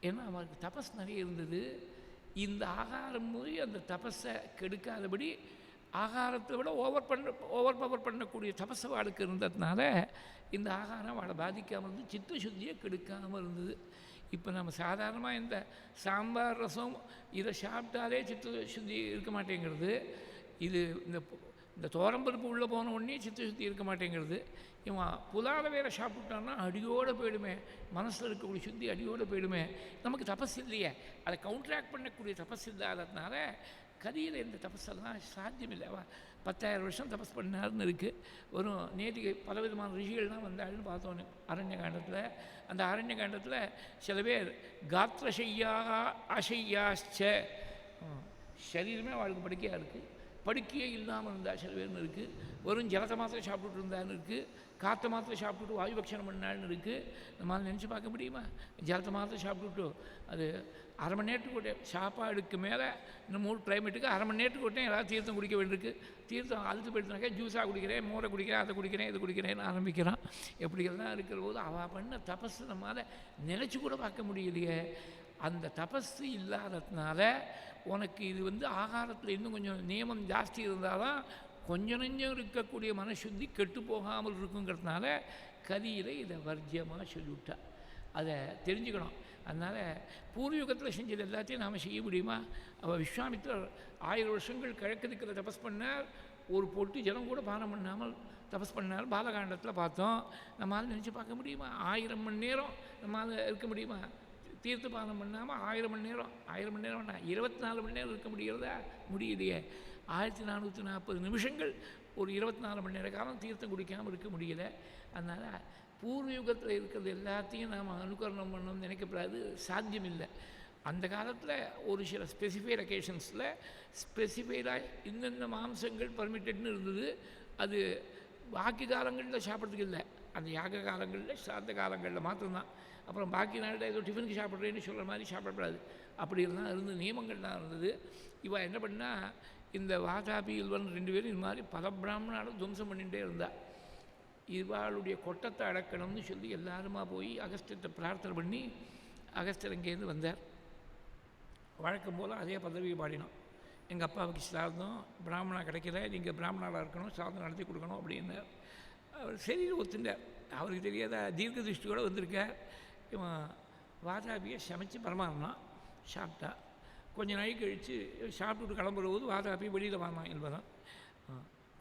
ஏன்னா அவருக்கு தபஸ் நிறைய இருந்தது. இந்த ஆகாரம் போய் அந்த தபஸை கெடுக்காதபடி ஆகாரத்தை விட ஓவர் பவர் பண்ணக்கூடிய தபஸை வாழ்க்கை இருந்ததுனால இந்த ஆகாரம் அவளை பாதிக்காமல் இருந்து சித்த சுத்தியை கெடுக்காமல் இருந்தது. இப்போ நம்ம சாதாரணமாக இந்த சாம்பார் ரசம் இதை சாப்பிட்டாலே சித்த சுத்தி இருக்க மாட்டேங்கிறது. இது இந்த தோரம்பருப்பு உள்ளே போன உடனே சித்த சுத்தி இருக்க மாட்டேங்கிறது. இவன் புலால வேற சாப்பிட்டான்னா அடியோடு போயிடுமே, மனசில் இருக்கக்கூடிய சுத்தி அடியோடு போயிடுமே. நமக்கு தபஸ் இல்லையே, அதை கவுண்ட்ராக்ட் பண்ணக்கூடிய தபஸ் இல்லாததுனால கதியில் இந்த தபஸெல்லாம் சாத்தியம் இல்லை. 10,000 வருஷம் தபஸ் பண்ணாருன்னு இருக்குது. வரும் நேற்றுக்கு பலவிதமான ரிஷிகள்லாம் வந்தாள்னு பார்த்தோன்னு அரண்ய காண்டத்தில். அந்த அரண்ய காண்டத்தில் சில பேர் காத்திரசையாக அசையாச்ச சரீரமே அவளுக்கு படுக்கையாக இருக்குது, படுக்கையே இல்லாமல் இருந்தால் சில பேர்னு இருக்குது. வெறும் ஜலத்தை மாத்திரம் சாப்பிட்டுட்டு இருந்தான்னு இருக்குது, காற்றை மாத்திரம் சாப்பிட்டுட்டு வாயுபக்ஷணம் பண்ணாள்னு இருக்குது. நம்மளால் நினச்சி பார்க்க முடியுமா? ஜலத்தை மாத்திரம் சாப்பிட்டுட்டு அது அரை மணி நேரத்துக்கு விட்டேன் சாப்பாடுக்கு மேலே இந்த மூணு கிளைமேட்டுக்கு அரை மணி நேரத்துக்கு விட்டேன் ஏதாவது தீர்த்தம் குடிக்க வேண்டியிருக்கு. தீர்த்தம் அழுத்து போயிட்டுனாக்கா ஜூஸாக குடிக்கிறேன், மோரை குடிக்கிறேன், அதை குடிக்கிறேன், இது குடிக்கிறேன்னு ஆரம்பிக்கிறான். எப்படியெல்லாம் இருக்கிற போது அவள் பண்ண தபஸ் நம்மளால் நினச்சி கூட பார்க்க முடியலையே. அந்த தபஸ் இல்லாததுனால உனக்கு இது ஆகாரத்தில் இன்னும் கொஞ்சம் நியமம் ஜாஸ்தி இருந்தால் தான் கொஞ்சம் நெஞ்சம் இருக்கக்கூடிய மனசுத்தி கெட்டு போகாமல் இருக்குங்கிறதுனால கதியில் இதை வர்ஜியமாக சொல்லிவிட்டா. அதை தெரிஞ்சுக்கணும். அதனால் பூர்வயுகத்தில் செஞ்சது எல்லாத்தையும் நாம் செய்ய முடியுமா? அவள் விஸ்வாமித்திரர் 1000 வருஷங்கள் கிழக்கு திக்கிற தபஸ் பண்ணார். ஒரு பொட்டு ஜலம் கூட பானம் பண்ணாமல் தபஸ் பண்ணார். பாலகாண்டத்தில் பார்த்தோம். நம்மளால் நினச்சி பார்க்க முடியுமா? 1000 மணி நேரம் நம்மளால் இருக்க முடியுமா? தீர்த்த பானம் பண்ணாமல் 1000 மணி நேரம் 1000 மணி நேரம்னா 24 மணி நேரம் இருக்க முடிகிறதா? முடியலையே. 1440 நிமிஷங்கள் ஒரு 24 மணி நேர காலம் தீர்த்தம் குடிக்காமல் இருக்க முடியலை. அதனால் பூர்வயுகத்தில் இருக்கிறது எல்லாத்தையும் நாம் அனுகரணம் பண்ணணும்னு நினைக்கப்படாது, சாத்தியம் இல்லை. அந்த காலத்தில் ஒரு சில ஸ்பெசிஃபைட் அக்கேஷன்ஸில் ஸ்பெசிஃபைடாக இந்தந்த மாம்சங்கள் பர்மிட்டட்னு இருந்தது. அது பாக்கி காலங்களில் சாப்பிட்றதுக்கு இல்லை, அந்த யாக காலங்களில் சாத்த காலங்களில் மாத்திரம்தான். அப்புறம் பாக்கி நாளில் ஏதோ டிஃபனுக்கு சாப்பிட்றேன்னு சொல்கிற மாதிரி சாப்பிடக்கூடாது. அப்படி இருந்தால் இருந்த நியமங்கள்லாம் இருந்தது. இவள் என்ன பண்ணால் இந்த வாதாபி இல்வன் 2 பேரும் இது மாதிரி பதபிராமணால் துவம்சம் பண்ணிகிட்டே இருந்தாள். இவாளுடைய கொட்டத்தை அடக்கணும்னு சொல்லி எல்லாருமா போய் அகஸ்தியத்தை பிரார்த்தனை பண்ணி அகஸ்தியர் அங்கேருந்து வந்தார். வழக்கம் போல் அதே பதவியை பாடினோம். எங்கள் அப்பாவுக்கு சாதம் பிராமணா கிடைக்கல, நீங்கள் பிராமணாவாக இருக்கணும், சாதம் நடத்தி கொடுக்கணும் அப்படின்னு. அவர் சரி ஒத்துண்டார். அவருக்கு தெரியாத தீர்க்க திருஷ்டியோடு வந்திருக்கார். இவன் வாதாபியை சமைச்சு பரமாறினான். சாப்பிட்டா கொஞ்சம் நாள் கழித்து சாப்பிட்டுட்டு கிளம்புற போது வாதாபி வெளியில் வாங்கினான் என்பதான்.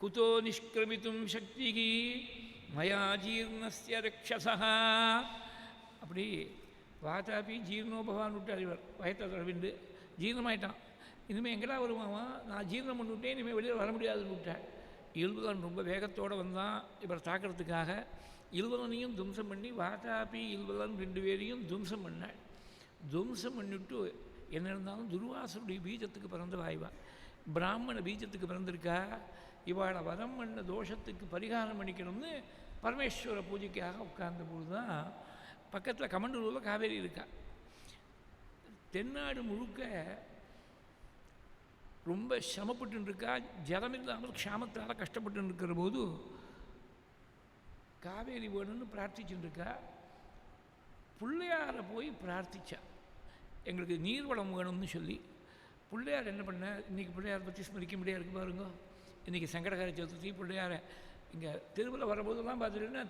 குதோ நிஷ்கிரமித்தும் சக்திகி மயா ஜீர்ணஸ்ய ரக்ஷசா. அப்படி வாதாபி ஜீர்ணோபவான் விட்டார். இவர் வயத்தை தடவிண்டு ஜீர்ணமாயிட்டான். இனிமேல் எங்கடா வருவான், நான் ஜீர்ணம் பண்ணிவிட்டேன், இனிமேல் வெளியில் வர முடியாதுன்னு விட்டார். இல்வலன் ரொம்ப வேகத்தோடு வந்தான் இவர் தாக்கிறதுக்காக. இல்வலனையும் துவம்சம் பண்ணி வாதாபி இல்வலன் 2 பேரையும் துவம்சம் பண்ணாள். துவம்சம் பண்ணிவிட்டு என்ன இருந்தாலும் துர்வாசனுடைய பீஜத்துக்கு பிறந்த வாய்வா, பிராமண பீஜத்துக்கு பிறந்திருக்கா. இவாளை வரம் பண்ண தோஷத்துக்கு பரிகாரம் பண்ணிக்கணும்னு பரமேஸ்வர பூஜைக்காக உட்கார்ந்த போது தான் பக்கத்தில் கமண்டூரில் காவேரி இருக்கா. தென்னாடு முழுக்க ரொம்ப சிரமப்பட்டு இருக்கா. ஜலம் இல்லாமல் க்ஷாமத்தால் கஷ்டப்பட்டு இருக்கிற போது காவேரி வேணும்னு பிரார்த்திச்சுருக்கா. பிள்ளையாரை போய் பிரார்த்திச்சா, எங்களுக்கு நீர்வளம் வேணும்னு சொல்லி. பிள்ளையார் என்ன பண்ண, இன்றைக்கி பிள்ளையாரை பற்றி ஸ்மரிக்க முடியாது இருக்கு பாருங்க. இன்றைக்கி சங்கடகார சதுர்த்தி பிள்ளையாரை இங்கே தெருவில் வரும்போதெல்லாம் பார்த்துட்டீங்கன்னா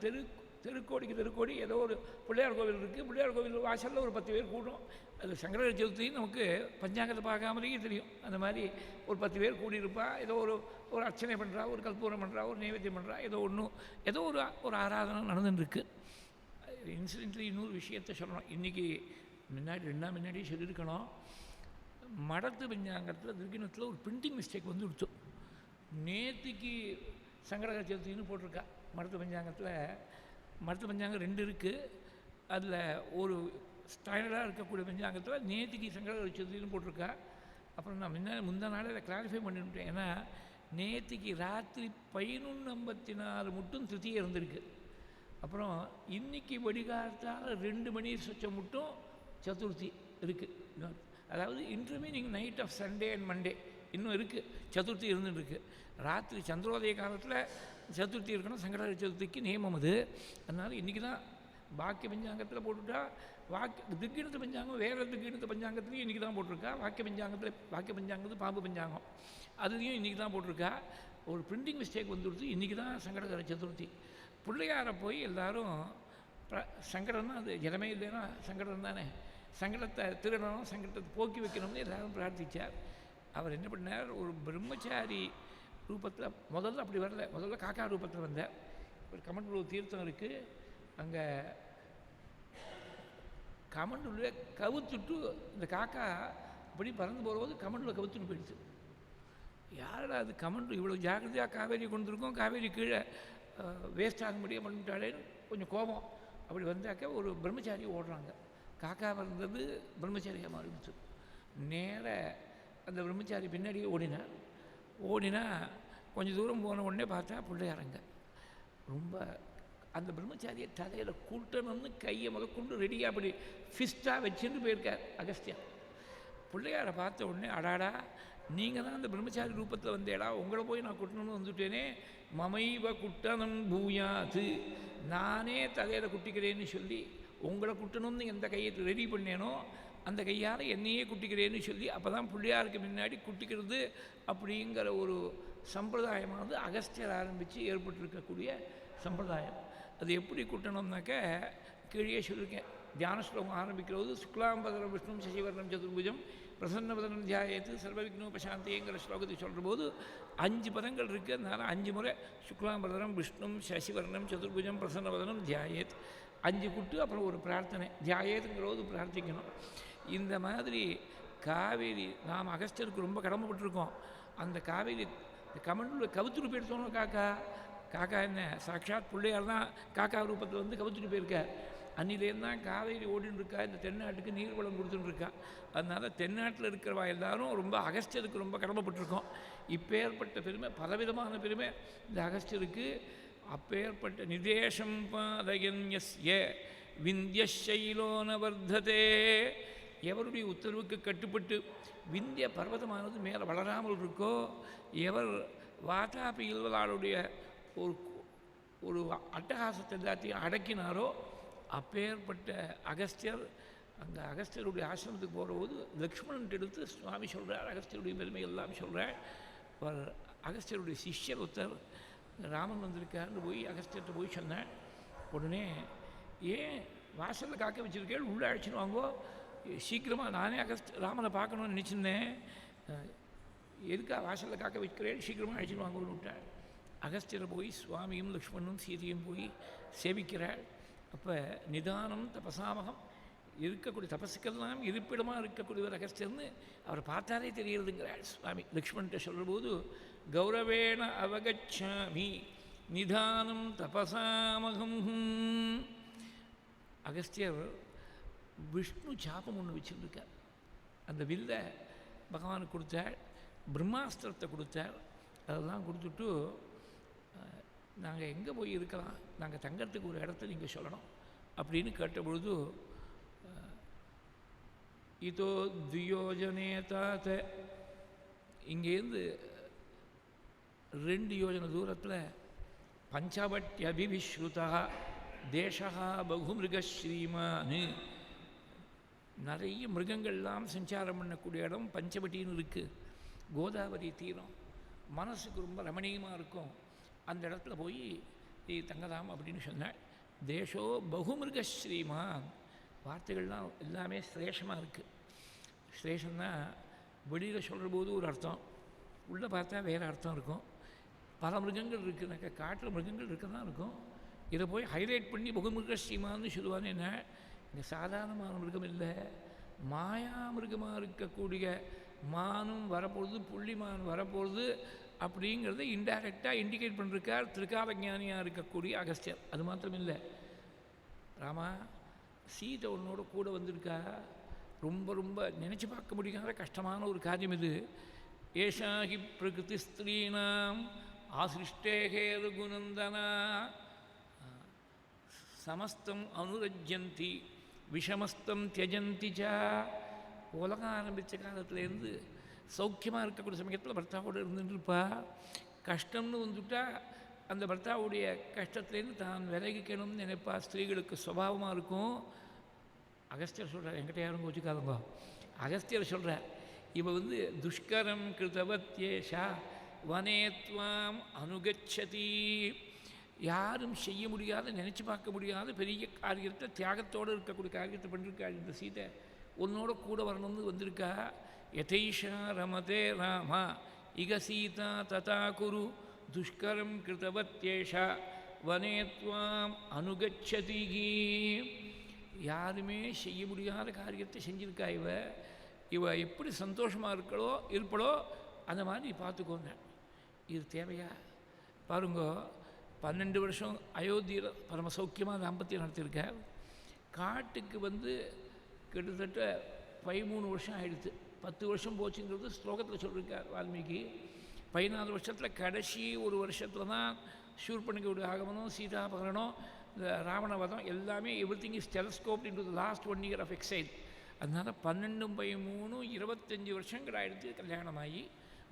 தெருக்கோடிக்கு தெருக்கோடி ஏதோ ஒரு பிள்ளையார் கோவில் இருக்குது. பிள்ளையார் கோவில் வாசலில் ஒரு 10 பேர் கூடும். அது சங்கடகார சதுர்த்தி நமக்கு பஞ்சாங்கத்தை பார்க்காமலேயே தெரியும். அந்த மாதிரி ஒரு 10 பேர் கூடியிருப்பா. ஏதோ ஒரு அர்ச்சனை பண்ணுறா, ஒரு கற்பூரம் பண்ணுறா, ஒரு நைவேத்தியம் பண்ணுறா, ஏதோ ஒரு ஆராதனை நடந்துட்டுருக்கு. இன்சிடென்ட்லி இன்னொரு விஷயத்தை சொல்லணும். இன்றைக்கி முன்னாடியே சொல்லியிருக்கணும். மடத்து பஞ்சாங்கத்தில் திருக்கிணத்தில் ஒரு பிரிண்டிங் மிஸ்டேக் வந்து கொடுத்தோம். நேற்றுக்கு சங்கடகர சதுர்த்தின்னு போட்டிருக்கா மடத்து பஞ்சாங்கத்தில். மடத்து பஞ்சாங்கம் 2 இருக்குது. அதில் ஒரு ஸ்டாண்டர்டாக இருக்கக்கூடிய பஞ்சாங்கத்தில் நேற்றுக்கு சங்கடகர சதுர்த்தின்னு போட்டிருக்கா. அப்புறம் நான் முந்தா நாள் அதை கிளாரிஃபை பண்ணிவிட்டேன். ஏன்னா நேற்றுக்கு ராத்திரி 11:54 மட்டும் திருத்தியே இருந்திருக்கு. அப்புறம் இன்றைக்கி வடிகாலத்தால் 2 மணி சொச்சம் மட்டும் சதுர்த்தி இருக்குது. அதாவது intervening night of Sunday and Monday இன்னும் இருக்குது, சதுர்த்தி இருந்துகிட்டு ராத்திரி சந்திரோதய காலத்தில் சதுர்த்தி இருக்கணும். சங்கடஹர சதுர்த்திக்கு நியமம் அது. அதனால் இன்றைக்கி தான் பாக்கிய பஞ்சாங்கத்தில் போட்டுவிட்டா. திக்கிணத்து பஞ்சாங்கம் வேறு திக்கிணத்து பஞ்சாங்கத்துலேயும் இன்றைக்கி தான் போட்டிருக்கா. வாக்கிய பஞ்சாங்கத்து பாம்பு பஞ்சாங்கம் அதுலேயும் இன்றைக்கி தான் போட்டிருக்கா. ஒரு பிரிண்டிங் மிஸ்டேக் வந்துடுது. இன்றைக்கி தான் சங்கடஹர சதுர்த்தி. பிள்ளையாரை போய் எல்லோரும் சங்கடம்னா அது ஜனமே இல்லைன்னா சங்கடம் தானே. சங்கடத்தை திருடணும், சங்கடத்தை போக்கி வைக்கணும்னு எல்லோரும் பிரார்த்தித்தார். அவர் என்ன பண்ணார், ஒரு பிரம்மச்சாரி ரூபத்தில் முதல்ல அப்படி வரல, முதல்ல காக்கா ரூபத்தில் வந்தார். ஒரு கமண்டலூர் தீர்த்தம் இருக்குது, அங்கே கமண்டூரில் கவுத்துட்டு இந்த காக்கா அப்படி பறந்து போகும்போது கமண்டூரில் கவுத்துட்டு போயிடுச்சு. யாரடா அது கமண்டூர் இவ்வளோ ஜாக்கிரதையாக காவேரி கொண்டிருக்கோம், காவேரி கீழே வேஸ்ட் ஆக முடியாது பண்ணிட்டாலேன்னு கொஞ்சம் கோபம். அப்படி வந்தாக்க ஒரு பிரம்மச்சாரி ஓடுறாங்க. காக்கா வந்தது பிரம்மச்சாரியாக மாறிடுச்சு. நேர அந்த பிரம்மச்சாரி பின்னாடியே ஓடினா கொஞ்சம் தூரம் போன உடனே பார்த்தா பிள்ளையாரங்க. ரொம்ப அந்த பிரம்மச்சாரியை தலையில் கூட்டணும்னு கையை முதற்கொண்டு ரெடியாக அப்படி ஃபிஸ்டாக வச்சுட்டு போயிருக்கார் அகஸ்தியன். பிள்ளையாரை பார்த்த உடனே, அடாடா நீங்கள் தான் அந்த பிரம்மச்சாரி ரூபத்தில் வந்தேடா, உங்களை போய் நான் குட்டணும்னு வந்துட்டேனே. மமைவ குட்டனம் பூயாது, நானே தலையில் குட்டிக்கிறேன்னு சொல்லி உங்களை குட்டணும்னு எந்த கையை ரெடி பண்ணேனோ அந்த கையால் என்னையே குட்டிக்கிறேன்னு சொல்லி அப்போ தான் பிள்ளையாருக்கு முன்னாடி குட்டிக்கிறது அப்படிங்கிற ஒரு சம்பிரதாயமானது அகஸ்தியர் ஆரம்பித்து ஏற்பட்டிருக்கக்கூடிய சம்பிரதாயம். அது எப்படி குட்டணும்னாக்க கீழே சொல்லியிருக்கேன். தியான ஸ்லோகம் ஆரம்பிக்கிறது சுக்லாம்பதரம் விஷ்ணு சசிவர்ணம் சதுர்புஜம் பிரசன்னபதனம் தியாயத்து சர்வவிக்னோபசாந்திங்கிற ஸ்லோகத்தை சொல்கிற போது 5 பதங்கள் இருக்குது. அதனால் 5 முறை சுக்லாம்பதரம் விஷ்ணு சசிவர்ணம் சதுர்புஜம் பிரசன்னபதனம் தியாயத் 5 குட்டு, அப்புறம் ஒரு பிரார்த்தனை தியாயத்துங்கிறது பிரார்த்திக்கணும். இந்த மாதிரி காவேரி நாம் அகஸ்தியருக்கு ரொம்ப கடமைப்பட்டிருக்கோம். அந்த காவேரி கமண்டூரில் கவுத்துட்டு போயிடுத்தோம். காக்கா என்ன சாட்சாத் பிள்ளையார் தான் காக்கா ரூபத்தில் வந்து கவுத்துட்டு போயிருக்கார். அன்னிலேருந்து தான் காவேரி ஓடின்னு இருக்கா. இந்த தென்னாட்டுக்கு நீர்வளம் கொடுத்துட்டுருக்கா. அதனால் தென்னாட்டில் இருக்கிறவா எல்லாரும் ரொம்ப அகஸ்தியருக்கு ரொம்ப கடமைப்பட்டிருக்கோம். இப்பேற்பட்ட பெருமை, பலவிதமான பெருமை இந்த அகஸ்தியருக்கு. அப்பேற்பட்ட நிதேஷம் பாதயன்யஸ்ய விந்தியசைலோன வர்த்ததே, எவருடைய உத்தரவுக்கு கட்டுப்பட்டு விந்திய பர்வதமானது மேலே வளராமல் இருக்கோ, எவர் வாதாபி இல்வலாளுடைய ஒரு அட்டகாசத்தை எல்லாத்தையும் அடக்கினாரோ அப்பேற்பட்ட அகஸ்தியர். அங்கே அகஸ்தியருடைய ஆசிரமத்துக்கு போகிறபோது லக்ஷ்மணன் எடுத்து சுவாமி சொல்கிறார், அகஸ்தியருடைய பெருமை எல்லாம் சொல்கிறார். அவர் அகஸ்தியருடைய சிஷ்யர் ஒருத்தர் ராமன் வந்திருக்காருன்னு போய் அகஸ்தியர்கிட்ட போய் சொன்னேன். உடனே ஏன் வாசலில் காக்க வச்சுருக்கேன், உள்ளே அழைச்சின்னு வாங்கோ, சீக்கிரமாக நானே ராமனை பார்க்கணுன்னு நினச்சிருந்தேன், எதுக்கா வாசலில் காக்க வைக்கிறேன், சீக்கிரமாக அழைச்சின்னு வாங்கன்னு விட்டார். அகஸ்தியரை போய் சுவாமியும் லக்ஷ்மணனும் சீதையும் போய் சேவிக்கிறாள். அப்போ நிதானம் தபசாமகம் இருக்கக்கூடிய தபசுக்கெல்லாம் இருப்பிடமாக இருக்கக்கூடியவர் அகஸ்தியர்னு அவரை பார்த்தாலே தெரியுதுங்கிறாள் சுவாமி. லக்ஷ்மண்கிட்ட சொல்கிறபோது கௌரவேண அவகச்சாமி நிதானம் தபசாமகம். அகஸ்தியர் விஷ்ணு சாபம் ஒன்று வச்சுருக்கார். அந்த வில்ல பகவானுக்கு கொடுத்தாள், பிரம்மாஸ்திரத்தை கொடுத்தார். அதெல்லாம் கொடுத்துட்டு நாங்கள் எங்கே போய் இருக்கலாம், நாங்கள் தங்கறதுக்கு ஒரு இடத்த நீங்கள் சொல்லணும் அப்படின்னு கேட்டபொழுது இதோ துயோஜனே தாத்த, இங்கேருந்து 2 யோஜனை தூரத்தில் பஞ்சவட்டி அபிவிஸ்ருதா தேசா பகுமிருகஸ்ரீமானு, நிறைய மிருகங்கள்லாம் சஞ்சாரம் பண்ணக்கூடிய இடம் பஞ்சவட்டின்னு இருக்குது. கோதாவரி தீரம், மனசுக்கு ரொம்ப ரமணீயமாக இருக்கும். அந்த இடத்துல போய் தங்கலாம் அப்படின்னு சொன்னாள். தேசோ பகுமிருகஸ்ரீமான், வார்த்தைகள்லாம் எல்லாமே சிரேஷமாக இருக்குது. சிரேஷன்னா வெளியில் சொல்கிற போது ஒரு அர்த்தம், உள்ளே பார்த்தா வேறு அர்த்தம் இருக்கும். பல மிருகங்கள் இருக்குனாக்கா, காட்டில் மிருகங்கள் இருக்க தான் இருக்கும். இதை போய் ஹைலைட் பண்ணி பகுமிருகஸ்ரீமான்னு சொல்லுவான்னு என்ன, இங்கே சாதாரணமான மிருகம் இல்லை, மாயா மிருகமாக இருக்கக்கூடிய மானும் வரப்போகுது, புள்ளிமான் வரப்போகுது அப்படிங்கிறத இன்டைரக்டாக இண்டிகேட் பண்ணிருக்கார் திருக்காலஞானியாக இருக்கக்கூடிய அகஸ்தியர். அது மாத்திரம் இல்லை, ராமா சீதை உன்னோட கூட வந்திருக்கா, ரொம்ப ரொம்ப நினச்சி பார்க்க முடியாத கஷ்டமான ஒரு காரியம் இது. ஏஷாகி பிரகிருதி ஸ்திரீனாம் ஆசிருஷ்டேகே ரகுநந்தனா, சமஸ்தம் அனுரஜந்தி விஷமஸ்தம் தியஜந்தி ச. உலகம் ஆரம்பித்த காலத்துலேருந்து சௌக்கியமாக இருக்கக்கூடிய சமயத்தில் பர்த்தாவோடு இருந்துருப்பா. கஷ்டம்னு வந்துட்டா அந்த பர்த்தாவுடைய கஷ்டத்துலேருந்து தான் விலகிக்கணும்னு நினைப்பா. ஸ்திரீகளுக்கு சுபாவமாக இருக்கும். அகஸ்தியர் சொல்கிறார், என்கிட்ட யாரும் கோச்சிக்காதங்கோ, அகஸ்தியர் சொல்கிறார், இவ துஷ்கரம் கிருதவத்யேஷா வனேத்வாம் அனுகச்சதி. யாரும் செய்ய முடியாத, நினச்சி பார்க்க முடியாத பெரிய காரியத்தை, தியாகத்தோடு இருக்கக்கூடிய காரியத்தை பண்ணியிருக்கா இந்த சீதை. உன்னோட கூட வரணும்னு வந்திருக்கா. யதைஷா ரமதே ராமா இக சீதா ததா குரு துஷ்கரம் கிருதவத்யேஷா வனேத்வாம் அனுகச்சதி. யாருமே செய்ய முடியாத காரியத்தை செஞ்சிருக்கா இவ எப்படி சந்தோஷமாக இருப்பளோ அந்த மாதிரி பார்த்துக்கோங்க. இது தேவையா பாருங்கோ. 12 வருஷம் அயோத்தியில் பரம சௌக்கியமாக தாம்பத்தியம் நடத்தியிருக்கார். காட்டுக்கு கிட்டத்தட்ட 13 வருஷம் ஆகிடுது. 10 வருஷம் போச்சுங்கிறது ஸ்லோகத்தில் சொல்லியிருக்கார் வால்மீகி. 14 வருஷத்தில் கடைசி ஒரு வருஷத்தில் தான் சூர்பனகையுடைய ஆகமனம், சீதாபகரணம், இந்த ராவணவதம் எல்லாமே everything is telescope into the last 1 year of exile. அதனால் 12 by 3 25 வருஷங்கள் ஆகிடுச்சு கல்யாணமாகி.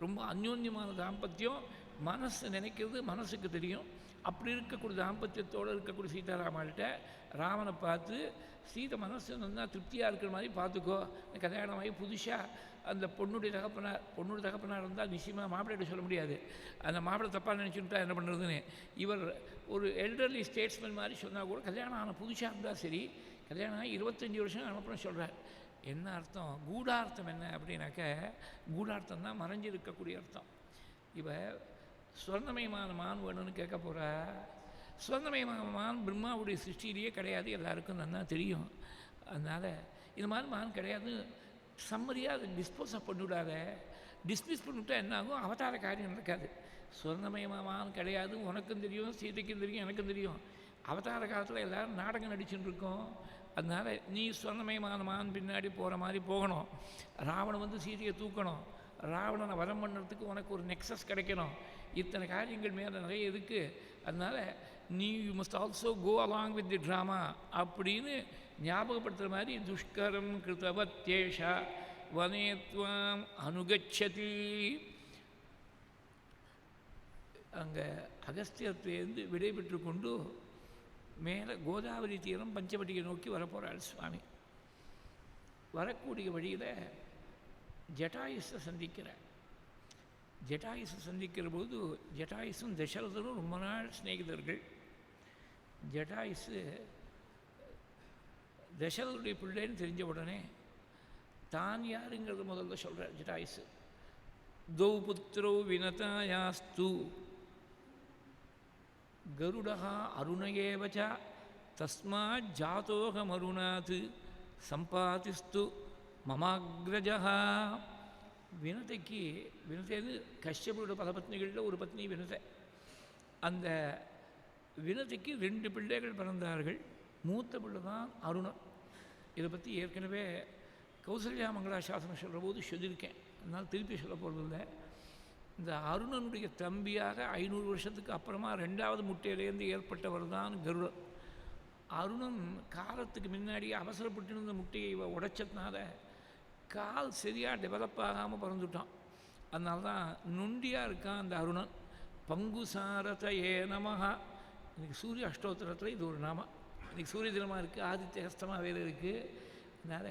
ரொம்ப அந்யோன்யமான தாம்பத்தியம். மனசு நினைக்கிறது மனசுக்கு தெரியும். அப்படி இருக்கக்கூடிய தாம்பத்தியத்தோடு இருக்கக்கூடிய சீதாராமாள்கிட்ட ராமனை பார்த்து, சீதை மனசு நல்லா திருப்தியாக இருக்கிற மாதிரி பார்த்துக்கோ. கல்யாணமாகி புதுசாக அந்த பொண்ணுடைய தகப்பனார் இருந்தால் நிச்சயமாக மாப்பிள்ளைகிட்ட சொல்ல முடியாது. அந்த மாப்பிள்ளை தப்பாக நினச்சிட்டா என்ன பண்ணுறதுன்னு இவர் ஒரு எல்டர்லி ஸ்டேட்ஸ்மேன் மாதிரி சொன்னால் கூட, கல்யாணம் ஆன புதுசாக இருந்தால் சரி, கல்யாணம் ஆகி 25 வருஷம் அனுப்புறம் சொல்கிறார். என்ன அர்த்தம்? கூடார்த்தம் என்ன அப்படின்னாக்க, கூடார்த்தம் தான் மறைஞ்சு இருக்கக்கூடிய அர்த்தம். இவ ஸ்வர்ணமயமான மான் வேணும்னு கேட்க போகிறா. ஸ்வர்ணமயமான மான் பிரம்மாவுடைய சிருஷ்டியிலேயே கிடையாது, எல்லாருக்கும் நல்லா தெரியும். அதனால் இந்த மாதிரி மான் கிடையாது, சம்மதியாக அதை டிஸ்போஸ் பண்ணிவிடாத. டிஸ்மிஸ் பண்ணிவிட்டா என்ன ஆகும்? அவதார காரியம் நடக்காது. ஸ்வர்ணமயமான கிடையாது, உனக்கும் தெரியும், சீதைக்கும் தெரியும், எனக்கும் தெரியும். அவதார காலத்தில் எல்லோரும் நாடகம் நடிச்சுட்டு இருக்கோம். அதனால் நீ ஸ்வர்ணமயமான மான் பின்னாடி போகிற மாதிரி போகணும். ராவணன் சீதையை தூக்கணும். ராவணனை வதம் பண்ணுறதுக்கு உனக்கு ஒரு நெக்ஸஸ் கிடைக்கணும். இத்தனை காரியங்கள் மேலே நிறைய இருக்குது. அதனால் நீ you must also go along with the drama அப்படின்னு ஞாபகப்படுத்துகிற மாதிரி, துஷ்கரம் கிருதவத்யேஷா வனேத்வாம் அனுகச்சதி. அங்கே அகஸ்தியத்திலேருந்து விடை பெற்று கொண்டு மேலே கோதாவரி தீரம் பஞ்சவட்டியை நோக்கி வரப்போகிறாள் சுவாமி. வரக்கூடிய வழியில் ஜட்டாயுஸை சந்திக்கிறார். ஜட்டாயுஸை சந்திக்கிற போது, ஜட்டாயுஸும் தசரதரும் ரொம்ப நாள் சிநேகிதர்கள். ஜட்டாயுஸு தசரதருடைய பிள்ளைன்னு தெரிஞ்ச உடனே தான் யாருங்கிறது முதல்ல சொல்கிறார் ஜட்டாயுஸு. தௌ புத்திரோ வினதாயாஸ்து கருடா அருணயேவச்ச தஸ்மாத் ஜாதோகமருணாத் சம்பாதிஸ்து மமாக்ரஜா. வினதைன்னு கஷ்யபரோட பல பத்னிகளில் ஒரு பத்னி வினதை. அந்த வினதைக்கு 2 பிள்ளைகள் பிறந்தார்கள். மூத்த பிள்ளை தான் அருணன். இதை பற்றி ஏற்கனவே கௌசல்யா மங்களா சாசனம் சொல்கிற போது சொல்லியிருக்கேன், அதனால் திருப்பி சொல்ல போகிறதில்லை. இந்த அருணனுடைய தம்பியாக 500 வருஷத்துக்கு அப்புறமா 2வது முட்டையிலேருந்து ஏற்பட்டவர் தான் கருடன். அருணன் காலத்துக்கு முன்னாடி அவசரப்பட்டு இருந்த முட்டையை உடைச்சதுனால கால் சரியாக டெவலப் ஆகாமல் பிறந்துட்டான். அதனால தான் நொண்டியாக இருக்கான் அந்த அருணன். பங்குசாரத ஏ நமஹா. இன்றைக்கி சூரிய அஷ்டோத்திரத்தில் இது ஒரு நாமம். இன்றைக்கி சூரிய தினமாக இருக்குது, ஆதித்ய ஹஸ்தமாக வேறு இருக்குது. அதனால்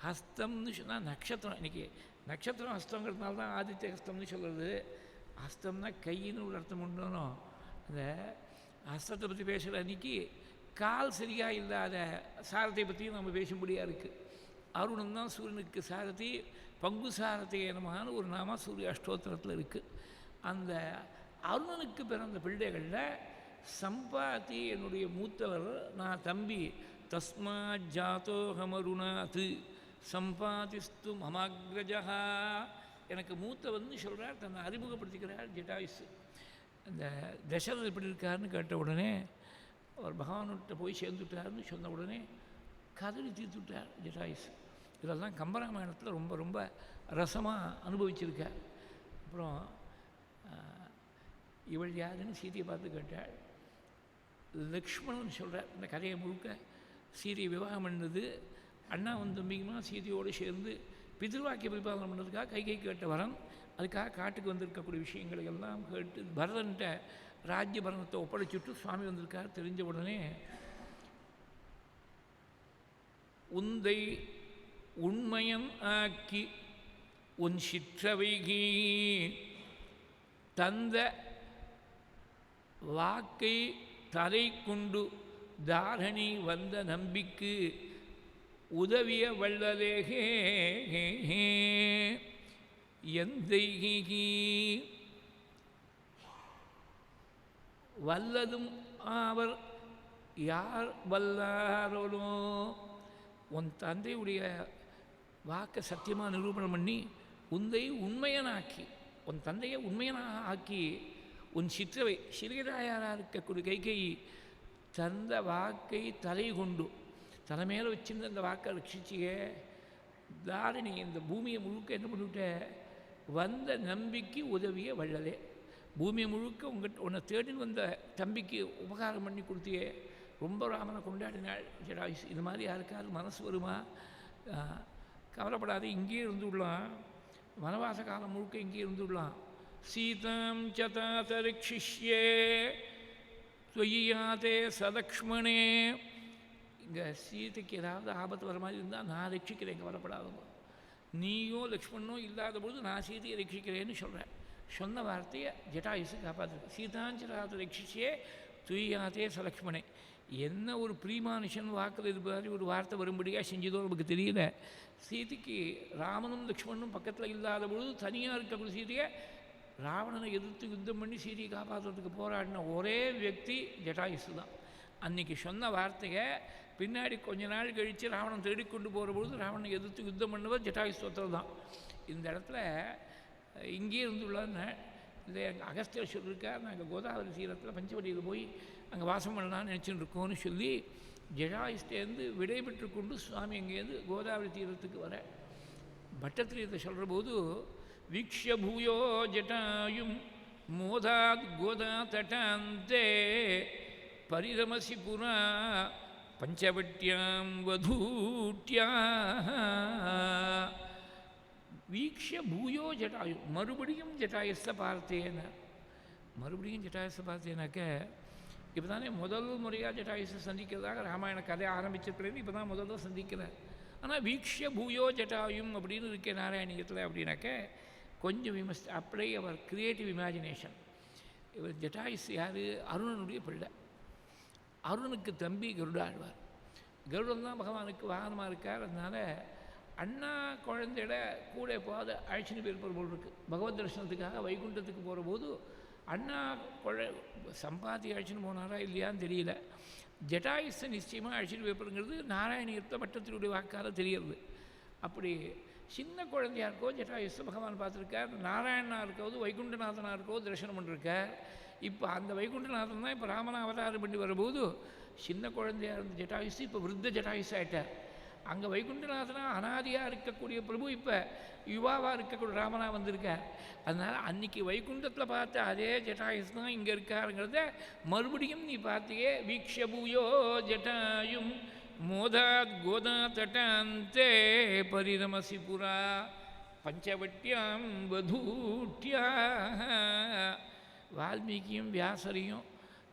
ஹஸ்தம்னு சொன்னால் நட்சத்திரம். இன்றைக்கி நட்சத்திரம் ஹஸ்தங்கிறதுனால தான் ஆதித்ய ஹஸ்தம்னு சொல்கிறது. ஹஸ்தம்னா கையின்னு ஒரு அர்த்தம் உண்டணும். அந்த ஹஸ்தத்தை பற்றி பேசுகிற அன்றைக்கி கால் சரியாக இல்லாத சாரத்தை பற்றியும் நம்ம பேசும்படியாக இருக்குது. அருணன் தான் சூரியனுக்கு சாரதி. பங்கு சாரதி நமகான ஒரு நாம சூரிய அஷ்டோத்திரத்தில் இருக்குது. அந்த அருணனுக்கு பிறந்த பிள்ளைகளில் சம்பாதி என்னுடைய மூத்தவர், நான் தம்பி. தஸ்மாத் ஜாதோஹமருணாத் சம்பாதிஸ்து மமாக்ரஜா. எனக்கு மூத்தவன்னு சொல்கிறார், தன்னை அறிமுகப்படுத்திக்கிறார் ஜட்டாயுஸ். அந்த தசரதர் எப்படி இருக்காருன்னு கேட்ட உடனே, அவர் பகவான்கிட்ட போய் சேர்ந்துட்டார்னு சொன்ன உடனே கதறி தீர்த்துட்டார் ஜட்டாயுஸ். இதெல்லாம் கம்பராமாயணத்தில் ரொம்ப ரொம்ப ரசமாக அனுபவிச்சிருக்கார். அப்புறம் இவள் யாருன்னு சீதையை பார்த்து கேட்டாள். லக்ஷ்மணன் சொல்கிறார் இந்த கதையை முழுக்க. சீதையை விவாகம் பண்ணது அண்ணா தம்பிக்குமா சீதையோடு சேர்ந்து பிதிர்வாக்கிய பரிபாலனம் பண்ணுறதுக்காக கைகை கேட்ட வரன். அதுக்காக காட்டுக்கு வந்திருக்கக்கூடிய விஷயங்களை எல்லாம் கேட்டு பரதன்ட்ட ராஜ்ய பரணத்தை ஒப்படைச்சுட்டு சுவாமி வந்திருக்கார். தெரிஞ்ச உடனே உந்தை உண்மையன் ஆக்கி உன் சிற்றவைகி தந்த வாக்கை தலை கொண்டு தாரணி வந்த நம்பிக்கு உதவிய வள்ளலேகே எந்தைகி வல்லதும் அவர் யார் வல்லாரோனோ. உன் தந்தையுடைய வாக்கை சத்தியமாக நிரூபணம் பண்ணி உந்தை உண்மையனாக்கி உன் தந்தையை உண்மையனாக ஆக்கி உன் சிற்றவை சிறியதாயாராக இருக்கக்கூடிய கைகை தந்த வாக்கை தலை கொண்டு தலைமையில் வச்சிருந்த அந்த வாக்கை ரட்சிச்சிய தாரணி இந்த பூமியை முழுக்க என்ன பண்ணிவிட்ட வந்த நம்பிக்கை உதவிய வள்ளலே. பூமியை முழுக்க உன்னை தேடின்னு வந்த தம்பிக்கு உபகாரம் பண்ணி கொடுத்தியே. ரொம்ப ராமனை கொண்டாடினாள் ஜடாயுஸ். இது மாதிரி யாருக்காவது மனசு வருமா? கவலைப்படாது, இங்கேயே இருந்துடலாம். வனவாச காலம் முழுக்க இங்கேயே இருந்துடலாம். சீதாம் சதாதரிக்ஷிஷ்யே துவயியாதே சலக்ஷ்மணே. இங்கே சீதைக்கு ஏதாவது ஆபத்து வர மாதிரி இருந்தால் நான் ரட்சிக்கிறேன், கவலைப்படாதவங்க. நீயோ லக்ஷ்மணனோ இல்லாத பொழுது நான் சீதையை ரட்சிக்கிறேன்னு சொல்கிறேன். சொன்ன வார்த்தையை ஜட்டாயுசு காப்பாற்று. சீதாஞ்சராத ரட்சிச்சே துய்யாதே சலக்ஷ்மணே. என்ன ஒரு ப்ரீமானுஷன் வாக்கில் இது மாதிரி ஒரு வார்த்தை வரும்படியாக செஞ்சதோ நமக்கு தெரியல. சீதைக்கு ராமனும் லக்ஷ்மணனும் பக்கத்தில் இல்லாத பொழுது தனியாக இருக்கக்கூடிய சீதையை ராவணனை எதிர்த்து யுத்தம் பண்ணி சீதையை காப்பாற்றுறதுக்கு போராடின ஒரே వ్యక్తి ஜட்டாயுசு தான். அன்றைக்கி சொன்ன வார்த்தையை பின்னாடி கொஞ்ச நாள் கழித்து ராவணன் தேடிக்கொண்டு போகிற பொழுது ராவணனை எதிர்த்து யுத்தம் பண்ணுவது ஜட்டாயுசு ஒருத்தர் தான். இந்த இடத்துல இங்கேயே இருந்துள்ளான்னு இல்லை, எங்கள் அகஸ்தியர் சொல்லியிருக்கார், நாங்கள் கோதாவரி தீரத்தில் பஞ்சவடியில் போய் அங்கே வாசம் பண்ணலான்னு நினச்சிட்டு இருக்கோன்னு சொல்லி ஜடாயுஸ்டேருந்து விடைபெற்று கொண்டு சுவாமி அங்கேருந்து கோதாவரி தீரத்துக்கு வர பட்டத்திரியத்தை சொல்கிற போது வீக்ஷ பூயோ ஜட்டாயும் மோதாத் கோதா தட்டாந்தே பரிரமசி புரா பஞ்சவட்டியாம் வதூட்யா. வீக்ஷ பூயோ ஜட்டாயு மறுபடியும் ஜட்டாயுஸை பார்த்தேன. மறுபடியும் ஜட்டாயுஸை பார்த்தேனாக்க இப்போ தானே முதல் முறையாக ஜட்டாயுஸை சந்திக்கிறதாக ராமாயண கதை ஆரம்பிச்சிருக்கிறது. இப்போ தான் முதல்ல சந்திக்கிறேன். ஆனால் வீக்ஷ பூயோ ஜட்டாயும் அப்படின்னு இருக்கே நாராயணியத்தில் அப்படின்னாக்க கொஞ்சம் we must apply our creative imagination. இவர் ஜட்டாயுஸ் யார்? அருணனுடைய பிள்ளை. அருணுக்கு தம்பி கருடாழ்வார். கருடன் தான் பகவானுக்கு வாகனமாக இருக்கார். அதனால் அண்ணா குழந்தையிட கூட எப்போது அழைச்சின்னு போயிருப்பது போல் இருக்குது. பகவத் தரிசனத்துக்காக வைகுண்டத்துக்கு போகிற போது அண்ணா சம்பாதி அழைச்சின்னு போனாரா இல்லையான்னு தெரியல. ஜட்டாயுஸை நிச்சயமாக அழைச்சிட்டு போயிருப்பதுங்கிறது நாராயணியத்தை பட்டத்தினுடைய வாக்கால் தெரிகிறது. அப்படி சின்ன குழந்தையாக இருக்கோ ஜட்டாயுஸை பகவான் பார்த்துருக்கார். நாராயணனாக இருக்கவது வைகுண்டநாதனாக இருக்கோ தரிசனம் பண்ணிருக்கார். இப்போ அந்த வைகுண்டநாதன் தான் இப்போ ராமனை அவதாரம் பண்ணி வரும்போது சின்ன குழந்தையாக இருந்த ஜட்டாயுஸ் இப்போ விருத்த ஜட்டாயுஸ் ஆகிட்டார். அங்கே வைகுண்டநாதனாக அனாதியாக இருக்கக்கூடிய பிரபு இப்போ யுவாவாக இருக்கக்கூடிய ராமனாக வந்திருக்கார். அதனால் அன்றைக்கி வைகுண்டத்தில் பார்த்த அதே ஜட்டாயுஸ் தான் இங்கே இருக்காருங்கிறத மறுபடியும் நீ பார்த்தியே. வீக்ஷபூயோ ஜட்டாயும் மோதாத் கோதா தட்டாந்தே பரிரமசி புரா பஞ்சவட்டியாம் வதூட்யா. வால்மீகியும் வியாசரையும்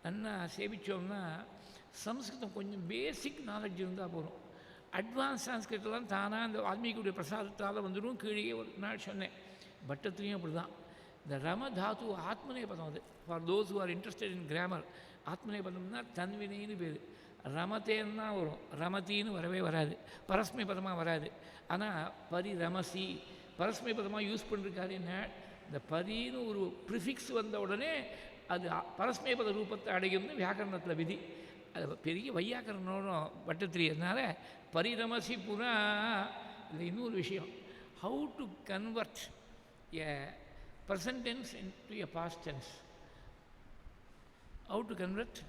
நல்லா சேவித்தோம்னா சம்ஸ்கிருதம் கொஞ்சம் பேசிக் நாலேஜ் இருந்தால் போகும். அட்வான்ஸ் சான்ஸ்கிரிட்லாம் தானாக அந்த வால்மீகியுடைய பிரசாதத்தால் வந்துடும். கீழே ஒரு நாள் சொன்னேன், பட்டத்துலேயும் அப்படி தான். இந்த ரம தாத்து ஆத்மனே பதம். அது for those who are interested in grammar. ஆத்மனே பதம்னா தன்வினைன்னு பேர். ரமத்தேன்னு தான் வரும், ரமத்தின்னு வரவே வராது, பரஸ்மை பதமாக வராது. ஆனால் பரிரமசி பரஸ்மை பதமாக யூஸ் பண்ணிருக்காரு. என்ன இந்த பரின்னு ஒரு ப்ரிஃபிக்ஸ் வந்த உடனே அது பரஸ்மை பத ரூபத்தை அடையும்னு வியாக்கரணத்தில் விதி. அது பெரிய வையாக்கரணம் பட்டத்திரியனால பரிரமசி புறா. இது இன்னொரு விஷயம், how to convert a present tense into a past tense, how to convert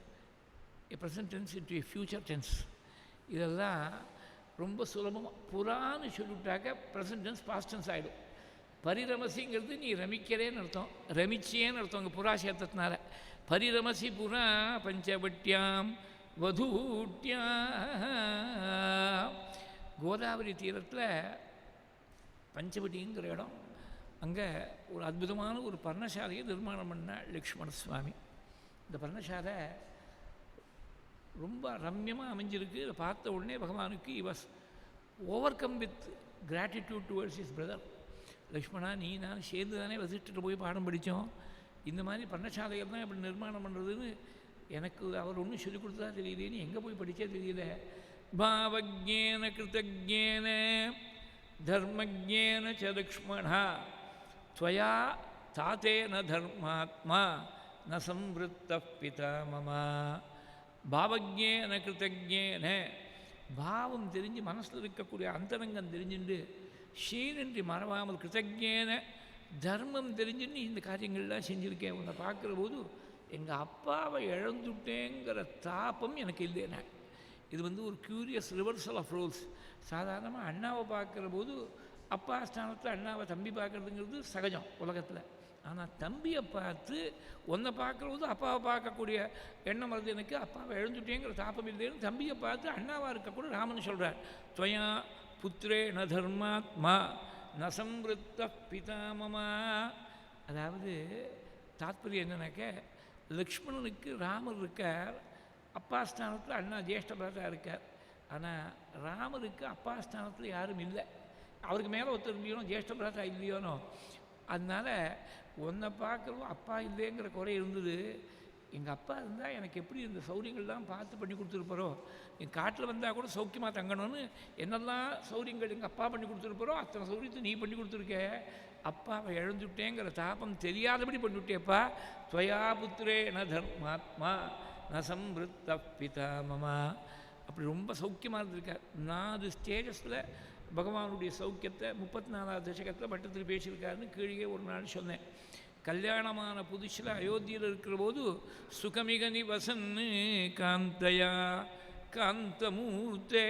a present tense into a future tense. இதெல்லாம் ரொம்ப சுலபமாக புறான்னு சொல்லிவிட்டாக்க ப்ரெசன்ட் டென்ஸ் பாஸ்ட் டென்ஸ் ஆகிடும். பரிரமசிங்கிறது நீ ரமிக்கிறேன்னு அர்த்தம், ரமிச்சியேன்னு அர்த்தம் அங்கே புறா சேர்த்ததுனால. பரிரமசி புறா பஞ்சவட்டியாம் வதூட்டியா. கோதாவரி தீரத்தில் பஞ்சவட்டிங்கிற இடம், அங்கே ஒரு அற்புதமான ஒரு பர்ணசாலையை நிர்மாணம் பண்ண லக்ஷ்மண சுவாமி. இந்த பர்ணசாலை ரொம்ப ரம்யமாக அமைஞ்சிருக்கு. இதை பார்த்த உடனே பகவானுக்கு was over come with gratitude towards is brother. Lakshmana, நீ நான் சேர்ந்து தானே வசிச்சுட்டு போய் பாடம் படித்தோம், இந்த மாதிரி பர்ணசாலைகள் தான் எப்படி நிர்மாணம் பண்ணுறதுன்னு எனக்கு அவர் ஒன்றும் சொல்லிக் கொடுத்தா தெரியலேன்னு எங்கே போய் படித்தே தெரியல. பாவஜேன கிருத்தஜேன தர்மஜேன ச லக்ஷ்மணா त्वया தாத்தேன தர்மாத்மா ந சம்வృத்த பிதா மம. பாவஜேன கிருத்தஜேன, பாவம் தெரிஞ்சு மனசில் இருக்கக்கூடிய அந்தரங்கம் தெரிஞ்சுண்டு ஷீனின்றி மறவாமல், கிருத்தஜேன தர்மம் தெரிஞ்சுன்னு இந்த காரியங்கள்லாம் செஞ்சுருக்கேன். உன்னை பார்க்குற போது எங்கள் அப்பாவை இழந்துட்டேங்கிற தாபம் எனக்கு இல்லைன்னா. இது ஒரு க்யூரியஸ் ரிவர்சல் ஆஃப் ரோல்ஸ். சாதாரணமாக அண்ணாவை பார்க்குற போது அப்பா ஸ்தானத்தில் அண்ணாவை தம்பி பார்க்குறதுங்கிறது சகஜம் உலகத்தில். ஆனால் தம்பியை பார்த்து ஒன்றை பார்க்குற போது அப்பாவை பார்க்கக்கூடிய எண்ணம் வருது எனக்கு. அப்பாவை இழந்துட்டேங்கிற தாபம் இல்லைன்னு தம்பியை பார்த்து அண்ணாவாக இருக்கக்கூட ராமன் சொல்கிறார். துவயா புத்திரே ந தர்மாத்மா ந சம்வృத்த பிதாமமா. அதாவது தாத்பரியம் என்னன்னாக்க, லக்ஷ்மணனுக்கு ராமர் இருக்கார், அப்பா ஸ்தானத்தில் அண்ணா ஜேஷ்ட பிராதா இருக்கார். ஆனால் ராமருக்கு அப்பா ஸ்தானத்தில் யாரும் இல்லை. அவருக்கு மேலே ஒருத்தர் இல்லையோனோ, ஜேஷ்ட பிராதா இல்லையோனோ. அதனால் ஒன்றை பார்க்குறவோ அப்பா இல்லைங்கிற குறை இருந்தது. எங்கள் அப்பா இருந்தால் எனக்கு எப்படி இந்த சௌரியங்கள்லாம் பார்த்து பண்ணி கொடுத்துருப்பாரோ, என் காட்டில் வந்தால் கூட சௌக்கியமாக தங்கணும்னு என்னெல்லாம் சௌரியங்கள் எங்கள் அப்பா பண்ணி கொடுத்துருப்பாரோ அத்தனை சௌரியத்தை நீ பண்ணி கொடுத்துருக்க. அப்பாவை இழந்துட்டேங்கிற தாபம் தெரியாதபடி பண்ணிவிட்டேப்பா. துவயா புத்திரே ந தர்மாத்மா ந சம்வృத்த பிதா மம. அப்படி ரொம்ப சௌக்கியமாக இருந்திருக்கார். 4 ஸ்டேஜஸில் பகவானுடைய சௌக்கியத்தை 34வது தசகத்தில் பட்டத்தில் பேசியிருக்காருன்னு கீழே ஒரு நாள் சொன்னேன். கல்யாணமான புதுசில் அயோத்தியில் இருக்கிற போது சுகமிக நிவசன்னு காந்தயா காந்தமூர்த்தே.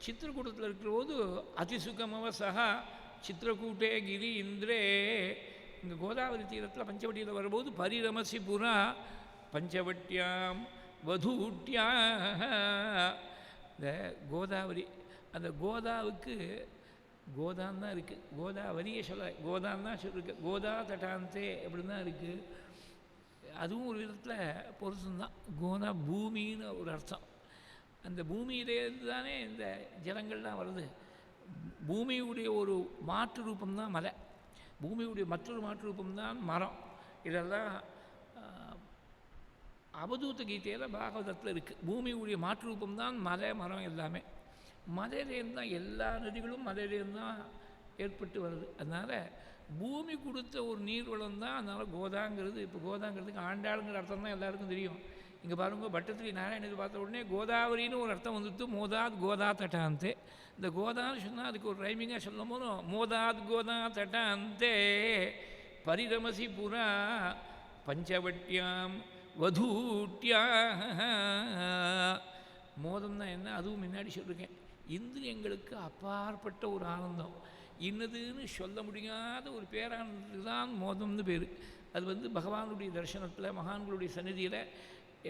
சித்திரக்கூட்டத்தில் இருக்கிற போது அதிசுகமவசா சித்திரக்கூட்டே கிரி இந்திரே. இங்கே கோதாவரி தீரத்தில் பஞ்சவட்டியில் வரும்போது பரிரமசி புரா பஞ்சவட்டியாம் வதூட்டியா. இந்த கோதாவரி, அந்த கோதாவுக்கு கோதான் தான் இருக்குது, கோதாவரியை சொல்ல கோதான் தான் சொல்லிருக்கு. கோதா தட்டாந்தே அப்படின்னு தான் இருக்குது. அதுவும் ஒரு விதத்தில் பொருத்தம்தான். கோதா பூமின்னு ஒரு அர்த்தம். அந்த பூமியிலேருந்து தானே இந்த ஜலங்கள்லாம் வருது. பூமியுடைய ஒரு மாற்று ரூபம்தான் மலை, பூமியுடைய மற்றொரு மாற்று ரூபம்தான் மரம். இதெல்லாம் அவதூத கீதையில் பாகவதத்தில் இருக்குது. பூமியுடைய மாற்று ரூபம்தான் மலை மரம் எல்லாமே. மலையிலேருந்து தான் எல்லா நதிகளும் மலையிலேருந்து தான் ஏற்பட்டு வருது. அதனால் பூமி கொடுத்த ஒரு நீர்வளம் தான். அதனால் கோதாங்கிறது, இப்போ கோதாங்கிறதுக்கு ஆண்டாளுங்கிற அர்த்தம் தான் எல்லாருக்கும் தெரியும். இங்கே பாருங்க, பட்டத்திரி நாராயணத்தை பார்த்த உடனே கோதாவரின்னு ஒரு அர்த்தம் வந்துட்டு, மோதாத் கோதா தட்டாந்தே. இந்த கோதான்னு சொன்னால் அதுக்கு ஒரு ரைமிங்காக சொல்லும் போது மோதாத் கோதா தட்டாந்தே பரிரமசி புரா பஞ்சவட்டியாம் வதூட்டியா. மோதம்னா என்ன, அதுவும் முன்னாடி சொல்லியிருக்கேன். இந்திரியங்களுக்கு அப்பாற்பட்ட ஒரு ஆனந்தம், இன்னதுன்னு சொல்ல முடியாத ஒரு பேரானந்தத்துக்கு தான் மோதம்னு பேர். அது பகவானுடைய தரிசனத்தில் மகான்களுடைய சந்நிதியில்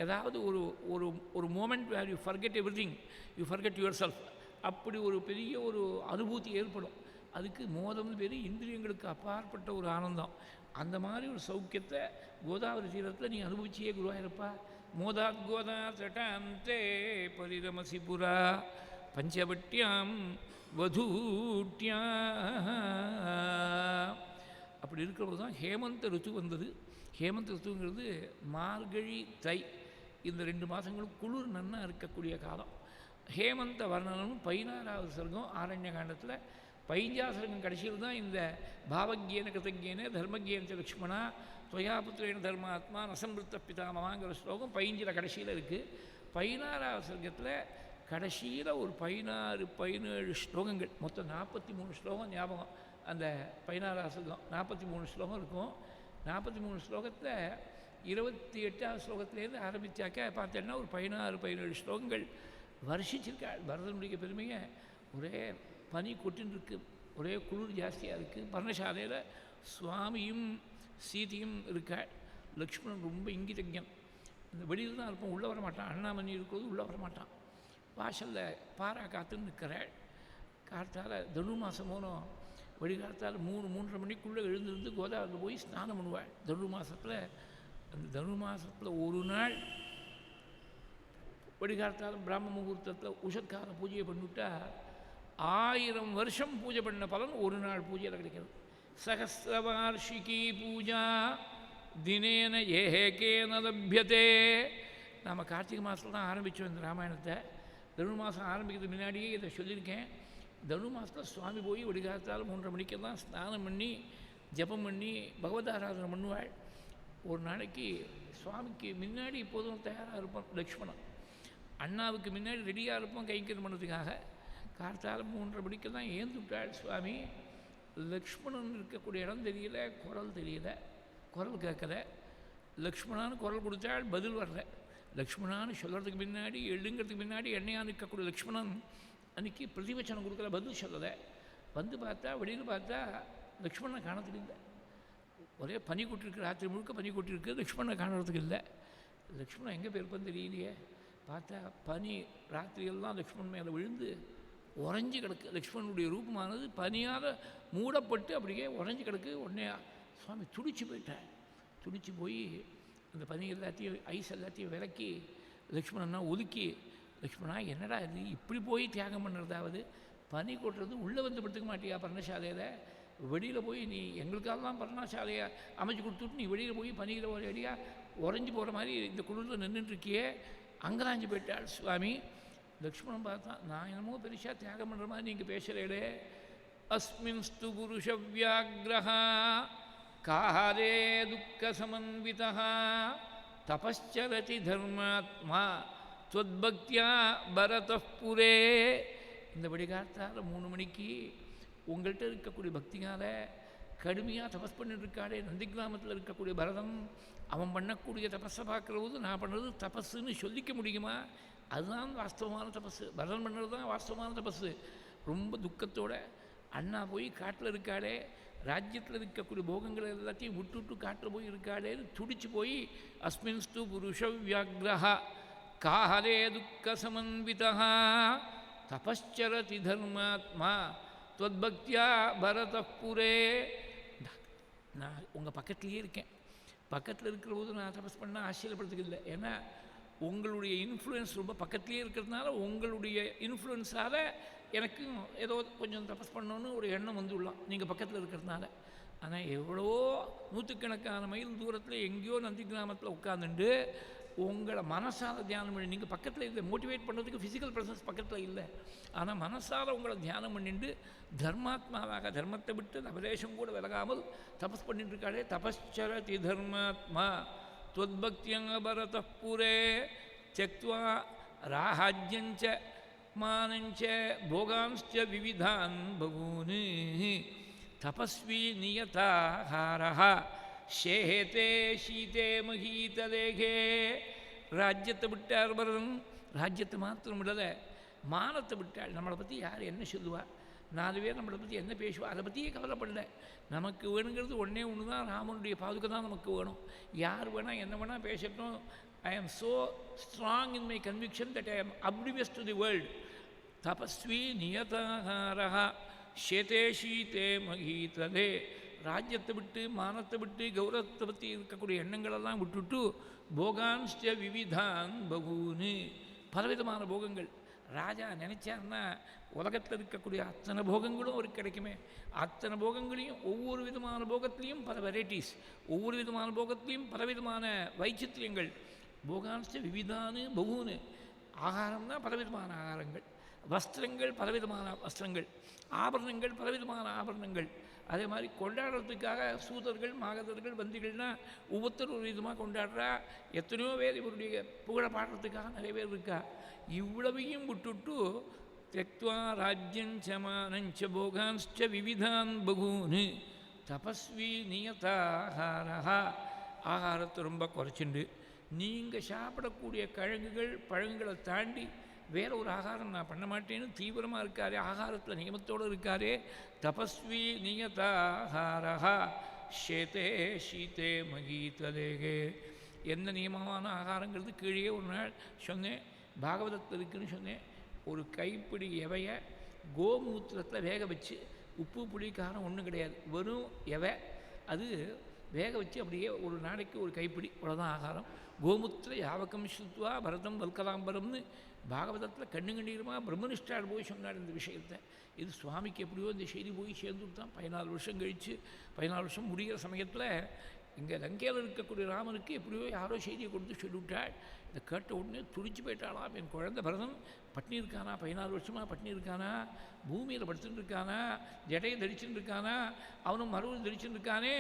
ஏதாவது ஒரு ஒரு ஒரு moment where you forget everything, you forget yourself, அப்படி ஒரு பெரிய ஒரு அனுபூதி ஏற்படும். அதுக்கு மோதம்னு பேர். இந்திரியங்களுக்கு அப்பாற்பட்ட ஒரு ஆனந்தம். அந்த மாதிரி ஒரு சௌக்கியத்தை கோதாவரி தீரத்தில் நீ அனுபவிச்சியே குருவாயிருப்பா. மோதாத் கோதா தட்டாந்தே பரிரமசி புரா பஞ்சவட்டியாம் வதூட்டியா. அப்படி இருக்கிறபோது தான் ஹேமந்த ருத்து வந்தது. ஹேமந்த ருத்துங்கிறது மார்கழி தை, இந்த 2 மாதங்களும் குளிர் நன்னா இருக்கக்கூடிய காலம். ஹேமந்த வர்ணனும் 16வது சர்க்கம் ஆரண்ய காண்டத்தில். 15வது சர்க்கம் கடைசியில் தான் இந்த பாவஜேன கிருதஜேன தர்மஜேன லக்ஷ்மணா துவயா புத்திரேன தர்மாத்மா நசம்வృத்த பிதாமமாங்கிற ஸ்லோகம் 15 கடைசியில் இருக்குது. 16வது சர்க்கத்தில் கடைசியில் ஒரு 16-17 ஸ்லோகங்கள், மொத்தம் 43 ஸ்லோகம் ஞாபகம். அந்த 16வது சர்க்கம் 43 ஸ்லோகம் இருக்கும். 43 ஸ்லோகத்தில் 28வது ஸ்லோகத்திலேருந்து ஆரம்பித்தாக்க பார்த்தேன்னா ஒரு 16-17 ஸ்லோகங்கள் வருஷிச்சிருக்காள். பரதனுடைய பெருமையை ஒரே பனி கொட்டின்னு இருக்கு. ஒரே குளிர் ஜாஸ்தியாக இருக்குது. பர்ணசாலையில் சுவாமியும் சீதையும் இருக்காள். லக்ஷ்மணன் ரொம்ப இங்கிதஜன். இந்த வெளியில் தான் இருப்போம், உள்ளே வரமாட்டான். அண்ணாமணி இருக்கிறது உள்ளே வரமாட்டான். வாசலில் பாரா காத்துன்னு நிற்கிறாள். காத்தால் தனு மாதம் போனோம். வழிகாலத்தால் 3-3:30 மணிக்குள்ளே எழுந்திருந்து கோதாவரியில் போய் ஸ்நானம் பண்ணுவாள். தனு மாதத்தில் அந்த தனு மாதத்தில் ஒரு நாள் வழிகாலத்தால் பிராம முகூர்த்தத்தில் உஷத்கால பூஜையை பண்ணிவிட்டா 1000 வருஷம் பூஜை பண்ண பலன் ஒரு நாள் பூஜையில் கிடைக்கிறது. சகஸ்ரவார்ஷிகி பூஜா தினேன ஏகேன லப்யதே. நாம் கார்த்திகை மாதத்தில் தான் ஆரம்பித்தோம் இந்த ராமாயணத்தை. தனு மாதம் ஆரம்பிக்கிறதுக்கு முன்னாடியே இதை சொல்லியிருக்கேன். தனு மாதத்தில் சுவாமி போய் விடிகாலத்தால் 3:30 மணிக்கெல்லாம் ஸ்நானம் பண்ணி ஜபம் பண்ணி பகவதாராதனை பண்ணுவாள். ஒரு நாளைக்கு சுவாமிக்கு முன்னாடி எப்போதும் தயாராக இருப்போம் லக்ஷ்மணன். அண்ணாவுக்கு முன்னாடி ரெடியாக இருப்போம் கைங்கரியம் பண்ணுறதுக்காக. கார்த்தால் 3:30 மணிக்கெல்லாம் ஏந்து விட்டாள் சுவாமி. லக்ஷ்மணன் இருக்கக்கூடிய இடம் தெரியல, குரல் தெரியல, குரல் கேட்கல. லக்ஷ்மணான்னு குரல் கொடுத்தாள், பதில் வரல. லக்ஷ்மணான்னு சொல்கிறதுக்கு முன்னாடி எழுங்கிறதுக்கு முன்னாடி எண்ணெயாக நிற்கக்கூடிய லக்ஷ்மணன் அன்றைக்கி பிரதிவச்சனம் கொடுக்கல, பதில் சொல்லலை. வந்து பார்த்தா வெளியில் பார்த்தா லக்ஷ்மணனை காணத்துக்கு இல்லை. ஒரே பனி கொட்டிருக்கு, ராத்திரி முழுக்க பனி கொட்டிருக்கு. லக்ஷ்மணனை காணுறதுக்கு இல்லை. லக்ஷ்மணன் எங்கே போயிருப்பேன்னு தெரியலையே. பார்த்தா பனி ராத்திரியெல்லாம் லக்ஷ்மணன் மேலே விழுந்து உறைஞ்சி கிடக்கு. லக்ஷ்மணனுடைய ரூபமானது பனியால் மூடப்பட்டு அப்படியே உறைஞ்சி கிடக்கு. உடனே சுவாமி துடிச்சு போயிட்டார். துடிச்சு போய் அந்த பனி எல்லாத்தையும் ஐஸ் எல்லாத்தையும் விலக்கி லக்ஷ்மணன்னா ஒதுக்கி, லக்ஷ்மணா என்னடா இது இப்படி போய் தியாகம் பண்ணுறதாவது, பனி கொட்டுறது உள்ளே வந்து படுத்துக்க மாட்டியா பர்ணசாலையில்? வெளியில் போய் நீ எங்களுக்காகலாம் பர்ணசாலையை அமைச்சு கொடுத்துட்டு நீ வெளியில் போய் பனியில் ஒரு அடியாக உறைஞ்சி போகிற மாதிரி இந்த குளிரில் நின்றுட்டுருக்கியே. அங்கராஞ்சி போயிட்டாள் சுவாமி. லக்ஷ்மணன் பார்த்தான், நான் என்னமோ பெருசாக தியாகம் பண்ணுற மாதிரி நீங்கள் பேசுகிறேடே. அஸ்மின்ஸ்து புருஷ வியாக்ரஹா காரே துக்க சமன்விதா தபஸ்சரதி தர்மாத்மா துவத்பக்தியா பரதப்புரே. இந்த வழிகாலத்தால் 3 மணிக்கு உங்கள்கிட்ட இருக்கக்கூடிய பக்தியால் கடுமையாக தபஸ் பண்ணிட்டு இருக்காடே நந்தி கிராமத்தில் இருக்கக்கூடிய பரதன், அவன் பண்ணக்கூடிய தபஸை பார்க்குற போது நான் பண்ணுறது தபஸுன்னு சொல்லிக்க முடியுமா? அதுதான் வாஸ்தவமான தபஸு. பரதன் பண்ணுறது தான் வாஸ்தவமான தபஸு. ரொம்ப துக்கத்தோட அண்ணா போய் காட்டில் இருக்காடே, ராஜ்யத்தில் இருக்கக்கூடிய போகங்களை எல்லாத்தையும் விட்டுவிட்டு காட்டில் போய் இருக்காடேன்னு துடிச்சு போய் அஸ்மின்ஸ்து புருஷ வியாக்ரஹா காஹரே துக்க சமன்விதா தபஸ்சரதி தர்மாத்மா துவத்பக்தியா பரதப்புரே. நான் உங்கள் பக்கத்துலேயே இருக்கேன். பக்கத்தில் இருக்கிற போது நான் தபஸ் பண்ணால் ஆச்சரியப்படுறதுக்கு இல்லை. ஏன்னா உங்களுடைய இன்ஃப்ளூயன்ஸ் ரொம்ப பக்கத்துலேயே இருக்கிறதுனால உங்களுடைய இன்ஃப்ளூயன்ஸால் எனக்கும் ஏதோ கொஞ்சம் தபஸ் பண்ணணுன்னு ஒரு எண்ணம் வந்துடலாம் நீங்கள் பக்கத்தில் இருக்கிறதுனால. ஆனால் எவ்வளவோ நூற்றுக்கணக்கான மைல் தூரத்தில் எங்கேயோ நந்தி கிராமத்தில் உட்காந்துட்டு உங்களை மனசால் தியானம் பண்ணி, நீங்கள் பக்கத்தில் இல்லை, மோட்டிவேட் பண்ணுறதுக்கு ஃபிசிக்கல் ப்ரெசன்ஸ் பக்கத்தில் இல்லை, ஆனால் மனசால் உங்களை தியானம் பண்ணிட்டு தர்மாத்மாவாக தர்மத்தை விட்டு அபதேசம் கூட விலகாமல் தபஸ் பண்ணிட்டு இருக்காளே. தபஸ்சரதி தர்மாத்மா துவத்பக்தியங்க பரதப்புரே தியக்த்வா ராஹாஜ்யஞ்ச மானஞ்ச போகாம்ச்ச விவிதான் பகூன் தபஸ்வி நியதாஹாரஹ ஷேஹேதே ஷீதே மகீதலேகே. ராஜ்யத்தை விட்டார் பரதன். ராஜ்யத்தை மாத்திரம் விடலை, மானத்தை விட்டாள். நம்மளை பற்றி யார் என்ன சொல்லுவாள், 4 பேர் நம்மளை பற்றி என்ன பேசுவா, அதை பற்றியே கவலைப்படல. நமக்கு வேணுங்கிறது ஒன்று தான், ராமனுடைய பாதுகை தான் நமக்கு வேணும். யார் வேணால் என்ன வேணால் பேசட்டும். ஐ am so strong in my conviction that I ஆம் அப்ளிவியஸ் டு தி வேர்ல்டு. தபஸ்வி நியதாஹாரஹ ஷேதே ஷீதே மகீதலே. ராஜ்யத்தை விட்டு மானத்தை விட்டு கௌரவத்தை பற்றி இருக்கக்கூடிய எண்ணங்களெல்லாம் விட்டுட்டு போகான்ஸ்ட விவிதான் பகூன்னு பலவிதமான போகங்கள். ராஜா நினைச்சாருன்னா உலகத்தில் இருக்கக்கூடிய அத்தனை போகங்களும் அவருக்கு கிடைக்குமே. அத்தனை போகங்களையும் ஒவ்வொரு விதமான போகத்திலையும் பல வெரைட்டிஸ், ஒவ்வொரு விதமான போகத்திலையும் பலவிதமான வைச்சித்திரியங்கள். போகான்ஸ்ட விவிதானு பகூன்னு. ஆகாரம்னா பலவிதமான ஆகாரங்கள், வஸ்திரங்கள் பலவிதமான வஸ்திரங்கள், ஆபரணங்கள் பலவிதமான ஆபரணங்கள். அதே மாதிரி கொண்டாடுறதுக்காக சூதர்கள் மாகதர்கள் வந்திகள்னால் ஒவ்வொருத்தரும் ஒரு விதமாக கொண்டாடுறா. எத்தனையோ பேர் இவருடைய புகழ பாடுறதுக்காக நிறைய பேர் இருக்கா. இவ்வளவையும் விட்டுட்டு தியக்த்வா ராஜ்யஞ்ச மானஞ்ச போகான்ஸ்ச விவிதான் பகூன் தபஸ்வி நியதாஹாரஹ. ஆகாரத்தை ரொம்ப குறைச்சிண்டு நீங்கள் சாப்பிடக்கூடிய கிழங்குகள் பழங்களை தாண்டி வேற ஒரு ஆகாரம் நான் பண்ண மாட்டேன்னு தீவிரமாக இருக்காரே, ஆகாரத்தில் நியமத்தோடு இருக்காரே. தபஸ்வி நியதாஹாரஹா ஷேதே ஷீதே மகீதலேகே. எந்த நியமமான ஆகாரங்கிறது கீழே ஒரு நாள் சொன்னேன், பாகவதத்தில் இருக்குன்னு சொன்னேன். ஒரு கைப்பிடி எவைய கோமூத்திரத்தில் வேக வச்சு, உப்பு புளி காரம் ஒன்றும் கிடையாது, வெறும் எவை அது வேக வச்சு அப்படியே ஒரு நாளைக்கு ஒரு கைப்பிடி, அவ்வளோதான் ஆகாரம். கோமுத்திர யாவகம் சுத்வா பரதம் வல்கலாம்பரம்னு பாகவதத்தில் கண்ணீரமாக பிரம்மனிஷ்டால் போய் சொன்னார் இந்த விஷயத்தை. இது சுவாமிக்கு எப்படியோ இந்த செய்தி போய் சேர்ந்துட்டு தான் 14 வருஷம் கழித்து, 14 வருஷம் முடிகிற சமயத்தில் இங்கே லங்கையில் இருக்கக்கூடிய ராமனுக்கு எப்படியோ யாரோ செய்தியை கொடுத்து சொல்லிவிட்டாள். இதை கேட்ட உடனே துடிச்சு போயிட்டாளாம். என் குழந்தை பரதன் பட்னி இருக்கானா, 14 வருஷமாக பட்னி இருக்கானா, பூமியில் படுத்துட்டு இருக்கானா, ஜடையை தரிச்சுட்டு இருக்கானா, அவனும் மறுபடியும் தரிச்சுட்டு இருக்கானே,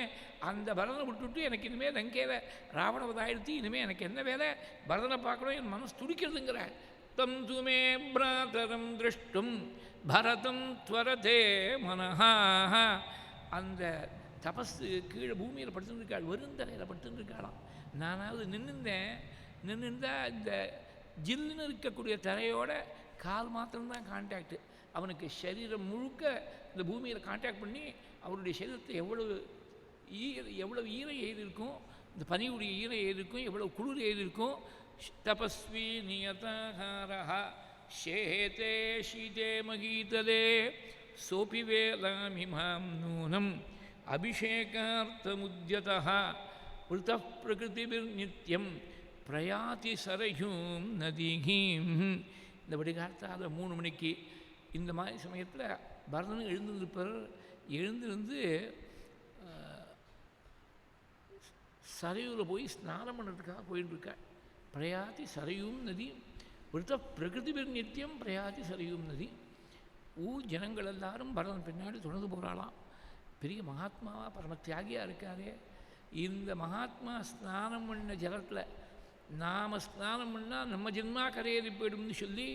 அந்த பரதனை விட்டுவிட்டு எனக்கு இனிமேல் லங்கையில் ராவணவதாயிடுத்து, இனிமேல் எனக்கு என்ன வேலை, பரதனை பார்க்கணும், என் மனசு துடிக்கிறதுங்கிறாள். தம் துமே பிராதரம் திருஷ்டும் பரதம் துவரதே மனஹா. அந்த தபஸு கீழே பூமியில் படுத்துருக்காள், வெறுந்தரையில் படுத்துருக்காளாம். நானாவது நின்றுந்தா இந்த ஜில்லுன்னு இருக்கக்கூடிய தரையோட கால் மாத்திரம்தான் கான்டாக்டு. அவனுக்கு சரீரம் முழுக்க இந்த பூமியில் கான்டாக்ட் பண்ணி அவருடைய சரீரத்தை எவ்வளவு ஈரம் ஏறி இருக்கும், இந்த பனியுடைய ஈரம் ஏறி இருக்கும், எவ்வளவு குளிர் ஏறி இருக்கும். தபஸ்வி நியதாஹாரஹா ஷேதே ஷீதே மகீதலே சோபி வேலாமிமாம் நூனம் அபிஷேகார்த்தமுத்யதः வ்ருதः பிரகிருதிபிர்நித்யம் பிரயாதி சரயூம் நதிஹீம். இந்த விடிகாலத்தால் 3 மணிக்கு இந்த மாதிரி சமயத்தில் பரதனும் எழுந்திருப்பார். எழுந்திருந்து சரையூரில் போய் ஸ்நானம் பண்ணுறதுக்காக போயிட்டுருக்காள். பிரயாதி சரையூம் நதி வ்ருதः பிரகிருதிபிர்நித்யம் பிரயாதி சரையூம் நதி. ஊர் ஜனங்கள் எல்லாரும் பரதன் பின்னாடி தொடர்ந்து போகிறாளாம். பெரிய மகாத்மாவாக பரம தியாகியாக இருக்காரே. இந்த மகாத்மா ஸ்நானம் பண்ண ஜலத்தில் நாம் ஸ்நானம் பண்ணால் நம்ம ஜென்மா கரையேறி போயிடும்னு சொல்லி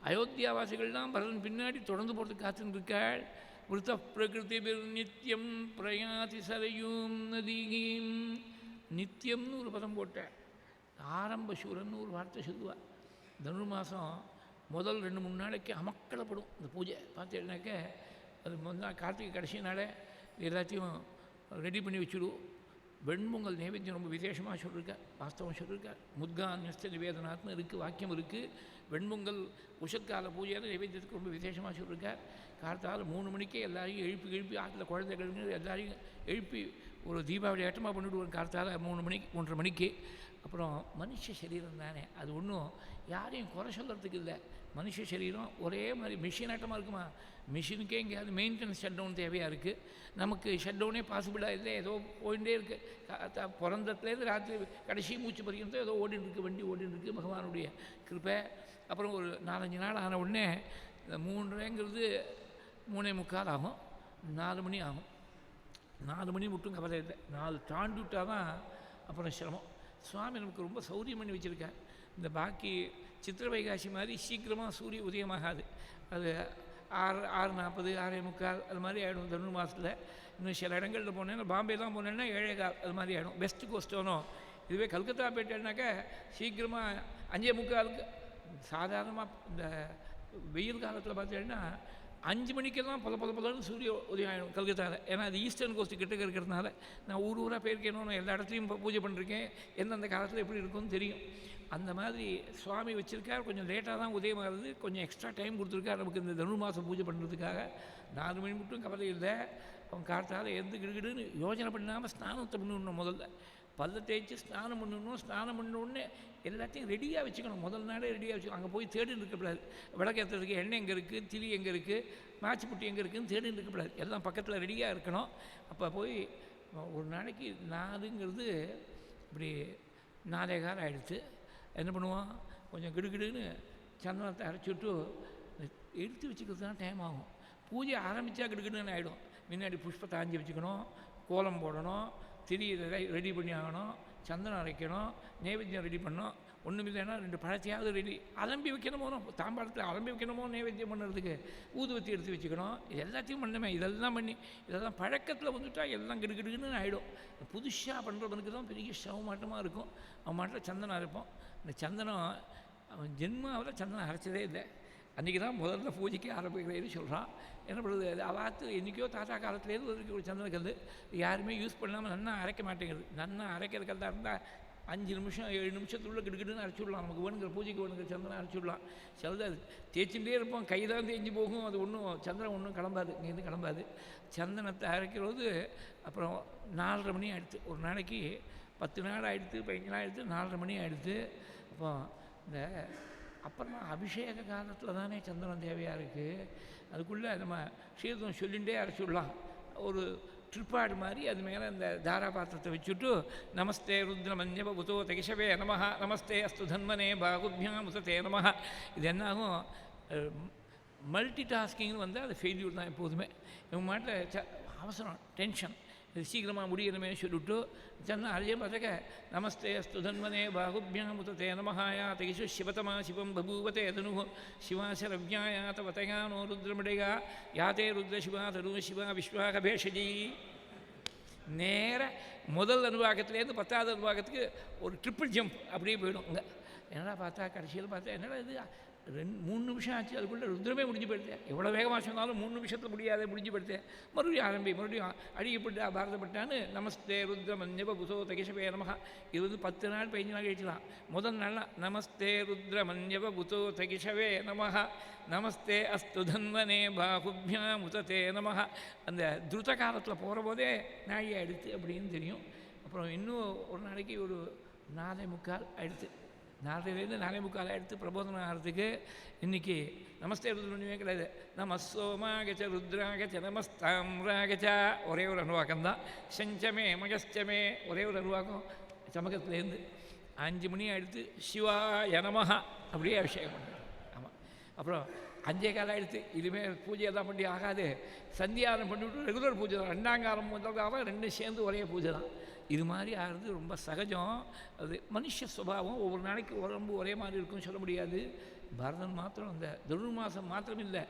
அயோத்தியாவாசிகள்லாம் பரதன் பின்னாடி தொடர்ந்து போகிறதுக்கு காத்துன்னு இருக்காள். வ்ருதः பிரகிருதிபிர் நித்யம் பிரயாதி சரையூம் நதிஹீம். நித்தியம்னு ஒரு பதம் போட்டாள். ஆரம்ப சூரன்னு ஒரு வார்த்தை சொல்லுவாள். தனுர்மாதம் முதல் 2-3 நாளைக்கு அமக்களப்படும் இந்த பூஜை. பார்த்தீங்கன்னாக்க அது முதல் கார்த்திகை கடைசி நாளே எல்லாத்தையும் ரெடி பண்ணி வச்சுடுவோம். வெண்பொங்கல் நைவேத்தியம் ரொம்ப விசேஷமாக சொல்லியிருக்கார், வாஸ்தவம் சொல்லியிருக்கார். முத்கான்யஸ்த நிவேதனாத்னு இருக்குது, வாக்கியம் இருக்குது. வெண்பொங்கல் உஷத்கால பூஜையில் நைவேத்தியத்துக்கு ரொம்ப விசேஷமாக சொல்லியிருக்கார். காலத்தால் 3 மணிக்கே எல்லாரையும் எழுப்பி ஆற்றுல குழந்தைகள் எல்லாரையும் எழுப்பி ஒரு தீபாவளி ஆட்டமாக பண்ணிவிடுவோம். காலத்தால் 3:30 மணிக்கு. அப்புறம் மனுஷ சரீரம் தானே, அது ஒன்றும் யாரையும் குறை சொல்கிறதுக்கு இல்லை. மனுஷ சரீரம் ஒரே மாதிரி மிஷின் ஆட்டமாக இருக்குமா? மிஷினுக்கே எங்கேயாவது மெயின்டெனன்ஸ் ஷட் டவுன் தேவையாக இருக்குது. நமக்கு ஷட் டவுனே பாசிபிளாக இல்லை, ஏதோ போயிட்டே இருக்குது. பிறந்தத்துலேருந்து ராத்திரி கடைசி மூச்சு பறிக்கிறதோ ஏதோ ஓடின்னு இருக்குது, வண்டி ஓடின்னு இருக்குது, பகவானுடைய கிருப்பை. அப்புறம் ஒரு 4-5 நாள் ஆன உடனே இந்த 3:30ங்கிறது 3:45 ஆகும், 4 மணி ஆகும். 4 மணி மட்டும் கவலை இல்லை, 4 தாண்டி விட்டால் தான் அப்புறம் சிரமம். சுவாமி நமக்கு ரொம்ப சௌரியம் பண்ணி வச்சுருக்கார். இந்த பாக்கி சித்திர வைகாசி மாதிரி சீக்கிரமாக சூரிய உதயமாகாது. அது 6:40 6:45 அது மாதிரி ஆகிடும் தனுர் மாதத்தில். இன்னும் சில இடங்களில் போனேன்னா, பாம்பேலாம் போனேன்னா 7:15 அது மாதிரி ஆகிடும். வெஸ்ட் கோஸ்ட்டோனோ. இதுவே கல்கத்தா போயிட்டேன்னாக்கா சீக்கிரமாக 5:45. சாதாரணமாக இந்த வெயில் காலத்தில் பார்த்தீங்கன்னா 5 மணிக்கெல்லாம் பொலன்னு சூரிய உதயம் ஆகிடும் கல்கத்தாவில். ஏன்னா அது ஈஸ்டர்ன் கோஸ்ட்டு கிட்டக்க இருக்கிறதுனால. நான் ஊராக போயிருக்கேன்னு எல்லா இடத்துலையும் பூஜை பண்ணிருக்கேன், எந்தெந்த காலத்தில் எப்படி இருக்கும்னு தெரியும். அந்த மாதிரி சுவாமி வச்சுருக்கார். கொஞ்சம் லேட்டாக தான் உதயமாகுது, கொஞ்சம் எக்ஸ்ட்ரா டைம் கொடுத்துருக்கார் நமக்கு இந்த தனுர் மாதம் பூஜை பண்ணுறதுக்காக. 4 மணி மட்டும் கவலை இல்லை. அவன் காலத்தால் எந்த கிடுகிடுன்னு யோஜனை பண்ணாமல் ஸ்நானத்தை பண்ணணும். முதல்ல பல்ல தேய்ச்சி ஸ்நானம் பண்ணணும். ஸ்நானம் பண்ணோடனே எல்லாத்தையும் ரெடியாக வச்சுக்கணும். முதல் நாளே ரெடியாக வச்சுக்கணும். அங்கே போய் தேடின்னு இருக்கக்கூடாது. விளக்கேற்றுறதுக்கு எண்ணெய் எங்கே இருக்குது, திரி எங்கே இருக்குது, மாச்சிப்புட்டி எங்கே இருக்குதுன்னு தேடின்னு இருக்கக்கூடாது. எல்லாம் பக்கத்தில் ரெடியாக இருக்கணும். அப்போ போய் ஒரு நாளைக்கு 4ங்கிறது இப்படி 4:15 ஆகிடுச்சு. என்ன பண்ணுவோம், கொஞ்சம் கிடுகிடுன்னு சந்தனத்தை அரைச்சிவிட்டு எடுத்து வச்சுக்கிறது தான் டைம் ஆகும். பூஜை ஆரம்பித்தா கிடுகிடுன்னு ஆகிடும். முன்னாடி புஷ்பத்தை ஆஞ்சி வச்சுக்கணும், கோலம் போடணும், திரி ரெடி பண்ணி ஆகணும், சந்தனம் அரைக்கணும், நைவேத்தியம் ரெடி பண்ணணும். ஒன்றும் இல்லைன்னா 2 பழத்தையாவது ரெடி அலம்பி வைக்கணுமோ, தாம்பாளத்தில் அலம்பி வைக்கணுமோ நைவேத்தியம் பண்ணுறதுக்கு. ஊதுவத்தி எடுத்து வச்சுக்கணும். இது எல்லாத்தையும் பண்ணுமே. இதெல்லாம் பண்ணி இதெல்லாம் பழக்கத்தில் வந்துவிட்டால் எல்லாம் கிடுகிடுன்னு ஆகிடும். புதுசாக பண்ணுறவனுக்கு தான் பெரிய சவமாட்டமாக இருக்கும். அவன் மாட்டில் சந்தனம் அரைப்போம். இந்த சந்தனம் அவன் ஜென்மாவில் சந்தனம் அரைச்சதே இல்லை. அன்றைக்கி தான் முதல்ல பூஜைக்கு ஆரம்பிக்கிறேன்னு சொல்கிறான். என்ன பண்ணுறது, அவாத்து என்றைக்கோ தாத்தா காலத்துலேருந்து ஒரு சந்தனக்கல் யாருமே யூஸ் பண்ணாமல் நன்னா அரைக்க மாட்டேங்குது. நன்னா அரைக்கிற கல்லாக இருந்தால் 5 நிமிஷம் 7 நிமிஷத்துக்குள்ளே கிடுக்கிட்டுன்னு அரைச்சி விடலாம். நமக்கு வேணுங்கிற பூஜைக்கு வேணுங்கிற சந்தனம் அரைச்சி விடலாம். சிலது அது தேய்ச்சிகிட்டே இருப்போம், கை தான் தேய்ஞ்சி போகும், அது ஒன்றும் சந்தனம் ஒன்றும் கிளம்பாது, இங்கேருந்து கிளம்பாது. சந்தனத்தை அரைக்கிறது அப்புறம் 4:30 மணி ஆகிடுது. ஒரு நாளைக்கு 10 நாள் ஆகிடுது, 15 நாள் ஆகிடுது, 4:30 மணி ஆகிடுது. அப்போ இந்த அப்புறமா அபிஷேக காலத்தில் தானே சந்தனம் தேவையாக இருக்குது. அதுக்குள்ளே நம்ம ஸ்ரீதம் சொல்லிகிட்டே அரைச்சி விடலாம். ஒரு ட்ரிப்பாடு மாதிரி அது மேலே அந்த தாரா பாத்திரத்தை வச்சுட்டு நமஸ்தே ருத்ரமன்யப புதோ தகிஷவே நமஹ, நமஸ்தே அஸ்து தன்மனே பாகுபியாம் உசதே நமஹ. இது என்னாகும், மல்டி டாஸ்கிங்னு வந்து அது ஃபெயில்யூர் தான் எப்போதுமே. இவங்க மாட்டில் அவசரம், டென்ஷன், இது சீக்கிரமாக முடியணுமே சொல்லிவிட்டு சந்தனம் அரைய பார்த்தாக்க நமஸ்தே அஸ்து தன்மனே பாகுபியாம் உசதே நமஹாயா தகிஷு சிவதமா சிவம் பபூவதே தனு சிவாசரவ்யாயா தவதயானோ ருத்ரமிடையா யாத்தே ருத்ர சிவா தனு சிவா விஸ்வாகபேஷஜி. நேர முதல் அனுபாகத்துலேருந்து 10வது அனுபாகத்துக்கு ஒரு ட்ரிப்பிள் ஜம்ப் அப்படியே போயிடும். இங்கே என்னடா பார்த்தா கடைசியில் பார்த்தா என்னடா இது 2-3 நிமிஷம் ஆச்சு, அதுக்குள்ளே ருத்ரமே முடிஞ்சு போயிடுத்தேன். எவ்வளோ வேகமாக சொன்னாலும் 3 நிமிஷத்தில் முடியாத முடிஞ்சு போயிடுத்தேன். மறுபடியும் அடிக்கப்பட்டா பாரதப்பட்டான்னு நமஸ்தே ருத்ரமன்யப புதோ தகிஷவே நமஹ. இது வந்து 10 நாள் 15 நாள் கழிச்சுலாம். முதல் நாள் நமஸ்தே ருத்ரமன்யப புதோ தகிஷவே நமஹ, நமஸ்தே அஸ்து தன்வனே பாகுபியாம் உசதே நமஹ. அந்த துருத காலத்தில் போகிற போதே நாழி ஆகிடுது அப்படின்னு தெரியும். அப்புறம் இன்னும் ஒரு நாளைக்கு ஒரு 4:45 ஆகிடுது. 4:30 4:45 ஆகிடுத்து பிரபோதனம் ஆகிறதுக்கு. இன்றைக்கி நமஸ்தே ருத்ரமே கிடையாது. நம சோமாகச்ச ருத்ராகச்ச நமஸ்தாம்ராகச்ச ஒரே ஒரு அனுவாக்கம் தான். செஞ்சமே மகஸ்டமே ஒரே ஒரு அனுவாக்கம் சமகத்துலேருந்து. 5 மணி ஆகிடுத்து சிவாய நமஹ அப்படியே அபிஷேகம் பண்ணுறேன். ஆமாம். அப்புறம் 5:15 ஆகிடுத்து. இனிமேல் பூஜை தான் பண்ணி ஆகாது, சந்தியாரம் பண்ணிவிட்டு ரெகுலர் பூஜை தான். 2ஆங்காரம் முதல்காலம் 2 சேர்ந்து ஒரே பூஜை தான். இது மாதிரி ஆகிறது ரொம்ப சகஜம். அது மனுஷ சுபாவம். ஒவ்வொரு நாளைக்கு உடம்பு ஒரே மாதிரி இருக்குன்னு சொல்ல முடியாது. பரதன் மாத்திரம் இந்த தனுர்மாசம் மாத்திரம் இல்லை,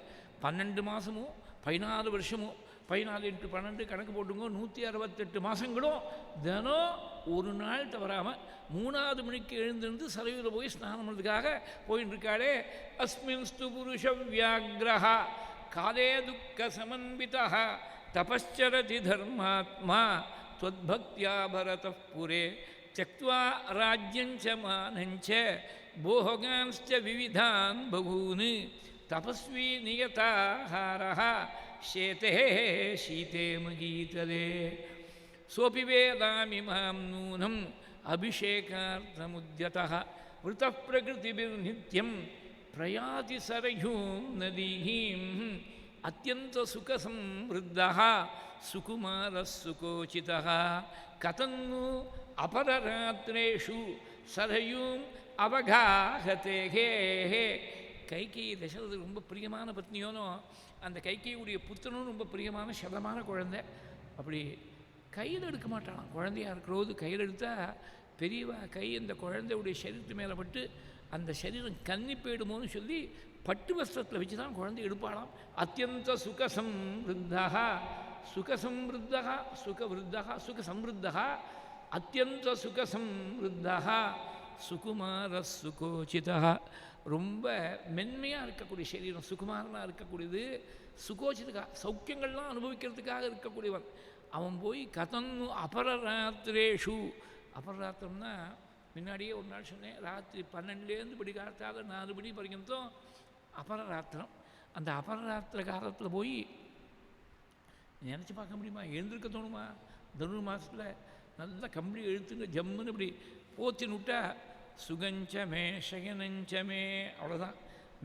12 மாதமும் 14 வருஷமும் 14 × 12 கணக்கு போட்டுங்க, 168 மாதங்களும் தினம் ஒரு நாள் தவறாமல் 3வது மணிக்கு எழுந்திருந்து சரையூரில் போய் ஸ்நானம் பண்ணுறதுக்காக போயின்னு இருக்காளே. அஸ்மின்ஸ்து புருஷ வியாக்ரஹா காலே துக்க சமன்விதா தபஸ்சரதி தர்மாத்மா त्वद्भक्त्या भरतः पुरे त्यक्त्वा राज्यञ्च मानञ्च भोगांश्च विविधान् बहून् तपस्वी नियताहारः शेते शीते मगीतले सोऽपि वेदामिमां नूनम् अभिषेकार्थमुद्यतः वृतः प्रकृतिभिर्नित्यं प्रयाति सरयूं नदीं अत्यन्तसुखसंवृद्धः सुकुमारः सुकोचितः कथन्नु अपररात्रेषु सरयूम् அவகாகத்தே. கைகை தசரது ரொம்ப பிரியமான பத்னியோனோ அந்த கைகையுடைய புத்தனும் ரொம்ப பிரியமான சபலமான குழந்தை. அப்படி கையில் எடுக்க மாட்டான். குழந்தையாக இருக்கிறோது கையில் எடுத்தால் பெரியவா கை அந்த குழந்தையுடைய சரீரத்து மேலே பட்டு அந்த சரீரம் கன்னி போயிடுமோன்னு சொல்லி பட்டு வஸ்திரத்தில் வச்சு தான் குழந்தை எடுப்பாளாம். அத்தியந்த சுகசம்ருத்தா சுகசம்ருத்தா சுகவிருத்தா சுகசம்ருத்தா அத்தியந்த சுகசம்ருத்தா சுகுமார சுகோச்சிதா. ரொம்ப மென்மையாக இருக்கக்கூடிய சரீரம், சுகுமாரனாக இருக்கக்கூடியது, சுகோச்சிதா சௌக்கியங்கள்லாம் அனுபவிக்கிறதுக்காக இருக்கக்கூடியவன். அவன் போய் கதன்னு அபரராத்திரேஷு, அபரராத்திரம்னா முன்னாடியே ஒரு நாள் சொன்னேன், ராத்திரி 12லேருந்து பிடிக்காத்தால் 4 மணி வரைக்கும் அபரராத்திரம். அந்த அபரராத்திர காலத்தில் போய் நினச்சி பார்க்க முடியுமா? எழுந்திருக்க தோணுமா? தனுர் மாதத்தில் நல்லா கம்பளி எழுத்துங்க ஜம்முன்னு இப்படி போத்தின்னு விட்டா சுகஞ்சமே சயனஞ்சமே, அவ்வளோதான்.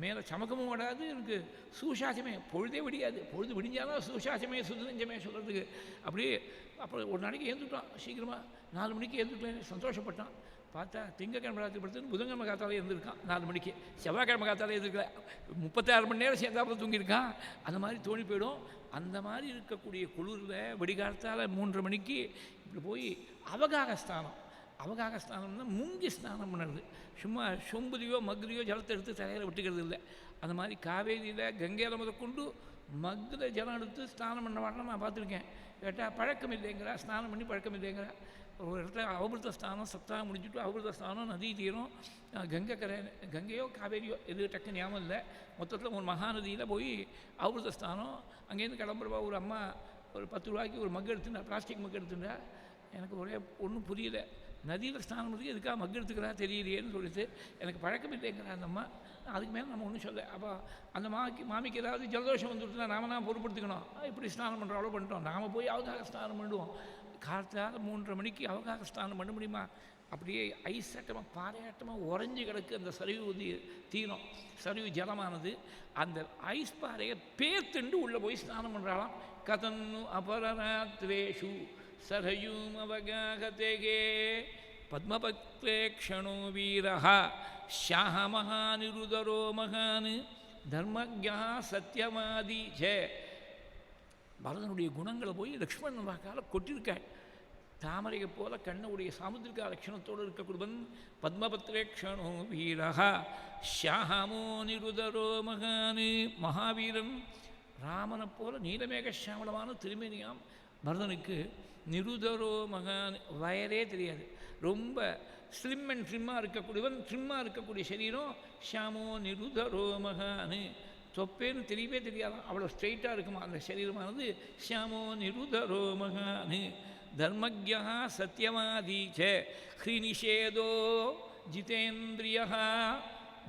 மேலே சமக்கமும் ஓடாது, எனக்கு சூஷாசமே பொழுதே விடியாது. பொழுது விடிஞ்சாலும் சூஷாசமே சுதஞ்சமே சொல்கிறதுக்கு. அப்படியே அப்புறம் ஒரு நாளைக்கு எழுந்துட்டான் சீக்கிரமாக, 4 மணிக்கு எழுந்துக்கலன்னு சந்தோஷப்பட்டான். பார்த்தா திங்கக்கிழமை ராத்திரி படுத்து புதன்கிழமை காத்தாலே எழுந்திருக்கான் 4 மணிக்கு. செவ்வாய்க்கிழமை காத்தாலே எழுந்திருக்கல, 36 மணி நேரம் சேர்ந்தாப்புல தூங்கியிருக்கான். அந்த மாதிரி தோணி போயிடும். அந்த மாதிரி இருக்கக்கூடிய குளிரில் விடிகாலத்தால் 3:30 மணிக்கு இப்படி போய் அவகாகஸ்தானம். அவகாகஸ்தானம்னா முங்கி ஸ்நானம் பண்ணுறது. சும்மா சொம்புலையோ மகுலையோ ஜலத்தை எடுத்து தலையில் விட்டுக்கிறது இல்லை. அந்த மாதிரி காவேரியில் கங்கையில் முதற்கொண்டு மக்கில் ஜலம் எடுத்து ஸ்நானம் பண்ண வாட்டில் நான் பார்த்துருக்கேன். கேட்டால் பழக்கம் இல்லைங்கிறா, ஸ்நானம் பண்ணி பழக்கம் இல்லைங்கிறா. ஒரு இடத்துல அவபிருத்த ஸ்நானம் சப்தாகம் முடிச்சுட்டு அவபிருத்த ஸ்நானம் நதி தீரும், கங்கை கரை, கங்கையோ காவேரியோ எது டக்கு ஞாபகம் இல்லை, மொத்தத்தில் ஒரு மகாநதியில் போய் அவபிருத்த ஸ்நானம். அங்கேருந்து கிளம்புறவா ஒரு அம்மா ஒரு 10 ரூபாய்க்கு ஒரு மக்கு எடுத்துட்டா, பிளாஸ்டிக் மக்கு எடுத்துட்டா. எனக்கு ஒன்றும் புரியல, நதியில் ஸ்நானம் பண்ணி எதுக்காக மக்கு எடுத்துக்கிறா தெரியலையேன்னு சொல்லிட்டு, எனக்கு பழக்கம் இல்லைங்கிறா அந்த அம்மா. அதுக்கு மேலே நம்ம ஒன்றும் சொல்ல. அப்போ அந்த மாமிக்கு ஏதாவது ஜலதோஷம் வந்துடுச்சுன்னா நாம தான் பொறுப்படுத்திக்கணும். இப்படி ஸ்நானம் பண்ணுற அவ்வளோ பண்ணிட்டோம், நாம் போய் அவகாக ஸ்நானம் பண்ணுவோம். காலத்தால் 3:30 மணிக்கு அவகாக ஸ்நானம் பண்ண முடியுமா? அப்படியே ஐசாட்டமாக பாறையாட்டமாக உறைஞ்சி கிடக்கு அந்த சரிவு தீரம், சரிவு ஜலமானது. அந்த ஐஸ் பாறையை பேத்துண்டு உள்ளே போய் ஸ்நானம் பண்ணுறாளாம். கதன்னு அபரராத்ரேஷு சரயூம் அவகாகதேகே பத்மபத்ரேக்ஷணோ வீரஹ ஷாஹ மகானிருதரோ மகான் தர்மஜா சத்தியவாதி ஜே. பரதனுடைய குணங்களை போய் லக்ஷ்மணன் வாக்கால் கொட்டியிருக்காள். தாமரையை போல கண்ணுடைய சாமுத்திரிகா லட்சணத்தோடு இருக்கக்கூடியவன் பத்மபத்ரேக்ஷணோ வீரஹ ஷாஹமோ நிருதரோ மகான். மகாவீரன் ராமனை போல நீலமேக சாமளமான திருமேனியாம் பரதனுக்கு. நிருதரோ மகான், வயரே தெரியாது, ரொம்ப ஸ்லிம் அண்ட் ட்ரிம்மாக இருக்கக்கூடியவன், ட்ரிம்மாக இருக்கக்கூடிய சரீரம். ஷாமோ நிருதரோ மகான், தொப்பேன்னு தெரியவே தெரியாதான், அவ்வளோ ஸ்ட்ரெயிட்டாக இருக்குமா அந்த சரீரமானது. ஷியாமோ நிருதரோ மகான் தர்மஜா சத்தியவாதீச்ச ஹ்ரீநிஷேதோ ஜிதேந்திரியா.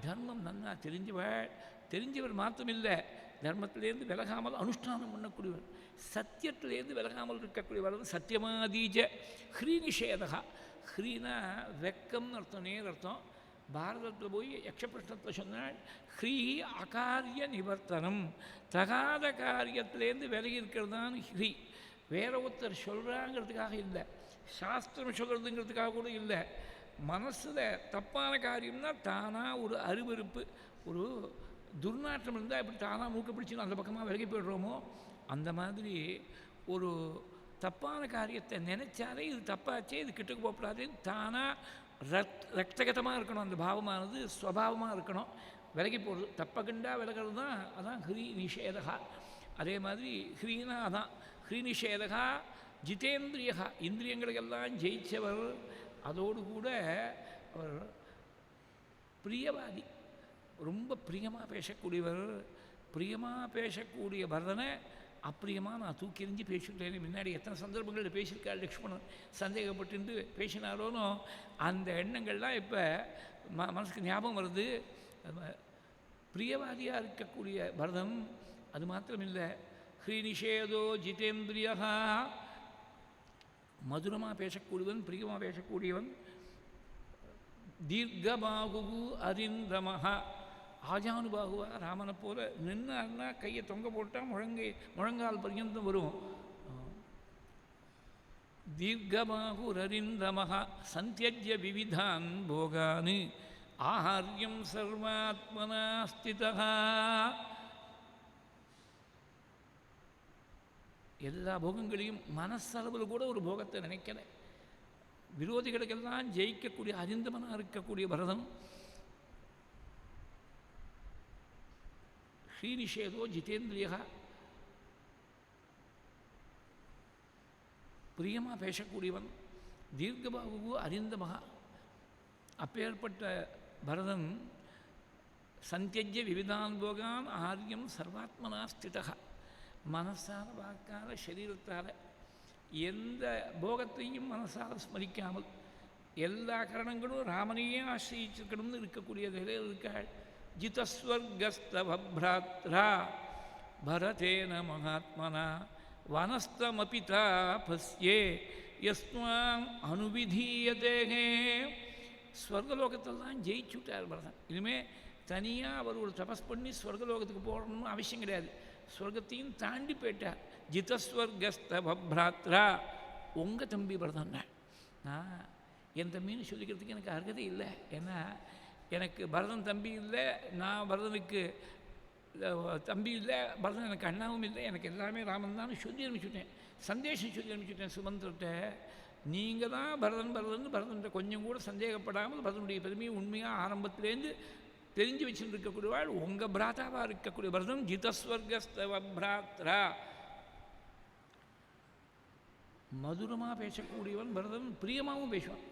தர்மம் நன்னா தெரிஞ்சவர் மாத்திரமில்லை, தர்மத்திலேருந்து விலகாமல் அனுஷ்டானம் பண்ணக்கூடியவர், சத்தியத்திலேருந்து விலகாமல் இருக்கக்கூடியவர் சத்தியவாதீச்ச ஹ்ரீநிஷேதா. ஹ்ரீனா வெக்கம்னு அர்த்தம், நேர் அர்த்தம். பாரதத்தில் போய் யக்ஷபிரஷ்னத்தில் சொன்னால் ஹ்ரீ அகாரிய நிவர்த்தனம், தகாத காரியத்திலேருந்து விலகி இருக்கிறது தான் ஹ்ரீ. வேற ஒருத்தர் சொல்கிறாங்கிறதுக்காக இல்லை, சாஸ்திரம் சொல்கிறதுங்கிறதுக்காக கூட இல்லை. மனசில் தப்பான காரியம்னா தானாக ஒரு அருவருப்பு, ஒரு துர்நாற்றம் இருந்தால் எப்படி தானாக மூக்க பிடிச்சின்னு அந்த பக்கமாக விலகி போய்டுறோமோ, அந்த மாதிரி ஒரு தப்பான காரியத்தை நினைச்சாலே இது தப்பாச்சே, இது கிட்டக்கு போகப்படாதுன்னு தானாக ரக்தகதமாக இருக்கணும். அந்த பாவமானது ஸ்வபாவமாக இருக்கணும், விலகி போடுறது. தப்ப கண்டா விலகிறது தான், அதான் ஹ்ரீ நிஷேதகா. அதே மாதிரி ஹ்ரீனா அதான் ஹ்ரீ நிஷேதகா. ஜிதேந்திரியகா, இந்திரியங்களுக்கெல்லாம் ஜெயித்தவர். அதோடு கூட அவர் பிரியவாதி, ரொம்ப பிரியமாக பேசக்கூடியவர். பிரியமாக பேசக்கூடிய பரதனை அப்பிரியமாக நான் தூக்கி எறிஞ்சு பேசிவிட்டேன். முன்னாடி எத்தனை சந்தர்ப்பங்களில் பேசியிருக்காள் லக்ஷ்மணன், சந்தேகப்பட்டு பேசினாரோனோ அந்த எண்ணங்கள்லாம் இப்போ மனசுக்கு ஞாபகம் வருது. பிரியவாதியாக இருக்கக்கூடிய பரதம். அது மாத்திரமில்லை, ஹ்ரீநிஷேதோ ஜிதேந்திரியா, மதுரமாக பேசக்கூடியவன், பிரியமாக பேசக்கூடியவன். தீர்க்கபாகு அரிந்தமஹா, ஆஜானுபாகுவா ராமனை போல நின்னார்னா கையை தொங்க போட்டால் முழங்கால் பர்யந்தம் வரும். தீர்க்கபாகு அரிந்தமஹா சந்தியஜ்ய விவிதான் போகான் ஆஹாரியம் சர்வாத்மனா ஸ்திதா. எல்லா போகங்களையும் மனசளவில் கூட ஒரு போகத்தை நினைக்கல. விரோதிகளுக்கெல்லாம் ஜெயிக்கக்கூடிய அரிந்தமனாக இருக்கக்கூடிய பரதன். ஸ்ரீநிஷேதோ ஜிதேந்திரியா, பிரியமாக பேசக்கூடியவன். தீர்க்கபாகு அரிந்தமகா, அப்பேற்பட்ட பரதன் சந்தியஜ்ய விவிதான் போகான் ஆரியம் சர்வாத்மனா ஸ்திதா. மனசால வாக்கால சரீரத்தால் எந்த போகத்தையும் மனசால் ஸ்மரிக்காமல் எல்லா கரணங்களும் ராமனையே ஆசிரியிச்சிருக்கணும்னு இருக்கக்கூடிய நிலையில் இருக்காள். ஜிதஸ்வர்கஸ்தவப்ராத்ரா பரதேன மகாத்மனா வனஸ்தமபிதா பஸ்யே யஸ்மாம் அனுவிதீயதே. ஸ்வர்கலோகத்தெல்லாம் ஜெயிச்சுட்டார் பரதன். இனிமேல் தனியாக அவர் ஒரு தபஸ் பண்ணி ஸ்வர்கலோகத்துக்கு போகணும்னு அவசியம் கிடையாது, ஸ்வர்கத்தையும் தாண்டி போயிட்டார். ஜிதஸ்வர்கஸ்தவப்ராத்ரா, உங்கள் தம்பி பரதன். நான் என் தம்பின்னு சொல்லிக்கிறதுக்கு எனக்கு அர்ஹதை இல்லை. ஏன்னா எனக்கு பரதன் தம்பி இல்லை, நான் பரதனுக்கு தம்பி இல்லை, பரதன் எனக்கு அண்ணாவும் இல்லை, எனக்கு எல்லாமே ராமன் தான் சொல்லி அனுப்பிச்சுட்டேன். சந்தேஷம் சொல்லி அனுப்பிச்சுட்டேன் சுமந்திரட்ட. நீங்கள் தான் பரதன் பரதன் கொஞ்சம் கூட சந்தேகப்படாமல் பரதனுடைய பெருமையை உண்மையாக ஆரம்பத்திலேருந்து தெரிஞ்சு வச்சுட்டு இருக்கக்கூடியவாள் உங்கள் பிராத்தாவாக இருக்கக்கூடிய பரதன் ஜிதஸ்வர்கஸ்தவ பிராத்ரா. மதுரமாக பேசக்கூடியவன் பரதன், பிரியமாகவும் பேசுவான்.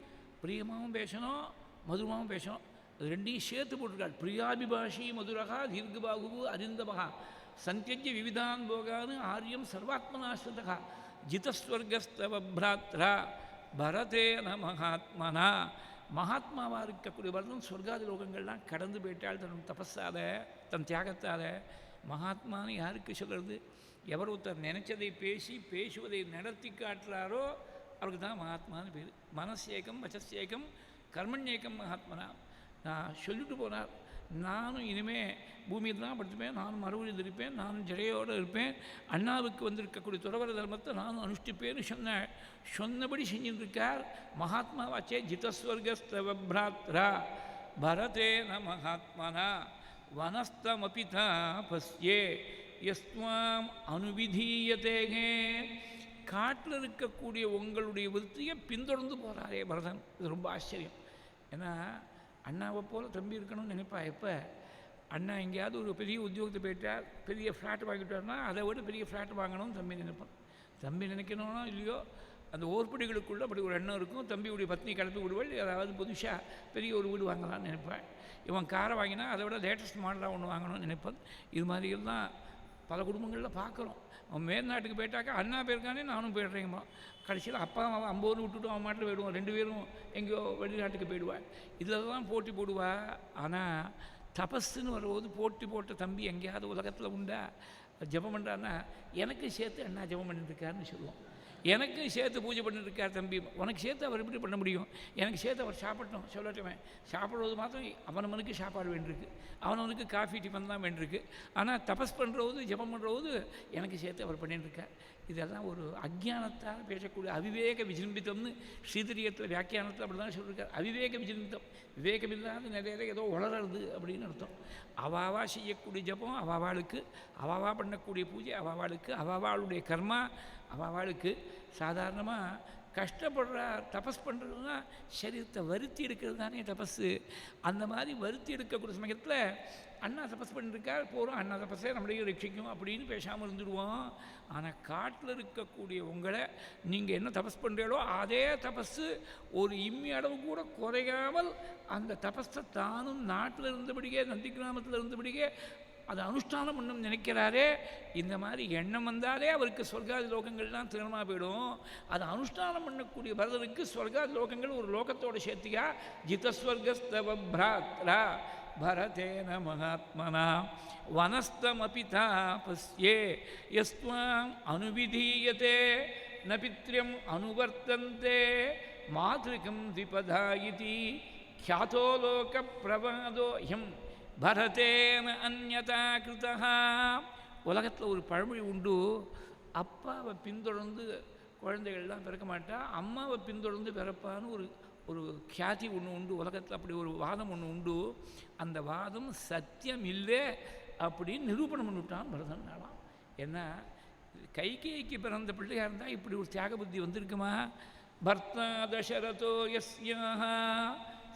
பிரியமாகவும் பேசணும், மதுரமாகவும் பேசணும். அது ரெண்டையும் சேர்த்து போட்டிருக்காள். பிரியாபிபாஷி மதுரகா தீர்க்கபாகு அரிந்தமகா சந்தியஜ்ய விவிதான் போகான்னு ஆரியம் சர்வாத்மனாஸ்ருதகா ஜிதஸ்வர்கஸ்தவ பிராத்ரா பரதேன மகாத்மனா. மகாத்மாவாக இருக்கக்கூடிய பரதன் சொர்க்காதி லோகங்கள்லாம் கடந்து போயிட்டால் தன் தபஸால, தன் தியாகத்தால். மகாத்மான்னு யாருக்கு சொல்கிறது? எவர் ஒருத்தர் நினைச்சதை பேசுவதை நடத்தி காட்டுறாரோ அவருக்கு தான் மகாத்மான்னு பேர். மனசேகம் வச்சசேகம் கர்மண்யேகம் மகாத்மனா. நான் சொல்லிட்டு போனார், நானும் இனிமேல் பூமியில் தான் படுத்துப்பேன், நானும் மறுபடியும் இருப்பேன், நானும் ஜடையோடு இருப்பேன், அண்ணாவுக்கு வந்திருக்கக்கூடிய துறவர தர்மத்தை நானும் அனுஷ்டிப்பேன்னு சொன்னபடி செஞ்சுருக்கார். மகாத்மாவாச்சே ஜிதஸ்வர்கஸ்தவ பிராத்ரா பரதேன மகாத்மனா வனஸ்தமபிதா பஸ்யே யஸ்வாம் அனுவிதீயதேகே. காட்டில் இருக்கக்கூடிய உங்களுடைய விருத்தியை பின்தொடர்ந்து போகிறாரே பரதன். இது ரொம்ப ஆச்சரியம். ஏன்னா அண்ணாவை போல் தம்பி இருக்கணும்னு நினைப்பா. எப்போ அண்ணா எங்கேயாவது ஒரு பெரிய உத்தியோகத்தை போயிட்டார், பெரிய ஃப்ளாட் வாங்கிட்டார்னா அதை விட பெரிய ஃப்ளாட் வாங்கணும்னு தம்பி நினைப்பான். தம்பி நினைக்கணும்னா இல்லையோ அந்த ஓர்படிகளுக்குள்ளே அப்படி ஒரு எண்ணம் இருக்கும். தம்பியுடைய பத்னி கிளப்பி விடுவாள், ஏதாவது புதுசாக பெரிய ஒரு வீடு வாங்கலாம்னு நினைப்பேன். இவன் காரை வாங்கினா அதை விட லேட்டஸ்ட் மாடலாக ஒன்று வாங்கணும்னு நினைப்பான். இது மாதிரிலாம் பல குடும்பங்களில் பார்க்குறோம். அவன் மேல்நாட்டுக்கு போயிட்டாக்கா அண்ணா போயிருக்கானே நானும் போயிடுறேங்கம்மா. கடைசியில் அப்பா அவன் 50 விட்டுட்டு அவன் மாட்டில் போயிடுவான், 2 பேரும் எங்கேயோ வெளிநாட்டுக்கு போயிடுவாள். இதில் தான் போட்டி போடுவா. ஆனால் தபஸ்ன்னு வரும்போது போட்டி போட்ட தம்பி எங்கேயாவது உலகத்தில் உண்டா? ஜபம் பண்ணுறான்னா எனக்கு சேர்த்து அண்ணா ஜபம் பண்ணிட்டுருக்காருன்னு சொல்லுவோம். எனக்கு சேர்த்து பூஜை பண்ணிட்டுருக்கார் தம்பி, உனக்கு சேர்த்து அவர் எப்படி பண்ண முடியும்? எனக்கு சேர்த்து அவர் சாப்பிட்டோம் சொல்லட்டுமே. சாப்பிட்றது மாத்திரம் அவனவனுக்கு சாப்பாடு வேண்டியிருக்கு, அவனவனுக்கு காஃபி டிஃபன் தான் வேண்டியிருக்கு. ஆனால் தபஸ் பண்ணுறது ஜபம் பண்ணுறது எனக்கு சேர்த்து அவர் பண்ணிட்டுருக்கார். இதெல்லாம் ஒரு அஜ்ஞானத்தால் பேசக்கூடிய அவிவேக விஜிம்பித்தம்னு ஸ்ரீதரியத்தில் வியாக்கியானத்தில் அப்படி தான் சொல்லியிருக்கார். அவிவேக விஜிம்பித்தம், விவேகமில்லாத நிறைய ஏதோ வளருது அப்படின்னு அர்த்தம். அவாவா செய்யக்கூடிய ஜபம் அவாவாளுக்கு, அவாவா பண்ணக்கூடிய பூஜை அவாவாளுக்கு, அவாவாளுடைய கர்மா அவாவாளுக்கு. சாதாரணமாக கஷ்டப்படுறா தபஸ் பண்ணுறதுனா சரீரத்தை வருத்தி எடுக்கிறது தானே தபஸு. அந்த மாதிரி வருத்தி எடுக்கக்கூடிய சமயத்தில் அண்ணா தபஸ் பண்ணியிருக்கார், போகிறோம் அண்ணா தபஸே நம்மளையும் ரட்சிக்கும் அப்படின்னு பேசாமல் இருந்துடுவோம். ஆனால் காட்டில் இருக்கக்கூடிய உங்களை நீங்கள் என்ன தபஸ் பண்ணுறீங்களோ அதே தபஸு ஒரு இம்மி அளவு கூட குறையாமல் அந்த தபஸை தானும் நாட்டில் இருந்தபடியே நந்தி கிராமத்தில் இருந்தபடியே அதை அனுஷ்டானம் பண்ணணும்னு நினைக்கிறாரே. இந்த மாதிரி எண்ணம் வந்தாலே அவருக்கு சொர்க்காதி லோகங்கள்லாம் திருமணமாக போயிடும். அதை அனுஷ்டானம் பண்ணக்கூடிய பரதனுக்கு சொர்க்காதி லோகங்கள் ஒரு லோகத்தோடு சேர்த்தியா. ஜிதஸ்வர்கஸ்தவ பிராத்ரா பரதேன மகாத்மனா வனஸ்தமபிதா பஸ்யே யஸ்வாம் அனுவிதீயதே ந பித்ரியம் அனுவர்த்தந்தே மாத்ருகம் திபதாயிதி ख्यातो लोक பிரவாதோயம் பரதேன அந்யதா கிருதா. உலகத்தில் ஒரு பழமொழி உண்டு, அப்பாவை பின்தொடர்ந்து குழந்தைகள்லாம் பிறக்க மாட்டா, அம்மாவை பின்தொடர்ந்து பிறப்பான்னு ஒரு கியாதி ஒன்று உண்டு உலகத்தில். அப்படி ஒரு வாதம் ஒன்று உண்டு. அந்த வாதம் சத்தியம் இல்லை அப்படின்னு நிரூபணம் பண்ணிவிட்டான் பரதன். நாளாம் ஏன்னா கைகேயிக்கு பிறந்த பிள்ளையாக இருந்தால் இப்படி ஒரு தியாக புத்தி வந்திருக்குமா? பர்த்தா தசரதோ யஸ்யாஹ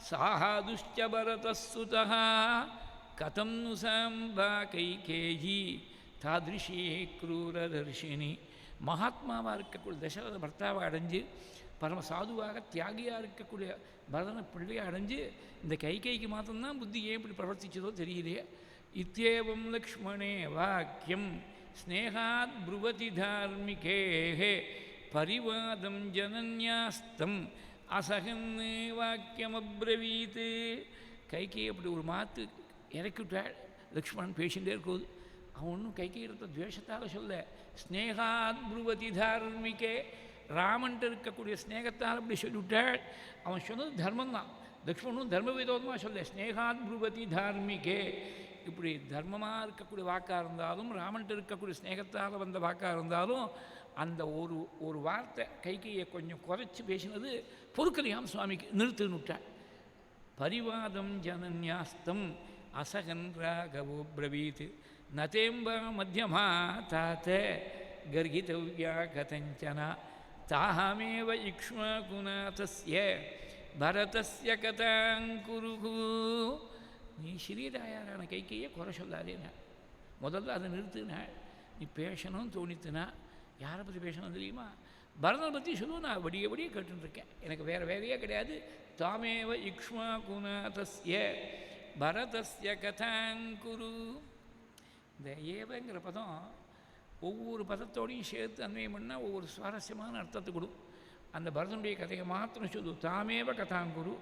சாஹாதுஷ்ச பரதசுதஹ கதம் நு சாம்பா கைகேயி தாதிருஷி க்ரூரதர்ஷினி. மகாத்மாவாக இருக்கக்கூடிய தசரத பர்த்தாவை அடைஞ்சு பரம சாதுவாக தியாகியாக இருக்கக்கூடிய பரதன பிள்ளையை அடைஞ்சு இந்த கைகைக்கு மாத்திரம்தான் புத்தி ஏன் இப்படி பிரவர்த்திச்சதோ தெரியலையே. இத்யேவம் லக்ஷ்மணே வாக்கியம் ஸ்னேகாத் ப்ருவதி தார்மிகே பரிவாதம் ஜனன்யாஸ்தம் அசகன் வாக்கியமப்ரவீத். கைகை அப்படி ஒரு மாத்து இறக்கிவிட்டாள். லக்ஷ்மணன் பேசிகிட்டே இருக்கும்போது அவன் ஒன்றும் கைகையிடத்த துவேஷத்தால் சொல்ல, ஸ்னேகாத் ப்ருவதி தார்மிகே, ராமன்ட்டு இருக்கக்கூடிய ஸ்னேகத்தால் அப்படி சொல்லிவிட்டாள். அவன் சொன்னது தர்மந்தான். லக்ஷ்மணும் தர்ம விரோதமாக சொல்ல, ஸ்னேகாத் ப்ருவதி தார்மிகே. இப்படி தர்மமாக இருக்கக்கூடிய வாக்காக இருந்தாலும் ராமன்ட்டு இருக்கக்கூடிய ஸ்னேகத்தால் வந்த வாக்காக இருந்தாலும் அந்த ஒரு வார்த்தை கைகையை கொஞ்சம் குறைச்சி பேசினது பொறுக்கலையாம் சுவாமிக்கு. நிறுத்துன்னு விட்டாள். பரிவாதம் ஜனன்யாஸ்தம் அசகன் ராகவோ பிரவீத் நதேம்பா மத்தியமா தாத்த கர்கிதவ்யா கதஞ்சனா தாஹமேவ இக்ஷ்வாகுநாதஸ்ய பரதஸ்ய கதாங்குருகு. நீ சிறியதாயாரான கைகையை குறை சொல்லாதேனா முதல்ல அதை நிறுத்துனா நீ பேசணும்னு தோணித்துனா யாரை பற்றி பேசணும் தெரியுமா பரதனை பற்றி சொல்லுவோம் நான் வடிய கேட்டுருக்கேன் எனக்கு வேறு வேலையே கிடையாது தாமேவ இக்ஷ்மா குணாதஸ்ய பரதஸ்ய கதாங்குரு இந்த ஏவங்கிற பதம் ஒவ்வொரு பதத்தோடையும் சேர்த்து அன்வயம் பண்ணால் ஒவ்வொரு சுவாரஸ்யமான அர்த்தத்தை கொடுக்கும் அந்த பரதனுடைய கதையை மாத்திரம் சொல்லு தாமேவ கதாங்குரு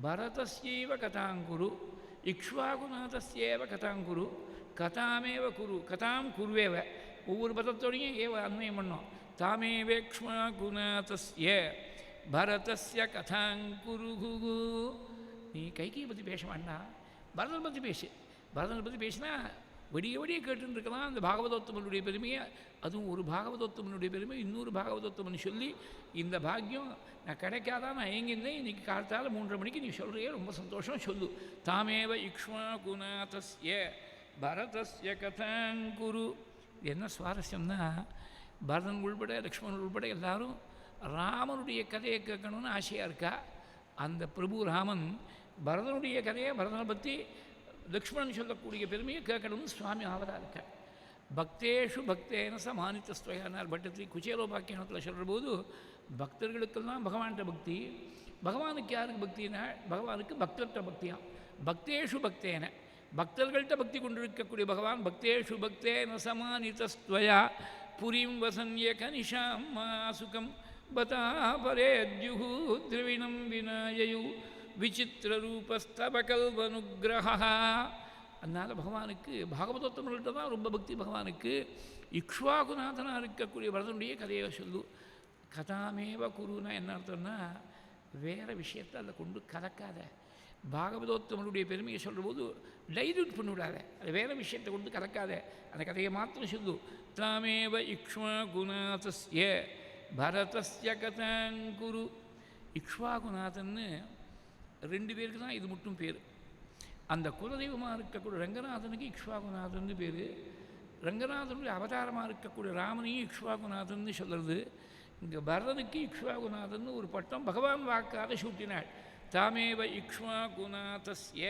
பரதஸ்யைவ கதாங்குரு இக்ஷ்வாகுநாதஸ்யேவ கதாங்குரு கதாமேவ குரு கதாம் குருவேவ ஒவ்வொரு பதத்தோடையும் ஏவ அன்வயம் பண்ணோம் தாமேவேக்ஷ்மா குணாதஸ்ய பரதஸ்ய கதாங்குரு நீ கைகையை பற்றி பேச வேண்டாம் பரதனை பற்றி பேசு பரதனை பற்றி பேசினா விடிய கேட்டுருக்கலாம் அந்த பாகவதோத்தமனுடைய பெருமையை அதுவும் ஒரு பாகவதோத்தமனுடைய பெருமை இன்னொரு பாகவதோத்தமன் சொல்லி இந்த பாக்கியம் நான் கிடைக்காதான் நான் ஏங்கிருந்தேன் இன்றைக்கி காலத்தால் 3:30 மணிக்கு நீ சொல்கிறியே ரொம்ப சந்தோஷம் சொல்லு தாமேவ இக்ஷ்மா குணாதஸ்ய பரதஸ்ய கதாங்குரு என்ன சுவாரஸ்யம்னா பரதன் உள்பட லக்ஷ்மணன் உள்பட எல்லாரும் ராமனுடைய கதையை கேட்கணும்னு ஆசையாக இருக்கா அந்த பிரபு ராமன் பரதனுடைய கதையை பரதனை பற்றி லக்ஷ்மணன் சொல்லக்கூடிய பெருமையை கேட்கணும்னு சுவாமி ஆவதாக இருக்கார் பக்தேஷு பக்தேன சமானித்தஸ்துவயானார் பட்டத்திரி குச்சேலோபாக்கியத்தில் சொல்கிற போது பக்தர்களுக்கெல்லாம் பகவான்கிட்ட பக்தி பகவானுக்கு யாருக்கு பக்தினா பகவானுக்கு பக்தர்கிட்ட பக்தியாம் பக்தேஷு பக்தேன பக்தர்கள்ட்ட பக்தி கொண்டிருக்கக்கூடிய பகவான் பக்தேஷு பக்தேன சமானித்தஸ்துவயா புரிம் வசன்ய கனிஷாம் மாசுகம் பதாபரேத்யுஹு திரவிணம் விநாயயு விசித்திரரூபஸ்தபகல்வனுகிரகா அதனால் பகவானுக்கு பாகவதோத்தமர்கள்ட்ட தான் ரொம்ப பக்தி பகவானுக்கு இக்ஷ்வாகுநாதனாக இருக்கக்கூடிய பரதனுடைய கதையை சொல்லு கதாமேவ குருன்னா என்ன அர்த்தம்னா வேறு விஷயத்தை அதில் கொண்டு கலக்காத பாகவதோத்தமனுடைய பெருமையை சொல்கிற போது டைல்யூட் பண்ணிவிடாத அது வேறு விஷயத்தை கொண்டு கலக்காத அந்த கதையை மாத்திரம் சொல்லு தாமேவ இக்ஷ்வாகுநாதஸ்ய பரதஸ்ய கதாங்குரு இக்ஷ்வாகுநாதன்னு 2 பேருக்கு தான் இது மட்டும் பேர் அந்த குலதெய்வமாக இருக்கக்கூடிய ரங்கநாதனுக்கு இக்ஷ்வாகுநாதன் பேர் ரங்கநாதனுடைய அவதாரமாக இருக்கக்கூடிய ராமனையும் இக்ஷ்வாகுநாதன் சொல்கிறது இங்கே பரதனுக்கு இக்ஷ்வாகுநாதன் ஒரு பட்டம் பகவான் வாக்காக சூட்டினாள் தாமேவ இக்ஷ்வாகுநாதஸ்ய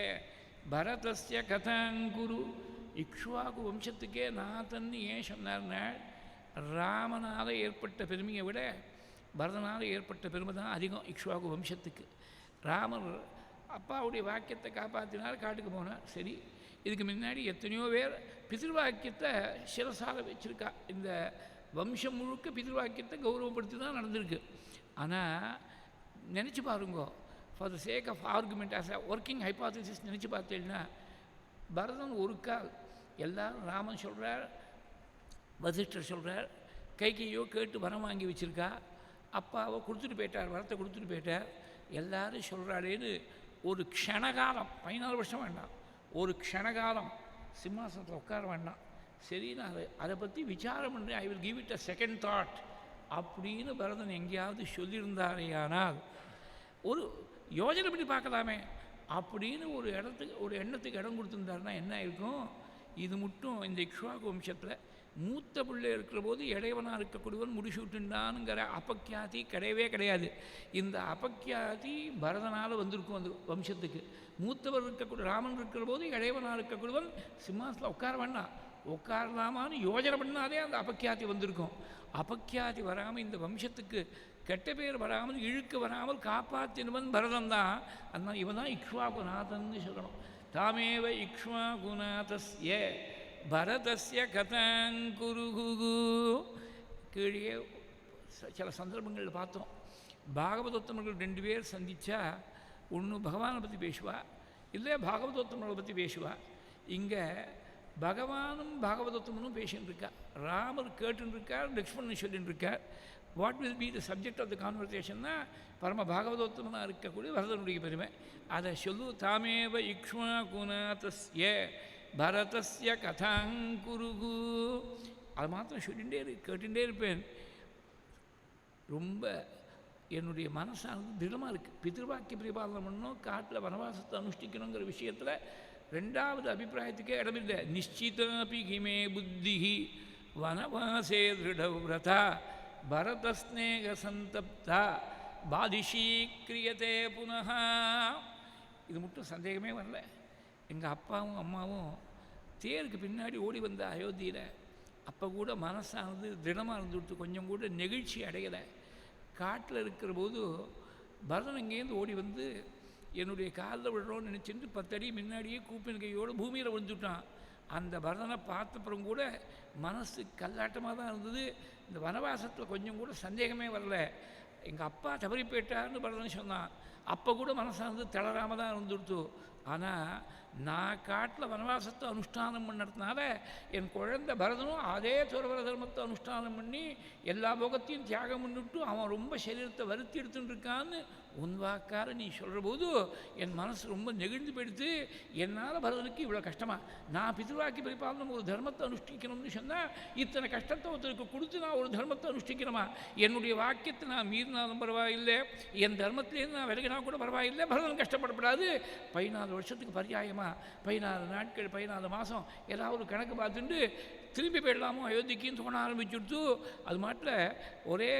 பரதஸ்ய கதாங்குரு இக்ஷ்வாகு வம்சத்துக்கே நாதன்னு ஏன் சொன்னார்னால் ராமனால் ஏற்பட்ட பெருமையை விட பரதனால் ஏற்பட்ட பெருமை தான் அதிகம் இக்ஷ்வாகு வம்சத்துக்கு ராமர் அப்பாவுடைய வாக்கியத்தை காப்பாற்றினார் காட்டுக்கு போனார் சரி இதுக்கு முன்னாடி எத்தனையோ பேர் பிதிர்வாக்கியத்தை சிரசால வச்சுருக்கா இந்த வம்சம் முழுக்க பிதிர்வாக்கியத்தை கௌரவப்படுத்தி தான் நடந்திருக்கு ஆனால் நினச்சி பாருங்கோ for the sake of argument as a working hypothesis நினச்சி பார்த்தீங்கன்னா பரதன் ஒரு கால் எல்லாரும் ராமன் சொல்கிறார் வசிஷ்டர் சொல்கிறார் கைகையோ கேட்டு வரம் வாங்கி வச்சுருக்கா அப்பாவை கொடுத்துட்டு போயிட்டார் வரத்தை கொடுத்துட்டு போயிட்டார் எல்லாரும் சொல்கிறாளேன்னு ஒரு க்ஷணகாலம் 14 வருஷம் வேண்டாம் ஒரு க்ஷணகாலம் சிம்மாசனத்தில் உட்கார வேண்டாம் சரி நான் அதை பற்றி விசாரம் பண்ணுறேன் I will give it a second thought அப்படின்னு பரதன் எங்கேயாவது சொல்லியிருந்தாரேயானால் ஒரு யோஜனை பண்ணி பார்க்கலாமே அப்படின்னு ஒரு எண்ணத்துக்கு இடம் கொடுத்துருந்தாருன்னா என்ன இருக்கும் இது மட்டும் இந்த இக்ஷ்வாகு வம்சத்தில் மூத்த பிள்ளை இருக்கிற போது இடையவனாக இருக்கக்கூடியவன் முடிசூட்டுண்டானுங்கிற அபக்கியாதி கிடையவே கிடையாது இந்த அபக்கியாதி பரதனால் வந்திருக்கும் அந்த வம்சத்துக்கு மூத்தவர் இருக்கக்கூடிய ராமன் இருக்கிற போது இடையவனாக இருக்கக்கூடியவன் சிம்மாசத்தில் உட்கார வேண்டாம் உட்காரலாமான்னு யோஜனை பண்ணாலே அந்த அபக்கியாதி வந்திருக்கும் அபக்கியாதி வராமல் இந்த வம்சத்துக்கு கெட்ட பேர் வராமல் இழுக்க வராமல் காப்பாற்றினவன் பரதன் தான் அதனால் இவன் தான் இக்ஷ்வாகுநாதன்னு சொல்லணும் தாமேவ இக்ஷ்வாகுநாதஸ்ய பரதஸ்ய கதாங்குரு கீழே சில சந்தர்ப்பங்களில் பார்த்தோம் பாகவதோத்தமர்கள் 2 பேர் சந்தித்தா ஒன்று பகவானை பற்றி பேசுவா இல்லை பாகவதோத்தமர்களை பற்றி பேசுவா இங்கே பகவானும் பாகவதோத்தமனும் பேசின்னு இருக்கா ராமர் கேட்டுன்னு இருக்கார் லக்ஷ்மணன் சொல்லின்னு இருக்கார் what will be the subject of the கான்வர்சேஷன்னா பரம பாகவதோத்தமனாக இருக்கக்கூடிய வரதனுடைய பெருமை அதை சொல்லு தாமேவ இக்ஷ்வாகுநாதஸ்ய பரதஸ்ய கதாங்குரு அது மாத்திரம் சொல்லிகிட்டே கேட்டுகிட்டே இருப்பேன் ரொம்ப என்னுடைய மனசானது திடமாக இருக்குது பிதிர்வாக்கிய பரிபாலனம் பண்ணணும் காட்டில் வனவாசத்தை அனுஷ்டிக்கணுங்கிற விஷயத்தில் 2வது அபிப்பிராயத்துக்கே இடமில்லை நிச்சிதாபி கிமே புத்தி வனவாசே திருடவிரதா பரதஸ்நேக சந்தப்தா பாதிஷீக்கிரியதே புனः இது மட்டும் சந்தேகமே வரல எங்கள் அப்பாவும் அம்மாவும் தேருக்கு பின்னாடி ஓடி வந்த அயோத்தியில் அப்போ கூட மனசானது திடமாக இருந்துவிட்டு கொஞ்சம் கூட நெகிழ்ச்சி அடையலை. காட்டில் இருக்கிற போது பரதன் இங்கேருந்து ஓடி வந்து என்னுடைய காலில் விடுறோன்னு நினச்சிட்டு 10 அடி முன்னாடியே கூப்பின் கையோடு பூமியில் விழுந்துட்டான். அந்த பரதனை பார்த்தப்புறம் கூட மனசு கல்லாட்டமாக தான் இருந்தது. இந்த வனவாசத்தில் கொஞ்சம் கூட சந்தேகமே வரல. எங்கள் அப்பா தவறி போயிட்டார்னு பரதன் சொன்னான். அப்போ கூட மனசானது தளராமல் தான் இருந்துடுத்து. ஆனால் நான் காட்டில் வனவாசத்தை அனுஷ்டானம் பண்ணதுனால என் குழந்தை பரதனும் அதே துறவர தர்மத்தை அனுஷ்டானம் பண்ணி எல்லா போகத்தையும் தியாகம் பண்ணிவிட்டு அவன் ரொம்ப சரீரத்தை வருத்தி எடுத்துட்டு இருக்கான்னு உன் வாக்கார நீ சொல்கிற போது என் மனசு ரொம்ப நெகிழ்ந்து போயிடுத்து. என்னால் பரதனுக்கு இவ்வளோ கஷ்டமா? நான் பித்ருவாக்கி பரிபாலனம் ஒரு தர்மத்தை அனுஷ்டிக்கணும்னு சொன்னால் இத்தனை கஷ்டத்தை ஒருத்தருக்கு கொடுத்து நான் ஒரு தர்மத்தை அனுஷ்டிக்கணுமா? என்னுடைய வாக்கியத்தை நான் மீறினாலும் பரவாயில்லை, என் தர்மத்திலேருந்து நான் விலகினா கூட பரவாயில்லை, பரதன் கஷ்டப்படப்படாது. 14 வருஷத்துக்கு பரியாயமா 14 நாட்கள் 14 மாதம் ஏதாவது கணக்கு பார்த்துட்டு திரும்பி போயிடலாமோ அயோத்திக்குன்னு தோண ஆரம்பிச்சுடுத்து. அது மாட்டில் ஒரே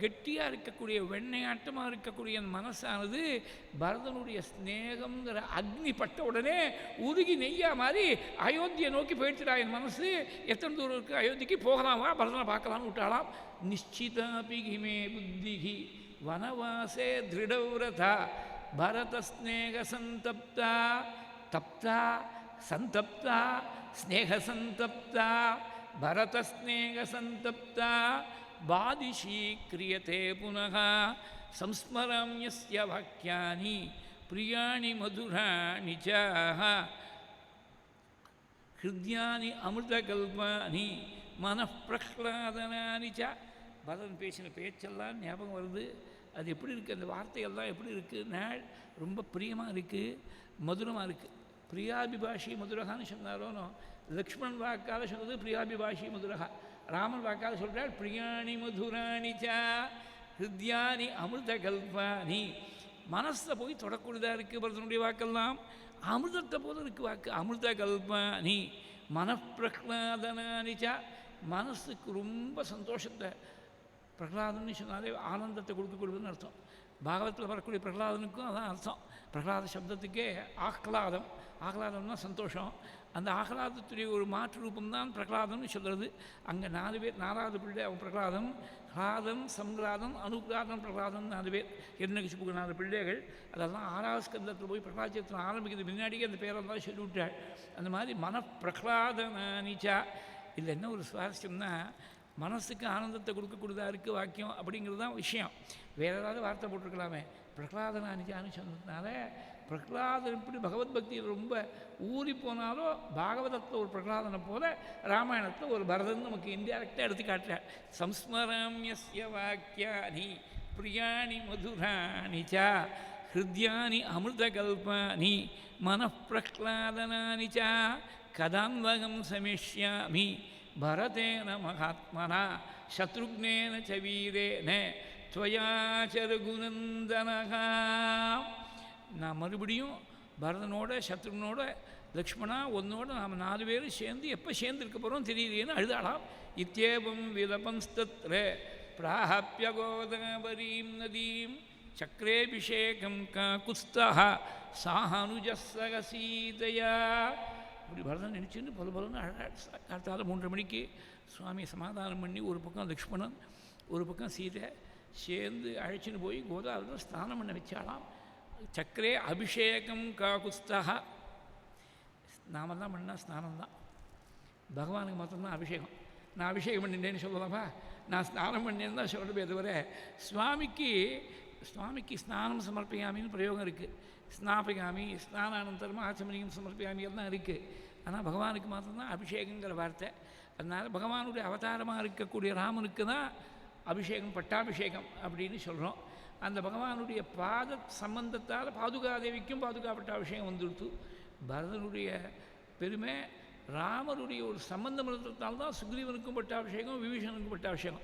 கெட்டியாக இருக்கக்கூடிய வெண்ணையாட்டமாக இருக்கக்கூடிய மனசானது பரதனுடைய ஸ்நேகங்கிற அக்னி பட்ட உடனே உருகி நெய்யா மாதிரி அயோத்தியை நோக்கி போயிடுச்சுடா என் மனசு. எத்தனை தூரம் இருக்குது அயோத்திக்கு? போகலாமா, பரதனை பார்க்கலாம்னு விட்டாலாம். நிச்சிதாபிகிமே புத்திகி வனவாசே திருடவிரதா பரத ஸ்நேக சந்தப்தா தப்தா சந்தப்தா ஸ்நேக சந்தப்தா பரத ஸ்நேக சந்தப்தா பாதிஷி கிரியதே புனः சம்ஸ்மராம்யஸ்ய வாக்யானி பிரியாணி மதுராணி ச ஹிருத்யானி அமிர்தகல்பானி மனப்பிரஹ்லாதனானி ச. பரதன் பேசின பேச்செல்லாம் ஞாபகம் வருது. அது எப்படி இருக்குது, அந்த வார்த்தையெல்லாம் எப்படி இருக்குன்னா ரொம்ப பிரியமாக இருக்குது, மதுரமாக இருக்குது. பிரியாபிபாஷி மதுரகான்னு சொன்னாரோனோ, லக்ஷ்மண் வாக்கால் சொன்னது பிரியாபிபாஷி மதுரகா, ராமன் வாக்கால் சொல்கிறார் பிரியாணி மதுராணி ச ஹிருத்யானி அமிர்தகல்பானி. மனசை போய் தொடக்கூடியதாக இருக்குது பரதனுடைய வாக்கெல்லாம். அமிர்தத்தை போல இருக்குது வாக்கு. அமிர்தகல்பானி மனப்பிரஹ்லாதனானி ச. மனசுக்கு ரொம்ப சந்தோஷத்தை, பிரகலாதன்னு சொன்னாலே ஆனந்தத்தை கொடுக்கக்கூடியதுன்னு அர்த்தம். பாகவத்தில் வரக்கூடிய பிரகலாதனுக்கும் அதான் அர்த்தம். பிரகலாத சப்தத்துக்கே ஆஹ்லாதம். ஆஹ்லாதம்னா சந்தோஷம். அந்த ஆஹ்லாதத்துடைய ஒரு மாற்று ரூபம்தான் பிரகலாதம்னு சொல்கிறது. அங்கே 4 பேர், 4வது பிள்ளை அவன் பிரகலாதம். ஹ்லாதம், சம்கிராதம், அனுகிராதம், பிரகலாதம் 4 பேர். ஹிரண்யகசிபுக்கு 4 பிள்ளைகள். அதெல்லாம் 6வது ஸ்கந்தத்தில் போய் பிரகலாச்சத்தில் ஆரம்பிக்கிறது முன்னாடியே அந்த பேரெல்லாம் சொல்லிவிட்டாள். அந்த மாதிரி மனப்பிரகலாதனானிச்சா. இதில் என்ன ஒரு சுவாரஸ்யம்னா, மனசுக்கு ஆனந்தத்தை கொடுக்கக்கூடியதாக இருக்குது வாக்கியம் அப்படிங்கிறது தான் விஷயம். வேறு ஏதாவது வார்த்தை போட்டிருக்கலாமே. பிரகலாதனானிச்சான்னு சொன்னதுனால பிரகலாதன் இப்படி பகவத்பக்தியில் ரொம்ப ஊறி போனாலும் பாகவதத்தில் ஒரு பிரகலாதனை போல ராமாயணத்தில் ஒரு பரதன் நமக்கு இன்டைரக்டாக எடுத்து காட்டுறார். சம்ஸ்மராம்யஸ்ய வாக்கியானி பிரியாணி மதுராணி ச ஹிருத்யானி அமிர்தகல்பானி மனப்பிரஹ்லாதனானி ச கதான்வகம் சமிஷ்யாமி பரதேன மகாத்மனா சத்ருக்னேன ச வீரேன त्वया च रघुनन्दनः. நான் மறுபடியும் பரதனோட சத்ருனோட லக்ஷ்மணா ஒன்னோட நாம் 4 பேரும் சேர்ந்து எப்போ சேர்ந்துருக்க போகிறோம் தெரியலையேன்னு அழுதாளாம். இத்தியேவம் விலபம்ஸ்தத்ர பிராஹப்ய கோதாவரீம் நதீம் சக்கரேபிஷேகம் காகுஸ்தஹ சாஹனுஜஸ்ஸக சீதையா. இப்படி பரதன் நினச்சின்னு பலன்னு காலத்தால் 3:30 மணிக்கு சுவாமியை சமாதானம் பண்ணி ஒரு பக்கம் லக்ஷ்மணன் ஒரு பக்கம் சீதை சேர்ந்து அழைச்சின்னு போய் கோதாவரியில் ஸ்நானம் பண்ண வச்சாலாம். சக்கரே அபிஷேகம் காகுஸ்தஹ. நாம தான் பண்ணால் ஸ்நானம் தான், பகவானுக்கு மாத்திரம்தான் அபிஷேகம். நான் அபிஷேகம் பண்ணிட்டேன்னு சொல்லலாமா? நான் ஸ்நானம் பண்ணேன்னு தான் சொல்லவே தவிர சுவாமிக்கு ஸ்நானம் சமர்ப்பியாமின்னு பிரயோகம் இருக்குது. ஸ்நாபிகாமி ஸ்நானானந்தரமாக ஆச்சமனியம் சமர்ப்பியாமி எல்லாம் இருக்குது. ஆனால் பகவானுக்கு மாத்திரம்தான் அபிஷேகங்கிற வார்த்தை. அதனால் பகவானுடைய அவதாரமாக இருக்கக்கூடிய ராமனுக்கு தான் அபிஷேகம், பட்டாபிஷேகம் அப்படின்னு சொல்கிறோம். அந்த பகவானுடைய பாத சம்பந்தத்தால் பாதுகாதேவிக்கும் பாதுகா பட்டாபிஷேகம் வந்துடுத்து. பரதனுடைய பெருமை ராமருடைய ஒரு சம்பந்தம் இருந்ததால் தான் சுக்ரீவனுக்கும் பட்டாபிஷேகம், விபீஷனுக்கும் பட்டாபிஷேகம்.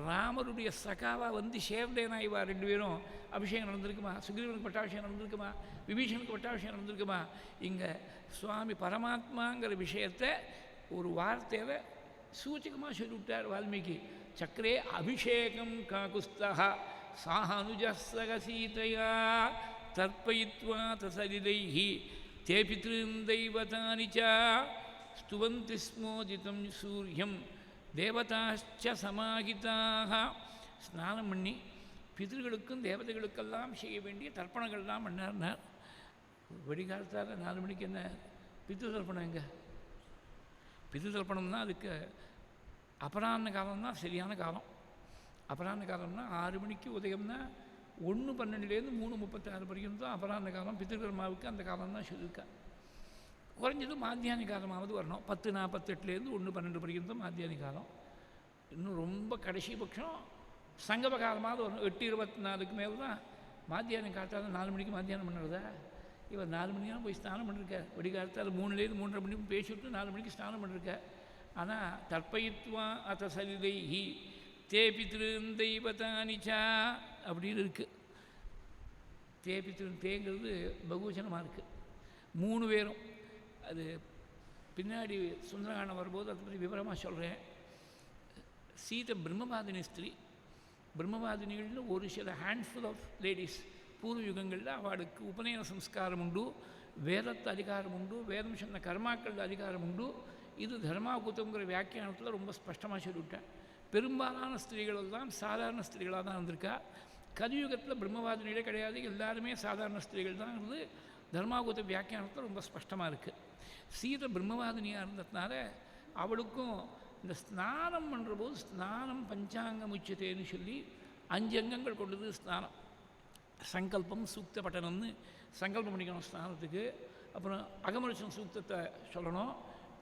ராமருடைய சகாவா வந்து சேர்ந்தேனா இவா 2 பேரும் அபிஷேகம் நடந்திருக்குமா? சுக்ரீவனுக்கு பட்டாபிஷேகம் நடந்திருக்குமா? விபீஷனுக்கு பட்டாபிஷேகம் நடந்திருக்குமா? இங்கே சுவாமி பரமாத்மாங்கிற விஷயத்தை ஒரு வார்த்தையில் சூச்சகமாக சொல்லிவிட்டார் வால்மீகி. சக்கரே அபிஷேகம் காகுஸ்தஹ சாஹனுஜஸ்ஸக சீதையா தர்ப்பயித்வா தசரிதைஹி தே பித்ருந்தைவதானி ச ஸ்துவந்தி ஸ்மோதிதம் சூரியம் தேவதாச்ச சமாகிதாக. ஸ்நானம் பண்ணி பிதர்களுக்கும் தேவதைகளுக்கெல்லாம் செய்ய வேண்டிய தர்ப்பணங்கள்லாம் பண்ணார்னார். வெடிகாலத்தால் 4 மணிக்கு என்ன பித்ரு தர்ப்பணம்? எங்கே பித்ரு தர்ப்பணம்னா அதுக்கு அபராண்ண காலம் தான் சரியான காலம். அபராண்ண காலம்னா 6 மணிக்கு உதயம்னா 1:12 3:36 வரைக்கும் தான் அபராண்ண காலம். பித்ருகர்மாவுக்கு அந்த காலம் தான் சொல்லியிருக்கா. குறைஞ்சது மாத்தியானி காலமாவது வரணும். 10:48 1:12 வரைக்கும் தான் மாத்தியானி காலம். இன்னும் ரொம்ப கடைசி பட்சம் சங்கம காலமாவது வரணும். 8:24 மேலே தான் மாத்தியானம் காலத்தால் 4 மணிக்கு மாத்தியானம் பண்ணுறதா? இவர் 4 மணிக்கெலாம் போய் ஸ்நானம் பண்ணிருக்கார். வெடிகாலத்தால் 3:00 3:30 மணிக்கு பேசிவிட்டு 4 மணிக்கு ஸ்நானம் பண்ணிருக்கார். ஆனால் தற்பயித்வா அத்த சலிதைஹி தே பித்ருந்தைவதானி ச அப்படின்னு இருக்குது. தே பித்ரு தேங்கிறது பகுவச்சனமாக இருக்குது. 3 பேரும். அது பின்னாடி சுந்தரகாண்டம் வரும்போது அதை பற்றி விவரமாக சொல்கிறேன். சீதை பிரம்மவாதினி ஸ்திரீ. பிரம்மவாதினிகள்னு ஒரு சில ஹேண்ட்ஃபுல் ஆஃப் லேடிஸ் பூர்வ யுகங்களில் அவளுக்கு உபநயன சம்ஸ்காரம் உண்டு, வேதத்து அதிகாரம் உண்டு, வேதம் சொன்ன கர்மாக்கள் அதிகாரம் உண்டு. இது தர்மாகுத்தங்கிற வியாக்கியானத்தில் ரொம்ப ஸ்பஷ்டமாக சொல்லிவிட்டேன். பெரும்பாலான ஸ்திரீகள் தான் சாதாரண ஸ்திரீகளாக தான் இருந்திருக்கா. கலியுகத்தில் பிரம்மவாதினிகளே கிடையாது, எல்லாருமே சாதாரண ஸ்திரீகள் தான் இருந்து தர்மாகுத்த வியாக்கியானத்தில் ரொம்ப ஸ்பஷ்டமாக இருக்குது. சீதை பிரம்மவாதினியாக இருந்ததுனால அவளுக்கும் இந்த ஸ்நானம் பண்ணுற போது ஸ்நானம் பஞ்சாங்கம் உச்சத்தேன்னு சொல்லி 5 அங்கங்கள் கொண்டது ஸ்நானம். சங்கல்பம் சூக்த பட்டனம்னு சங்கல்பம் பண்ணிக்கணும் ஸ்நானத்துக்கு. அப்புறம் அகமலட்சணம் சூக்தத்தை சொல்லணும்.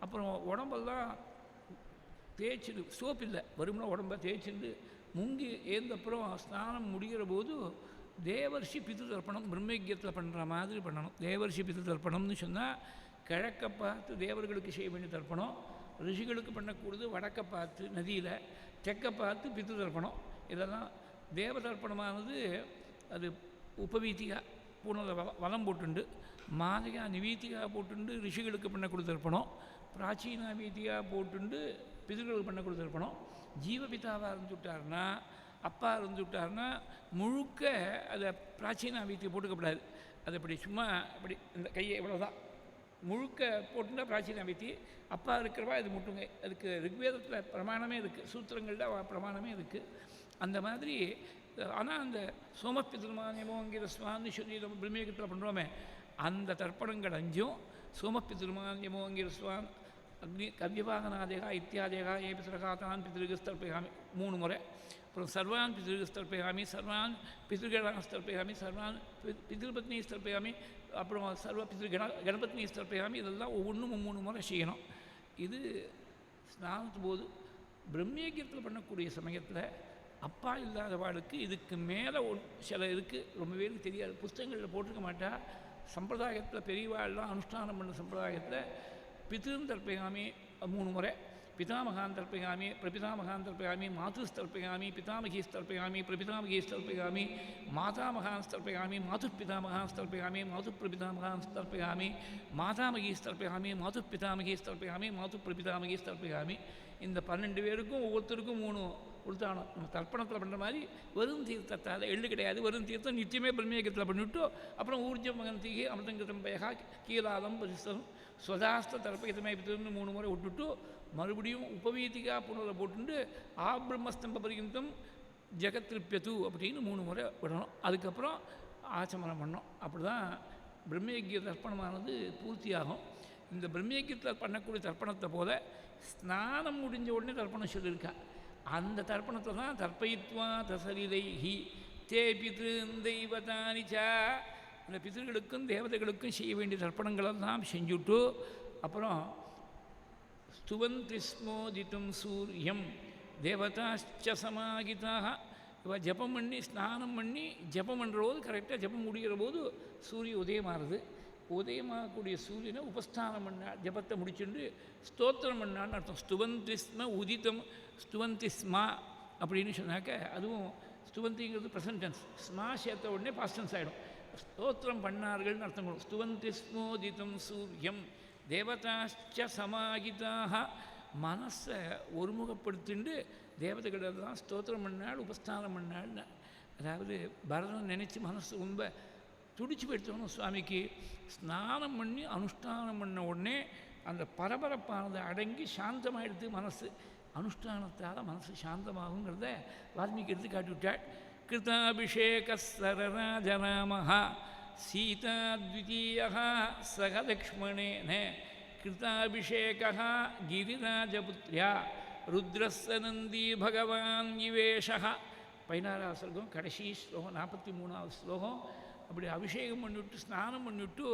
அப்புறம் உடம்பெல்லாம் தேய்ச்சிடு, சோப்பு இல்லை, வரும்னா உடம்பை தேய்ச்சிட்டு முங்கி ஏந்தப்புறம் ஸ்நானம் முடிகிற போது தேவர்ஷி பித்ரு தர்ப்பணம் பிரம்மயஜ்யத்தில் பண்ணுற மாதிரி பண்ணணும். தேவர்ஷி பித்ரு தர்ப்பணம்னு சொன்னால் கிழக்க பார்த்து தேவர்களுக்கு செய்ய வேண்டிய தர்ப்பணம், ரிஷிகளுக்கு பண்ணக்கூடியது வடக்க பார்த்து நதியில், தெற்க பார்த்து பித்ரு தர்ப்பணம். இதெல்லாம் தேவ தர்ப்பணமானது அது உபவீத்திகா பூனல வலம் போட்டுண்டு, மாதையா நிவீத்திகா போட்டுண்டு ரிஷிகளுக்கு பண்ணக்கூடிய தர்ப்பணம், பிராச்சீனா வீத்தியாக போட்டுண்டு பிதர்களுக்கு பண்ணக்கூடிய தர்ப்பணம். ஜீவபிதாவாக இருந்துவிட்டார்னா, அப்பா இருந்துவிட்டார்னா முழுக்க அதை பிராச்சீனா வீத்தியை போட்டுக்கப்படாது. அது அப்படி சும்மா அப்படி இந்த கையை இவ்வளோதான் முழுக்க போட்டுட்டா பிராச்சீனா வீத்தி. அப்பா இருக்கிறவா இது முட்டுங்க. அதுக்கு ரிக்வேதத்தில் பிரமாணமே இருக்குது, சூத்திரங்களில் பிரமாணமே இருக்குது. அந்த மாதிரி. ஆனால் அந்த சோமப்பிதிருமானியமோங்கிற ஸ்வான்னு சொல்லி நம்ம பிரம்மயத்தில் பண்ணுறோமே, அந்த தர்ப்பணங்கள் 5 சோமப்பிதிருமானியமோங்கிற ஸ்வான் அக்னி கவ்யவாகனாதேகா இத்தியாதேகா ஏ பித்ருகாத்தான் பித்ருகஸ்தர்ப்பயாமி 3 முறை. அப்புறம் சர்வான் பித்ருகஸ்தர்ப்பயாமி, சர்வான் பித்ருகணஸ்தர்ப்பயாமி, சர்வான் பித்ருபத்னி ஸ்தர்ப்பயாமி, அப்புறம் சர்வ கணபத்னி ஸ்தர்ப்பயாமி. இதெல்லாம் ஒவ்வொன்றும் 3 முறை செய்யணும். இது ஸ்நானத்து போது. பிரம்மயஜ்யத்தில் பண்ணக்கூடிய சமயத்தில் அப்பா இல்லாதவாளுக்கு இதுக்கு மேலே சில இருக்குது, ரொம்ப பேருக்கு தெரியாது, புஸ்தகங்களில் போட்டிருக்க மாட்டா. சம்பிரதாயத்தில் பெரியவாள்லாம் அனுஷ்டானம் பண்ண சம்பிரதாயத்தில் பித்ருன் தர்ப்பயாமி 3 முறை, பிதாமகான் தர்ப்பயாமி, பிரபிதாமகான் தர்ப்பயாமி, மாதுஸ்தர்ப்பயாமி, பிதாமகீஸ்தர்ப்பயாமி, பிரபிதாமகீஸ்தர்ப்பயாமி, மாதாமகான் ஸ்தர்ப்பயாமி, மாதுப்பிதாமகான் ஸ்தர்ப்பயாமி, மாதுப்பிரபிதாமகான் ஸ்தர்ப்பயாமி, மாதாமகீஸ்தர்ப்பயாமி, மாதுப்பிதாமகீஸ்தர்ப்பயாமி, மாதுப்பிரபிதாமகீஸ்தர்ப்பயாமி. இந்த 12 பேருக்கும் ஒவ்வொருத்தருக்கும் 3 கொடுத்தானோ. நம்ம தர்ப்பணத்தில் பண்ணுற மாதிரி வெறும் தீர்த்தத்தால் எள்ளு கிடையாது. வெறும் தீர்த்தம் நித்தியமே பிரம்மயஜ்யத்தில் பண்ணிவிட்டு அப்புறம் ஊர்ஜம் மகன்திகி அமிர்தங்கிருத்தம் பயகா கீழாதம் பரிசம் ஸ்வதாஸ்த தர்ப்பயத்தமே பித்திருன்னு 3 முறை விட்டுட்டு மறுபடியும் உபவீதிகா புனரை போட்டுட்டு ஆபிரம்மஸ்தம்ப பரிகிந்தம் ஜெகத்ரிப்பியது அப்படின்னு 3 முறை விடணும். அதுக்கப்புறம் ஆச்சமனம் பண்ணணும். அப்படி தான் பிரம்மயஜ்ய தர்ப்பணமானது பூர்த்தியாகும். இந்த பிரம்மயஜ்யத்தில் பண்ணக்கூடிய தர்ப்பணத்தை போல ஸ்நானம் முடிஞ்ச உடனே தர்ப்பணம் சொல்லியிருக்கா. அந்த தர்ப்பணத்தை தான் தர்ப்பயித்வா தசரிதைஹி தே பித்ருந்தைவதானி ச. அந்த பிதர்களுக்கும் தேவதைகளுக்கும் செய்ய வேண்டிய தர்ப்பணங்களெல்லாம் செஞ்சுட்டு அப்புறம் ஸ்துவந்தி ஸ்மோதிதம் சூரியம் தேவதாச்ச சமாகிதாக. இவள் ஜபம் பண்ணி ஸ்நானம் பண்ணி ஜபம் பண்ணுற போது கரெக்டாக ஜபம் முடிகிற போது சூரிய உதயமாகுது. உதயமாகக்கூடிய சூரியனை உபஸ்தானம் பண்ணா, ஜபத்தை முடிச்சுட்டு ஸ்தோத்திரம் பண்ணான்னு அர்த்தம். ஸ்துவந்தி ஸ்ம உதித்தம் ஸ்துவந்தி ஸ்மா அப்படின்னு சொன்னாக்க அதுவும் ஸ்துவந்திங்கிறது ப்ரெசன்ட் டென்ஸ், ஸ்மா சேர்த்த உடனே பாஸ்ட் டென்ஸ் ஆகிடும். ஸ்தோத்திரம் பண்ணார்கள்னு அர்த்தம் கொடுக்கும். ஸ்துவந்தி ஸ்மோதிதம் சூரியம் தேவதாச்ச சமாகிதாக. மனசை ஒருமுகப்படுத்திண்டு தேவதைகளெல்லாம் ஸ்தோத்திரம் பண்ணாள், உபஸ்தானம் பண்ணாள்னு. அதாவது பரதன் நினச்சி மனசு ரொம்ப துடிச்சு போயிடுத்தோணும் சுவாமிக்கு. ஸ்நானம் பண்ணி அனுஷ்டானம் பண்ண உடனே அந்த பரபரப்பானது அடங்கி சாந்தமாகிடுது மனசு. அனுஷ்டானத்தால் மனசு சாந்தமாகுங்கிறத வால்மீகி எடுத்து காட்டிவிட்டாள். கிருதாபிஷேக சரராஜராமஹ சீதா த்விதீயः சக லக்ஷ்மணேன கிருதாபிஷேகः கிரிராஜபுத்ர்யா ருத்ரஸ்ய நந்தி பகவான் இவேஷः. 16வது ஸ்லோகம் கடைசி ஸ்லோகம், 43வது ஸ்லோகம். அப்படி அபிஷேகம் பண்ணிவிட்டு ஸ்நானம் பண்ணிவிட்டு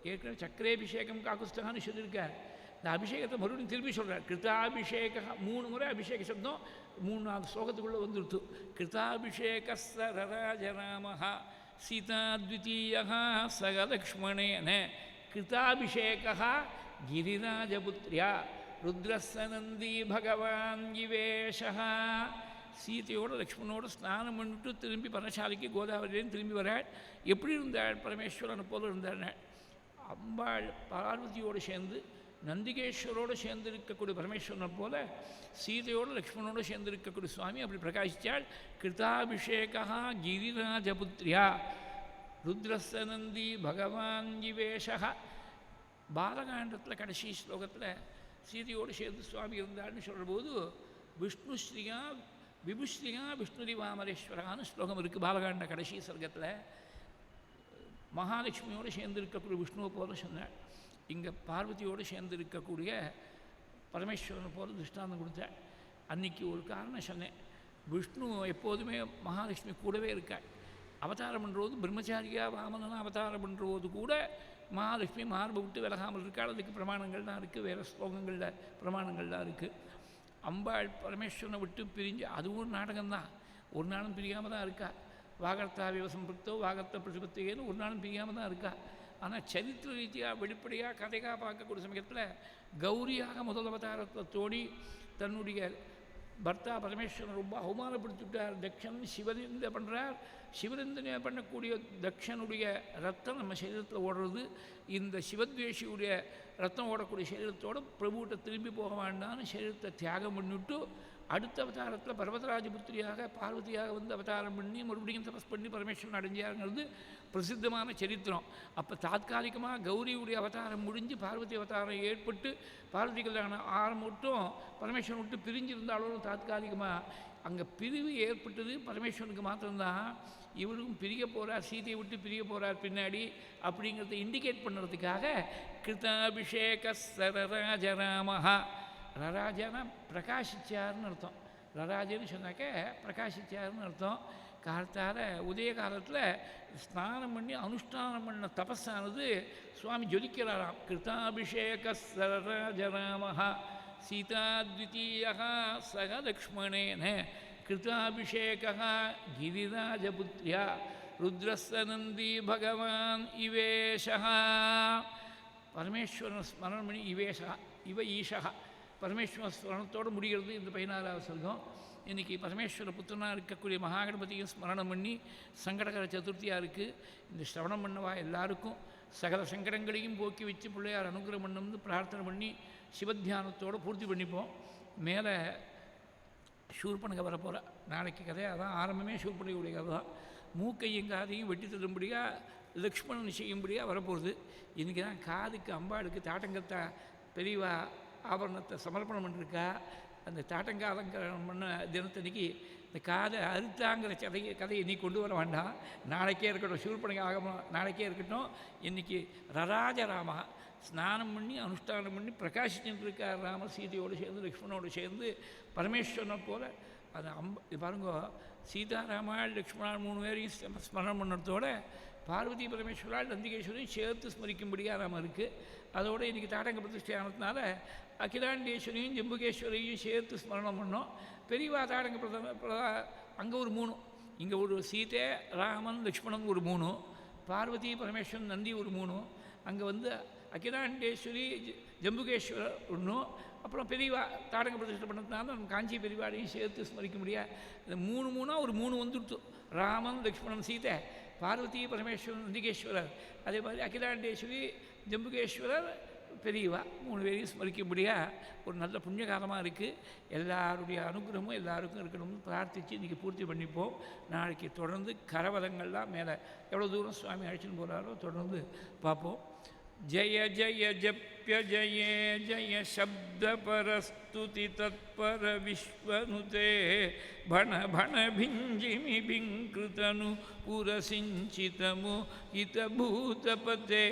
ஏற்கனவே சக்கரேபிஷேகம் காக்குஸ்தகான்னு சொல்லியிருக்கார். இந்த அபிஷேகத்தை மறுபடியும் திருப்பி சொல்கிறார். கிருதாபிஷேக 3 முறை அபிஷேக சப்தம் 3வது ஸ்லோகத்துக்குள்ளே வந்துடுத்து. கிருதாபிஷேக சரராஜராமஹ சீதா த்விதீயः சக லக்ஷ்மணேன கிருதாபிஷேகः கிரிராஜபுத்ர்யா ருத்ரஸ்ய நந்தி பகவான் இவேஷः. சீதையோடு லக்ஷ்மணோடு ஸ்நானம் பண்ணிட்டு திரும்பி பரமசாலிக்கு கோதாவரியிலேருந்து திரும்பி வராள். எப்படி இருந்தாள்? பரமேஸ்வரனை போல இருந்தாள். அம்பாள் பார்வதியோடு சேர்ந்து நந்திகேஸ்வரோடு சேர்ந்து இருக்கக்கூடிய பரமேஸ்வரனை போல சீதையோடு லக்ஷ்மணோடு சேர்ந்து இருக்கக்கூடிய சுவாமி அப்படி பிரகாசித்தாள். கிருதாபிஷேகா கிரிராஜபுத்ர்யா ருத்ரஸ்ய நந்தி பகவான் இவேஷः. பாலகாண்டத்தில் கடைசி ஸ்லோகத்தில் சீதையோடு சேர்ந்து சுவாமி இருந்தாள்னு சொல்கிற போது விஷ்ணுஸ்ரீயா விபுஸ்ரீயா விஷ்ணுரிவாமரேஸ்வரான்னு ஸ்லோகம் இருக்குது பாலகாண்ட கடைசி சர்க்கத்தில். மகாலட்சுமியோடு சேர்ந்து இருக்கக்கூடிய விஷ்ணுவை போல சொன்னாள். இங்கே பார்வதியோடு சேர்ந்து இருக்கக்கூடிய பரமேஸ்வரனை போல திருஷ்டாந்தம் கொடுத்தாள். அன்றைக்கி ஒரு காரணம் சொன்னேன். விஷ்ணு எப்போதுமே மகாலட்சுமி கூடவே இருக்காள். அவதாரம் பண்ணுறது பிரம்மச்சாரியாக வாமனனா அவதாரம் பண்ணுறது கூட மகாலட்சுமி மார்பை விட்டு விலகாமல் இருக்காள். அதுக்கு பிரமாணங்கள் தான் இருக்குது, வேறு ஸ்லோகங்களில் பிரமாணங்கள் தான் இருக்குது. அம்பாள் பரமேஸ்வரனை விட்டு பிரிஞ்சு அதுவும் நாடகம்தான். ஒரு நாளும் பிரியாமல் தான் இருக்கா. வாகர்த்தா விவசம்புத்தோ வாகர்த்த பிரதிபத்தியேன்னு ஒரு நாளும் பிரியாமல் தான் இருக்கா. ஆனால் சரித்திர ரீதியாக வெளிப்படையாக கதைக்காக பார்க்கக்கூடிய சமயத்தில் கௌரியாக முதல் அவதாரத்தை தோடி தன்னுடைய பர்த்தா பரமேஸ்வரன் ரொம்ப அவமானப்படுத்திவிட்டார். தக்ஷன் சிவனிந்த பண்ணுறார். சிவனிந்தனை பண்ணக்கூடிய தக்ஷனுடைய ரத்தம் நம்ம சரீரத்தில் ஓடுறது. இந்த சிவத்வேஷியுடைய ரத்தம் ஓடக்கூடிய சரீரத்தோடு பிரபுகிட்ட திரும்பி போக வேண்டாம்னு சரீரத்தை தியாகம் பண்ணிவிட்டு அடுத்த அவதாரத்தில் பர்வதராஜபுத்திரியாக பார்வதியாக வந்து அவதாரம் பண்ணி மறுபடியும் தபஸ் பண்ணி பரமேஸ்வரன் அடைஞ்சாருங்கிறது பிரசித்தமான சரித்திரம். அப்போ தாத்காலிகமாக கௌரியுடைய அவதாரம் முடிஞ்சு பார்வதி அவதாரம் ஏற்பட்டு பார்வதி கல்யாணம் ஆரம்பிட்டும் பரமேஸ்வரன் விட்டு பிரிஞ்சிருந்தாலும் தாத்காலிகமாக அங்கே பிரிவு ஏற்பட்டது பரமேஸ்வரனுக்கு மாத்திரம்தான். இவருக்கும் பிரிய போகிறார், சீதையை விட்டு பிரிய போகிறார் பின்னாடி அப்படிங்கிறத இண்டிகேட் பண்ணுறதுக்காக கிருதாபிஷேக சரராஜராமஹ. ரராஜனா பிரகாசிச்சார்னு அர்த்தம். ரராஜன்னு சொன்னாக்க பிரகாசிச்சார்னு அர்த்தம். காலத்தால் உதய காலத்தில் ஸ்நானம் பண்ணி அனுஷ்டானம் பண்ண தபஸானது சுவாமி ஜொலிக்கிறாராம். கிருதாபிஷேக சரராஜராமஹ சீதா த்விதீயः சக லக்ஷ்மணேன கிருதாபிஷேகः கிரிராஜபுத்ர்யா ருத்ரஸ்ய நந்தி பகவான் இவேஷः. பரமேஸ்வரன் ஸ்மரணம் பண்ணி இவேஷா இவ ஈஷா பரமேஸ்வர ஸ்மரணத்தோடு முடிகிறது இந்த 16வது சர்க்கம். இன்றைக்கி பரமேஸ்வர புத்திரனாக இருக்கக்கூடிய மகாகணபதியும் ஸ்மரணம் பண்ணி சங்கடகர சதுர்த்தியாக இருக்குது. இந்த ஸ்ரவணம் பண்ணவா எல்லாருக்கும் சகல சங்கடங்களையும் போக்கி வச்சு பிள்ளையார் அனுகிரகம் பண்ணணும்னு பிரார்த்தனை பண்ணி சிவத்தியானத்தோடு பூர்த்தி பண்ணிப்போம். மேலே சூர்பனக வரப்போகிற நாளைக்கு கதை அதான் ஆரம்பமே சூர்பனகையுடைய கதை தான். மூக்கையும் காதையும் வெட்டி தரும்படியாக லக்ஷ்மணன் செய்யும்படியாக வரப்போகுது. இன்றைக்கி தான் காதுக்கு அம்பாளுக்கு தாட்டங்கத்தா பெரியவா ஆபரணத்தை சமர்ப்பணம் பண்ணிருக்கா. அந்த தாட்டங்க அலங்காரம் பண்ண தினத்தன்னைக்கு இந்த காதை அறுத்தாங்கிற கதையை நீ கொண்டு வர வேண்டாம். நாளைக்கே இருக்கட்டும், சூர்பனகை ஆகமம் நாளைக்கே இருக்கட்டும். இன்றைக்கி ரராஜராமா ஸ்நானம் பண்ணி அனுஷ்டானம் பண்ணி பிரகாசிச்சுட்டு இருக்கார். ராம சீதையோடு சேர்ந்து லக்ஷ்மணோடு சேர்ந்து பரமேஸ்வரனை போல் அது பாருங்க. சீதாராமாள் லக்ஷ்மணாள் 3 பேரையும் ஸ்மரணம் பண்ணுறதோட பார்வதி பரமேஸ்வரால் நந்திகேஸ்வரையும் சேர்த்து ஸ்மரிக்கும்படியாக நாம இருக்குது. அதோடு இன்றைக்கி தாட்டங்க பிரதிஷ்டை ஆனதுனால அகிலாண்டேஸ்வரியும் ஜம்புகேஸ்வரையும் சேர்த்து ஸ்மரணம் பண்ணோம். பெரியவா தாட்டங்க அங்கே ஒரு 3, இங்கே ஒரு சீதை ராமன் லக்ஷ்மணன் ஒரு 3, பார்வதி பரமேஸ்வரன் நந்தி ஒரு 3, அங்கே வந்து அகிலாண்டேஸ்வரி ஜம்புகேஸ்வரர் ஒன்றும், அப்புறம் பெரியவா தாடங்க பிரதிஷ்டை பண்ணதுனால நம்ம காஞ்சி பெரியவாடையும் சேர்த்து ஸ்மரிக்க முடியாது. இந்த 3 ஒரு 3 வந்துடுத்து. ராமன் லக்ஷ்மணன் சீதை, பார்வதி பரமேஸ்வரன் நந்திகேஸ்வரர், அதே மாதிரி அகிலாண்டேஸ்வரி ஜம்புகேஸ்வரர் பெரியவா 3 பேரையும் ஸ்மரிக்கும்படியாக ஒரு நல்ல புண்ணியகாலமாக இருக்குது. எல்லாருடைய அனுகிரகமும் எல்லாருக்கும் இருக்கணும்னு பிரார்த்தித்து இன்றைக்கி பூர்த்தி பண்ணிப்போம். நாளைக்கு தொடர்ந்து கரவதங்கள்லாம் மேலே எவ்வளோ தூரம் சுவாமி அழைச்சின்னு போகிறாரோ தொடர்ந்து பார்ப்போம். ஜய ஜய ஜப்ய ஜயே ஜய சப்த பரஸ்துதி தத்பர விஸ்வனுதே பண பண பிஞ்சிமி பிங்கிருதனு புரசிஞ்சிதமு இதபூதபதே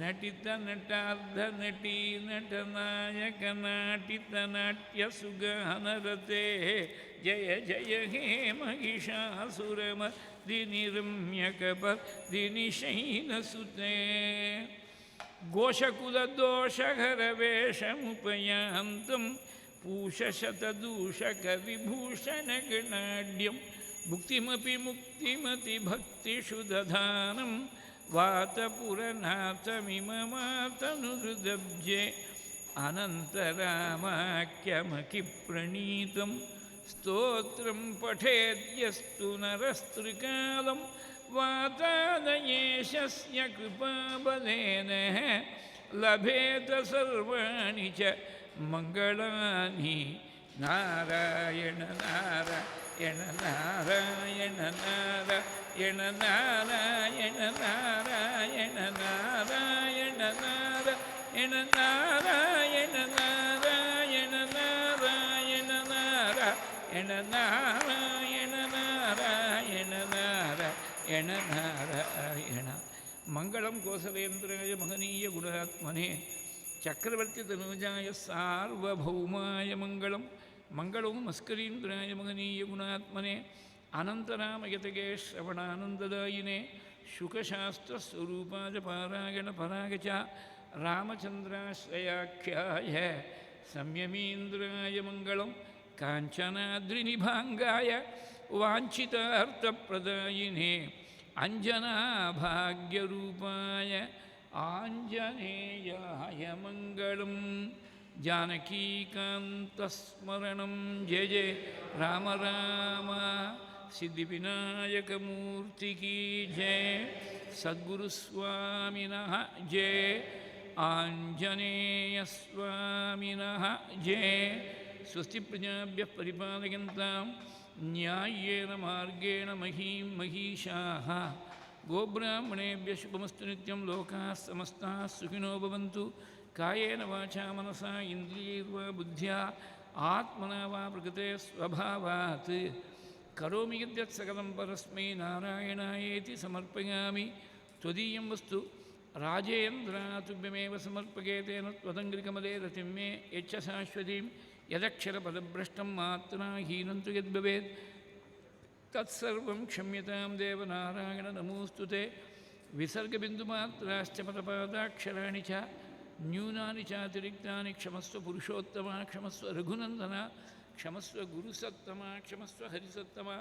நட்டித நட்டார்த்த நட்டி நடநாயக நாட்டித நாட்டிய சுகஹனரதே ஜய ஜய ஹே மகிஷாசுரமர்தினி ரம்யகபர்தினி சைனசுதே கோஷகுலதோஷகரவேஷமுபயாந்தம் பூஷசததூஷகவிபூஷணகணாட்யம் புக்திமபி முக்திமதி பக்திஷு ததானம் வாதபுரநாதமிமமாதனுருதப்ஜே அனந்தராமாக்கியமகி பிரணீதம் स्तोत्रं पठेद्यस्तु नरस्त्रिकालं वातादयेशस्य कृपाबलेन लभेत सर्वाणि च मङ्गलानि नारायण नारायण नारायण नारायण नारायण नारायण नारायण नारायण नारायण नारायण नारायण नारायण नारायण नारायण नारायण नारायण मङ्गलं कोसलेन्द्राय महनीय गुणात्मने चक्रवर्ती तनूजाय सार्वभौमाय मङ्गलं मङ्गलो मस्करीन्द्राय महनीय गुणात्मने अनन्तरामयतगे श्रवणानन्ददायिने शुकशास्त्रस्वरूपाय पारायणपराय च रामचन्द्राश्रयाख्याय संयमीन्द्राय मङ्गलं काञ्चनाद्रिनिभाङ्गाय वाञ्छितार्थप्रदायिने अञ्जनाभाग्यरूपाय आञ्जनेयाय मङ्गलं जानकीकान्तस्मरणं जय जय राम राम सिद्धिविनायकमूर्ति की जय सद्गुरुस्वामिनः जय आञ्जनेयस्वामिनः जय स्वस्ति प्रजाभ्यः परिपालयन्तां न्याय्येन मार्गेण महीं महिषाः गोब्राह्मणेभ्यः शुभमस्तु नित्यं लोकाः समस्ताः सुखिनो भवन्तु कायेन वाचा मनसा इन्द्रियैर्वा बुद्ध्या आत्मना वा प्रकृते स्वभावात् करोमि यद्यत् सकलं परस्मै नारायणायेति समर्पयामि त्वदीयं वस्तु राजेन्द्रातुभ्यमेव समर्पये तेन त्वदङ्घ्रिकमले रतिं मे यच्च शाश्वतीं यदक्षरपदभ्रष्टं मात्रा हीनं तु यद्भवेत् तत्सर्वं क्षम्यतां देव नारायण नमोऽस्तु ते विसर्गबिन्दुमात्राश्च पदपादाक्षराणि च न्यूनानि चातिरिक्तानि क्षमस्व पुरुषोत्तमा क्षमस्व रघुनन्दना क्षमस्व गुरुसत्तमा क्षमस्व हरिसत्तमा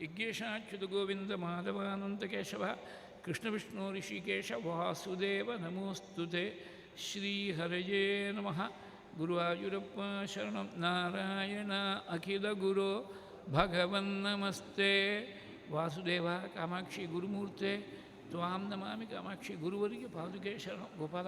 यज्ञेशाच्युतगोविन्द माधवानन्दकेशव कृष्णविष्णु ऋषिकेश वासुदेव नमोऽस्तु ते श्रीहरये नमः गुरुवायुरप्प शरणं नारायण अखिलगुरो भगवन्नमस्ते वासुदेव कामाक्षि गुरुमूर्ते त्वां नमामि कामाक्षि गुरुवर्य पादुके शरणं गोपाल